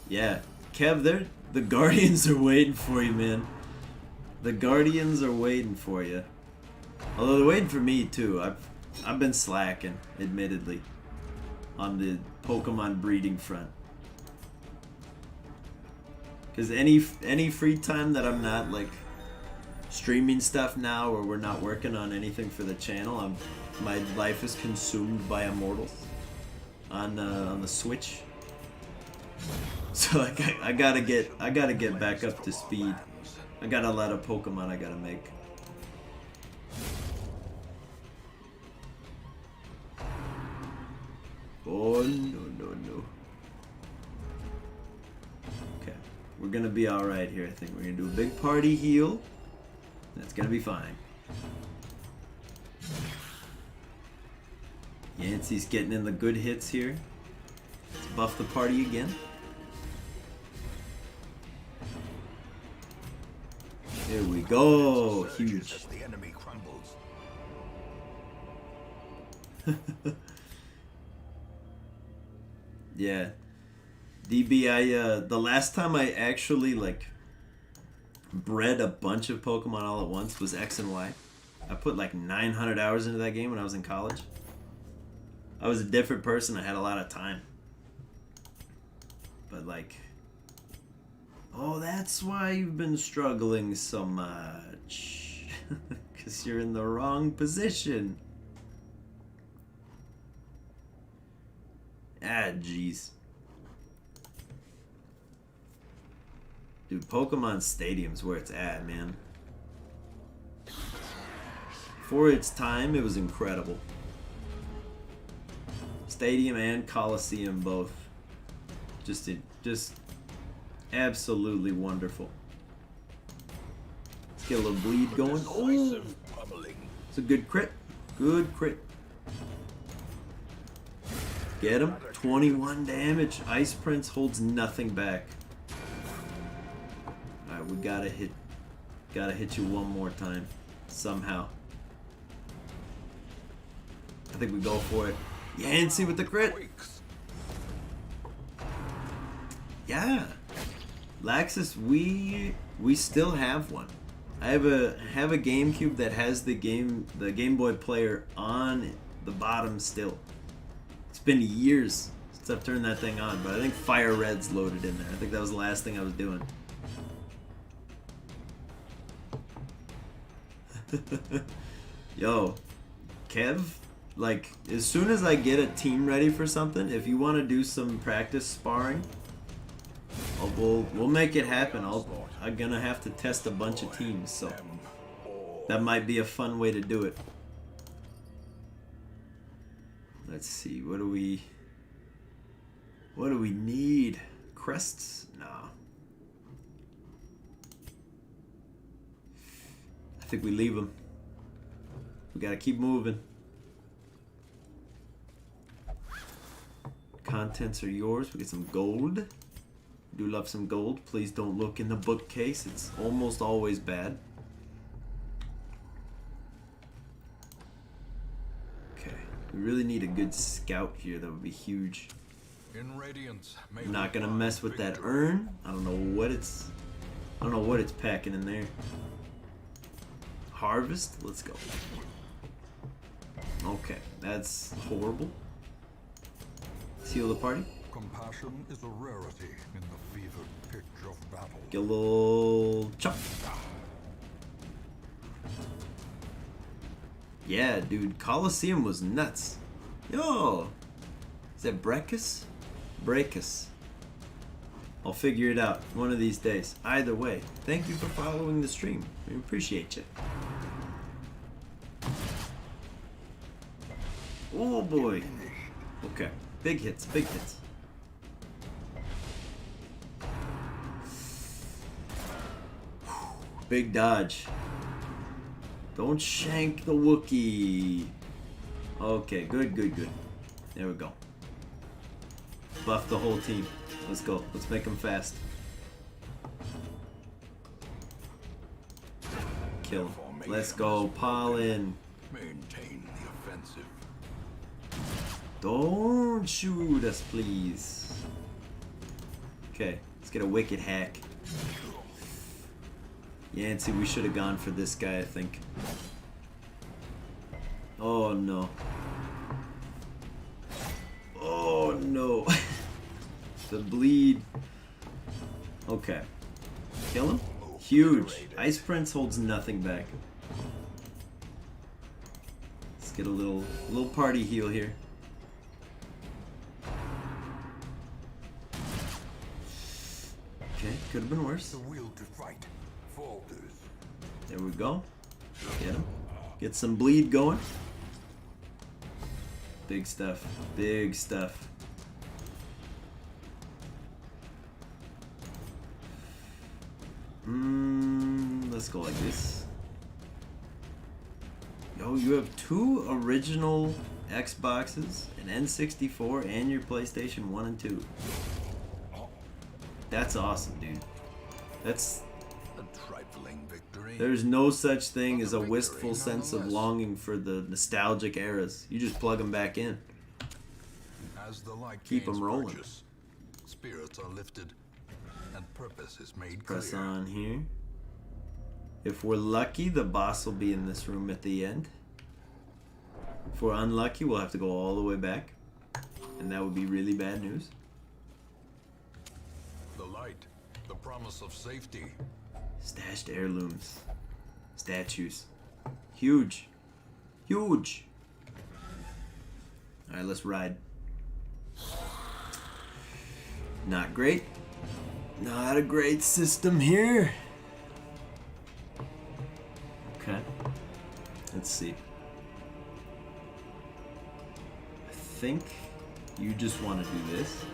Yeah, Kev, the Guardians are waiting for you, man. The Guardians are waiting for you. Although they're waiting for me too. I've been slacking, admittedly, on the Pokemon breeding front. Cause any free time that I'm not like streaming stuff now, or we're not working on anything for the channel, my life is consumed by Immortals on the Switch. So like I gotta get back up to speed. I got a lot of Pokemon I gotta make. Oh no. Okay, we're gonna be all right here. I think we're gonna do a big party heal. That's gonna be fine. Yancey's getting in the good hits here. Let's buff the party again. There we go. Huge. The enemy crumbles. Yeah. DB, the last time I actually like bred a bunch of Pokemon all at once was X and Y. I put like 900 hours into that game when I was in college. I was a different person. I had a lot of time. But like, oh, that's why you've been struggling so much. Because you're in the wrong position. Ah, jeez. Dude, Pokemon Stadium's where it's at, man. For its time, it was incredible. Stadium and Coliseum both. Just absolutely wonderful. Let's get a little bleed going. Oh! It's a good crit. Good crit. Get him. 21 damage. Ice Prince holds nothing back. Alright, we gotta hit you one more time. Somehow. I think we go for it. Yancey with the crit. Yeah. Laxus, we still have one. I have a GameCube that has the Game Boy player on the bottom still. It's been years since I've turned that thing on, but I think Fire Red's loaded in there. I think that was the last thing I was doing. Yo, Kev, like, as soon as I get a team ready for something, if you want to do some practice sparring, we'll make it happen. I'm gonna have to test a bunch of teams, so that might be a fun way to do it. Let's see, what do we need? Crests? No. I think we leave them. We gotta keep moving. Contents are yours. We get some gold. Do love some gold. Please don't look in the bookcase. It's almost always bad. Okay. We really need a good scout here. That would be huge. In Radiance, may I'm not we gonna find mess with that victory. urn. I don't know what it's packing in there. Harvest? Let's go. Okay, that's horrible. Seal the party. Compassion is a rarity in the fevered pitch of battle. Get a little chop. Yeah, dude, Colosseum was nuts. Yo! Is that Breckus? Brachus. I'll figure it out one of these days. Either way, thank you for following the stream. We appreciate you. Oh boy. Okay, big hits, big hits. Big dodge. Don't shank the Wookiee. Okay, good, good, good. There we go. Buff the whole team. Let's go. Let's make them fast. Kill him. Let's go, Pollen. Maintain the offensive. Don't shoot us, please. Okay, let's get a wicked hack. Yancey, we should have gone for this guy, I think. Oh no. Oh no. The bleed. Okay. Kill him? Huge. Ice Prince holds nothing back. Let's get a little party heal here. Okay, could have been worse. The will to fight falters. There we go. Get him. Get some bleed going. Big stuff. Big stuff. Let's go like this. Yo, you have 2 original Xboxes, an N64, and your PlayStation 1 and 2. That's awesome, dude. That's... A trifling victory. There's no such thing as a wistful sense of longing for the nostalgic eras. You just plug them back in. As the light Keep 'em gains rolling. purchase, spirits are lifted, and purpose is made Press clear. on here. If we're lucky, the boss will be in this room at the end. If we're unlucky, we'll have to go all the way back. And that would be really bad news. The light, the promise of safety. Stashed heirlooms. Statues. Huge. Huge. Alright, let's ride. Not great. Not a great system here. Okay. Let's see. I think you just want to do this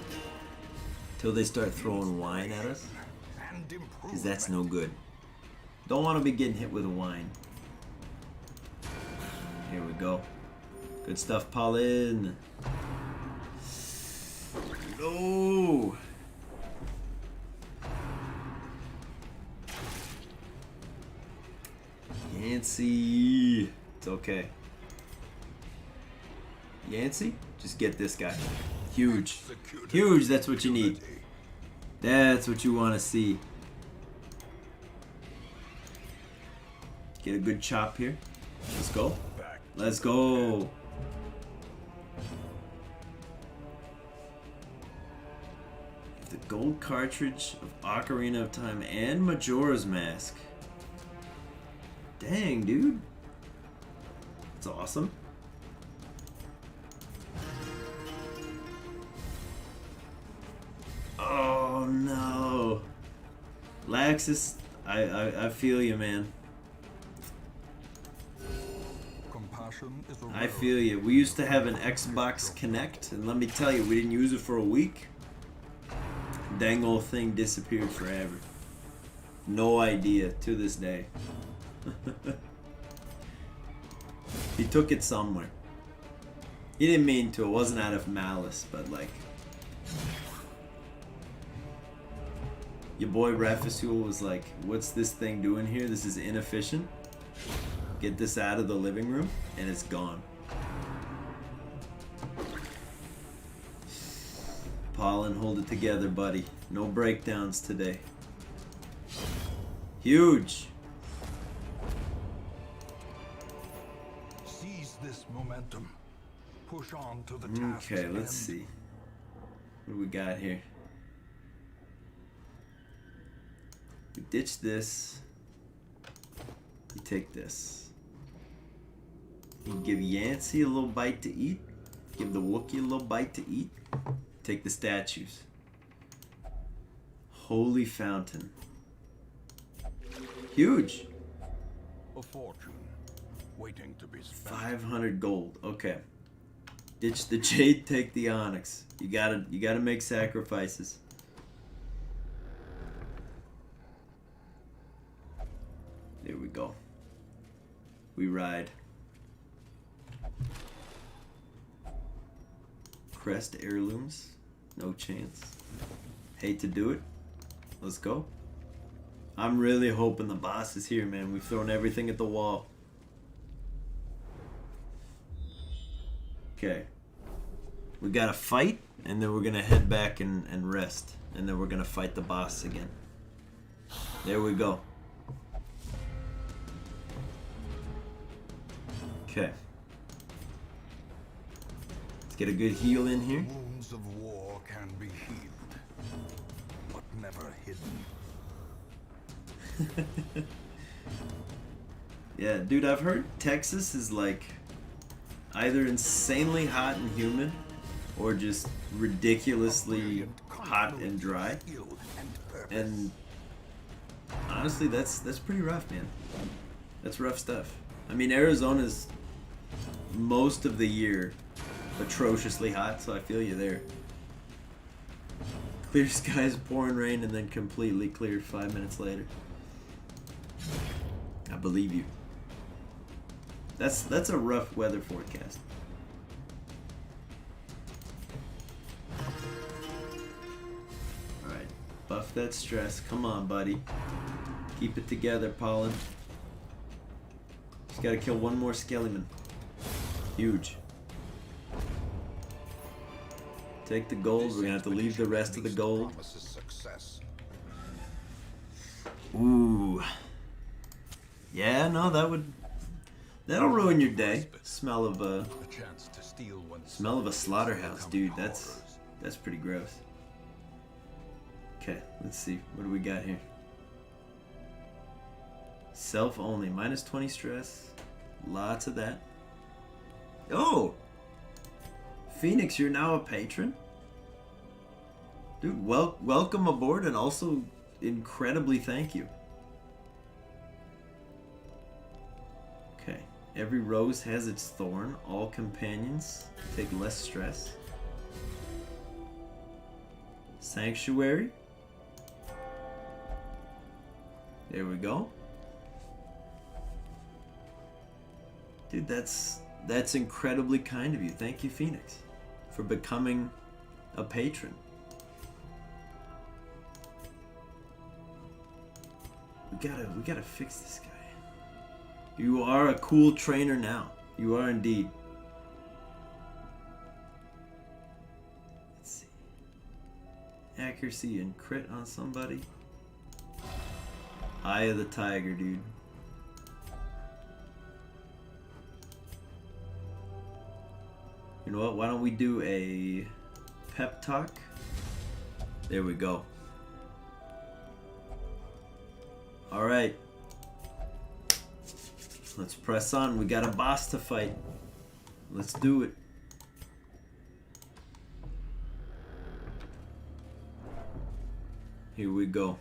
till they start throwing wine at us, And because that's no good. Don't want to be getting hit with a wine. Here we go. Good stuff, Pollen. No. Yancey. It's okay. Yancey? Just get this guy. Huge. Huge, that's what you need. That's what you want to see. Get a good chop here. Let's go. Let's go. The gold cartridge of Ocarina of Time and Majora's Mask. Dang, dude. That's awesome. Oh no. Laxus, I feel you, man. Compassion is a I feel you. We used to have an Xbox Connect, and let me tell you, we didn't use it for a week. Dang old thing disappeared forever. No idea to this day. He took it somewhere. He didn't mean to. It wasn't out of malice, but like, Your boy Rafasul was like, what's this thing doing here? This is inefficient. Get this out of the living room, and it's gone. Pollen, hold it together, buddy. No breakdowns today. Huge. Seize this momentum. Push on to the task. Okay, let's see. What do we got here? We ditch this. You take this. You give Yancey a little bite to eat. Give the Wookiee a little bite to eat. Take the statues. Holy Fountain. Huge. A fortune waiting to be spent. 500 gold. Okay. Ditch the jade, take the onyx. You gotta make sacrifices. There we go. We ride. Crest heirlooms. No chance. Hate to do it. Let's go. I'm really hoping the boss is here, man. We've thrown everything at the wall. Okay. We gotta fight, and then we're gonna head back and rest. And then we're gonna fight the boss again. There we go. Okay. Let's get a good heal in here. Wounds of war can be healed, but never hidden. Yeah, dude, I've heard Texas is like either insanely hot and humid or just ridiculously hot and dry. And honestly, that's pretty rough, man. That's rough stuff. I mean, Arizona's most of the year atrociously hot, so I feel you there. Clear skies, pouring rain, and then completely clear 5 minutes later. I believe you. That's a rough weather forecast. Alright, buff that stress. Come on, buddy. Keep it together, Pollen. Just gotta kill one more Skellyman. Huge. Take the gold. We're gonna have to leave the rest of the gold. Ooh. Yeah, no, that'll ruin your day. Smell of a slaughterhouse, dude. That's pretty gross. Okay, let's see. What do we got here? Self only, minus 20 stress. Lots of that. Oh! Phoenix, you're now a patron? Dude, welcome aboard, and also incredibly thank you. Okay. Every rose has its thorn. All companions take less stress. Sanctuary. There we go. Dude, that's incredibly kind of you. Thank you, Phoenix, for becoming a patron. We gotta fix this guy. You are a cool trainer now. You are indeed. Let's see. Accuracy and crit on somebody. Eye of the Tiger, dude. You know what? Why don't we do a pep talk? There we go. All right. Let's press on. We got a boss to fight. Let's do it. Here we go.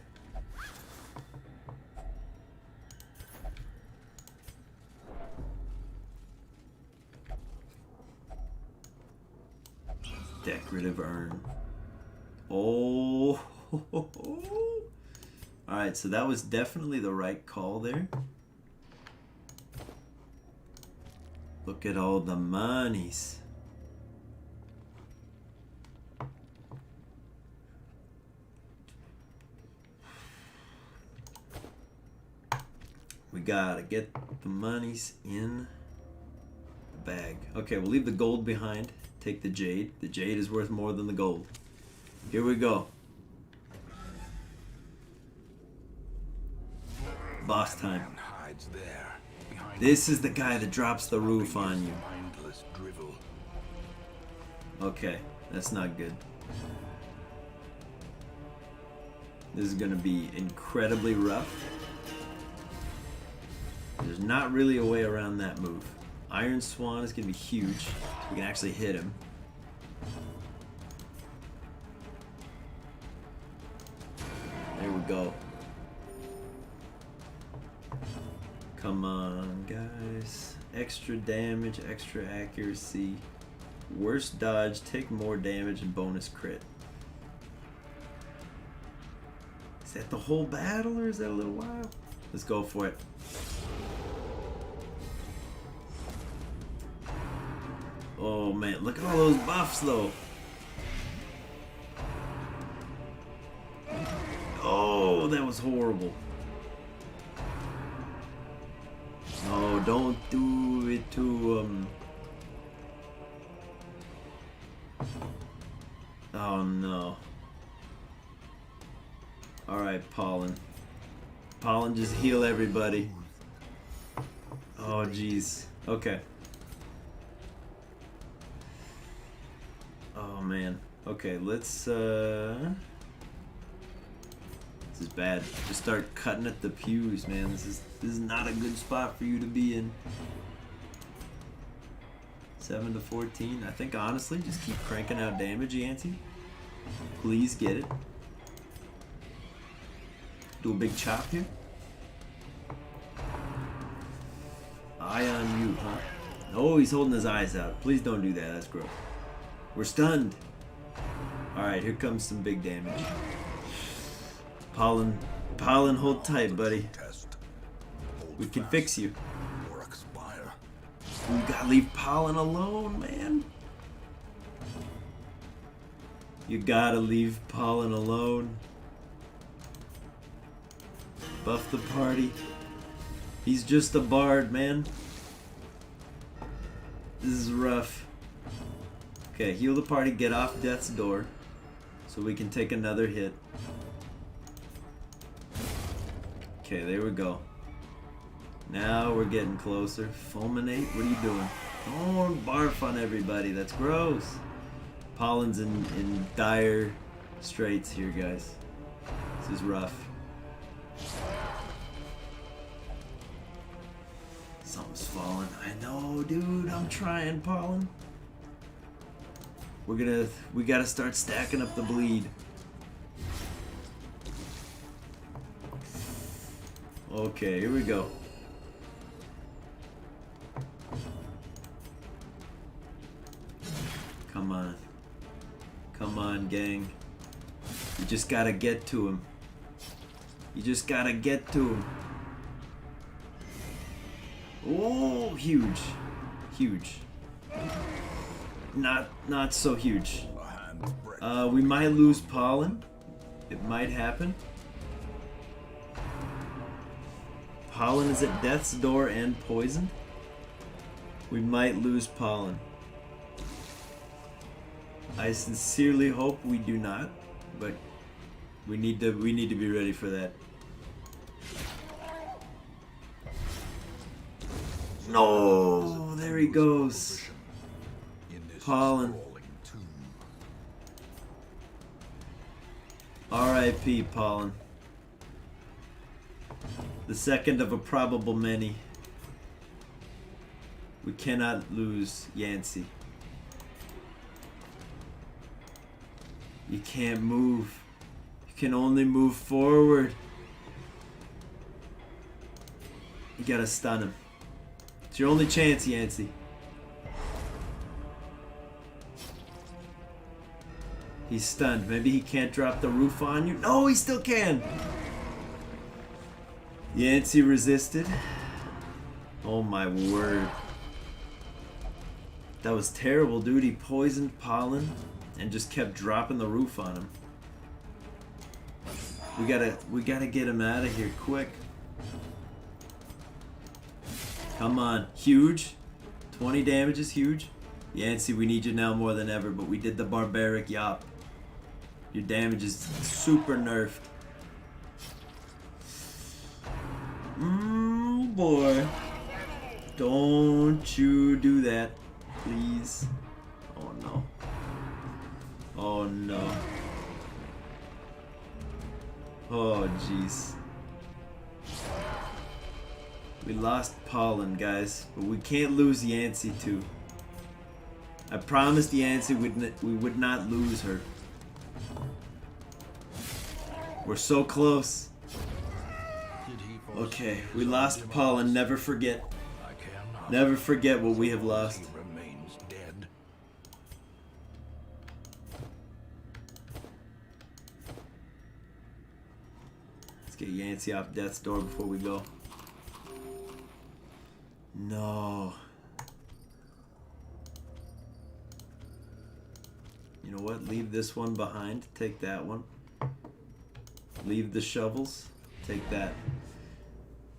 Decorative urn. Oh. Alright, so that was definitely the right call there. Look at all the monies. We gotta get the monies in the bag. Okay, we'll leave the gold behind. Take the jade. The jade is worth more than the gold. Here we go. Boss time. Man hides there, behind This is the guy that drops the roof on you. mindless drivel. Okay, that's not good. This is gonna be incredibly rough. There's not really a way around that move. Iron Swan is gonna be huge. We can actually hit him. There we go. Come on, guys. Extra damage, extra accuracy. Worse dodge, take more damage, and bonus crit. Is that the whole battle, or is that a little while? Let's go for it. Oh man, look at all those buffs though. Oh, that was horrible. No, don't do it to him. Oh no. Alright, Pollen. Pollen, just heal everybody. Oh jeez. Okay. Oh man. Okay, let's this is bad. Just start cutting at the pews, man. This is not a good spot for you to be in. 7 to 14. I think honestly, just keep cranking out damage, Yancey. Please get it. Do a big chop here. Eye on you, huh? Oh, he's holding his eyes out. Please don't do that. That's gross. We're stunned. Alright, here comes some big damage. Pollen, hold tight, buddy. We can fix you. Or expire. We gotta leave Pollen alone, man. You gotta leave Pollen alone. Buff the party. He's just a bard, man. This is rough. Okay, heal the party, get off death's door so we can take another hit. Okay, there we go. Now we're getting closer. Fulminate, what are you doing? Don't barf on everybody, that's gross. Pollen's in dire straits here, guys. This is rough. Something's falling. I know, dude. I'm trying, Pollen. We gotta start stacking up the bleed. Okay, here we go. Come on. Come on, gang. You just gotta get to him. You just gotta get to him. Oh, huge. Huge. Not so huge. We might lose Pollen. It might happen. Pollen is at death's door and poisoned. We might lose Pollen. I sincerely hope we do not, but we need to be ready for that. No, there he goes. Pollen. R.I.P. Pollen. The second of a probable many. We cannot lose Yancey. You can't move. You can only move forward. You gotta stun him. It's your only chance, Yancey. He's stunned. Maybe he can't drop the roof on you. No, he still can. Yancey resisted. Oh my word. That was terrible, dude. He poisoned Pollen and just kept dropping the roof on him. We gotta get him out of here quick. Come on. Huge. 20 damage is huge. Yancey, we need you now more than ever, but we did the barbaric yop. Your damage is super nerfed. Boy. Don't you do that, please. Oh no. Oh no. Oh jeez. We lost Pollen, guys, but we can't lose Yancey too. I promised Yancey we would not lose her. We're so close. Okay, we lost Pollen. Never forget. Never forget what we have lost. Let's get Yancey off death's door before we go. No. You know what? Leave this one behind. Take that one. Leave the shovels. Take that.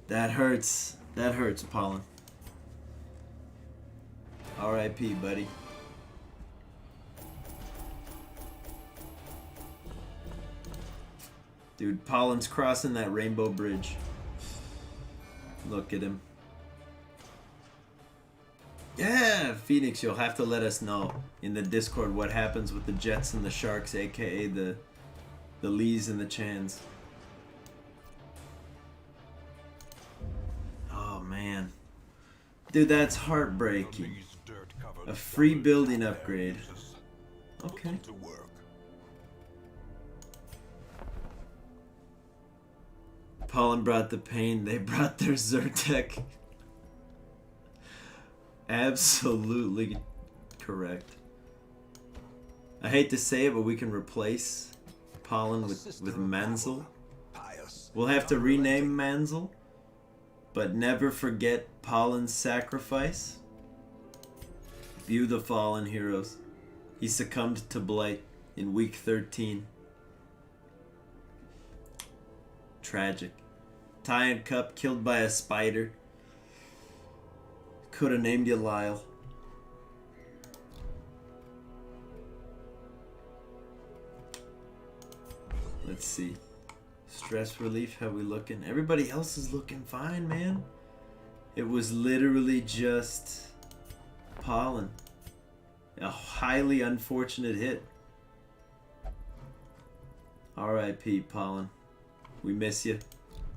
That hurts. That hurts, Pollen. R.I.P., buddy. Dude, Pollen's crossing that rainbow bridge. Look at him. Yeah, Phoenix, you'll have to let us know in the Discord what happens with the Jets and the Sharks, aka the Lees and the Chans. Oh man. Dude, that's heartbreaking. A free building upgrade. Okay. Pollen brought the pain, they brought their Zyrtec. Absolutely correct. I hate to say it, but we can replace Pollen with Manzel. We'll have to rename Manzel, but never forget Pollen's sacrifice. View the fallen heroes. He succumbed to blight in week 13. Tragic. Ty Cup killed by a spider. Could have named you Lyle. Let's see. Stress relief, how we looking? Everybody else is looking fine, man. It was literally just Pollen. A highly unfortunate hit. R.I.P. Pollen. We miss you.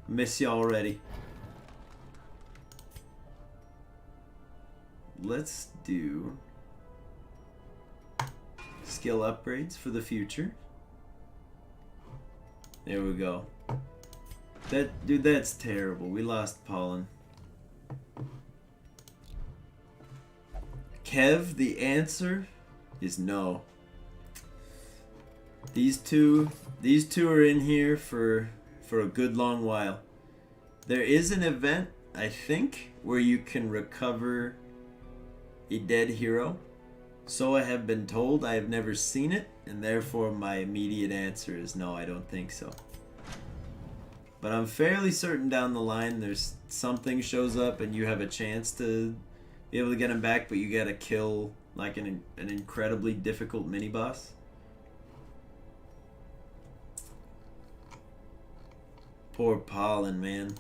Miss you already. Let's do skill upgrades for the future. There we go. Dude, that's terrible. We lost Pollen. Kev, the answer is no. These two are in here for a good long while. There is an event, I think, where you can recover a dead hero. So I have been told. I have never seen it, and therefore my immediate answer is no, I don't think so. But I'm fairly certain down the line there's something shows up and you have a chance to be able to get him back, but you gotta kill like an incredibly difficult mini-boss. Poor Pollen, man.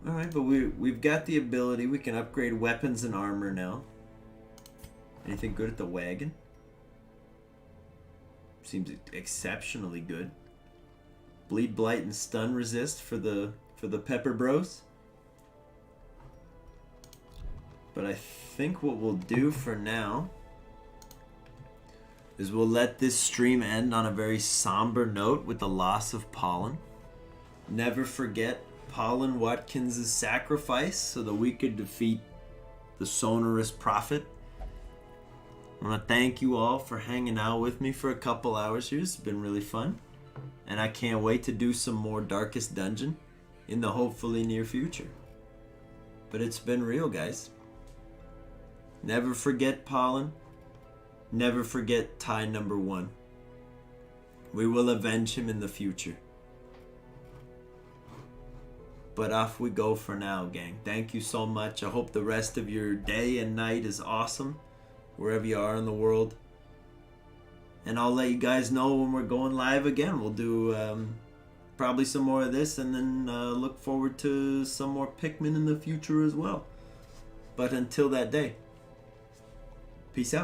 Alright, but we've got the ability. We can upgrade weapons and armor now. Anything good at the wagon? Seems exceptionally good. Bleed, blight, and stun resist for the Pepper Bros. But I think what we'll do for now is we'll let this stream end on a very somber note with the loss of Pollen. Never forget Pollen Watkins' sacrifice so that we could defeat the Sonorous Prophet. I want to thank you all for hanging out with me for a couple hours here. It's been really fun. And I can't wait to do some more Darkest Dungeon in the hopefully near future. But it's been real, guys. Never forget Pollen. Never forget Ty number 1. We will avenge him in the future. But off we go for now, gang. Thank you so much. I hope the rest of your day and night is awesome, wherever you are in the world. And I'll let you guys know when we're going live again. We'll do probably some more of this, and then look forward to some more Pikmin in the future as well. But until that day, peace out.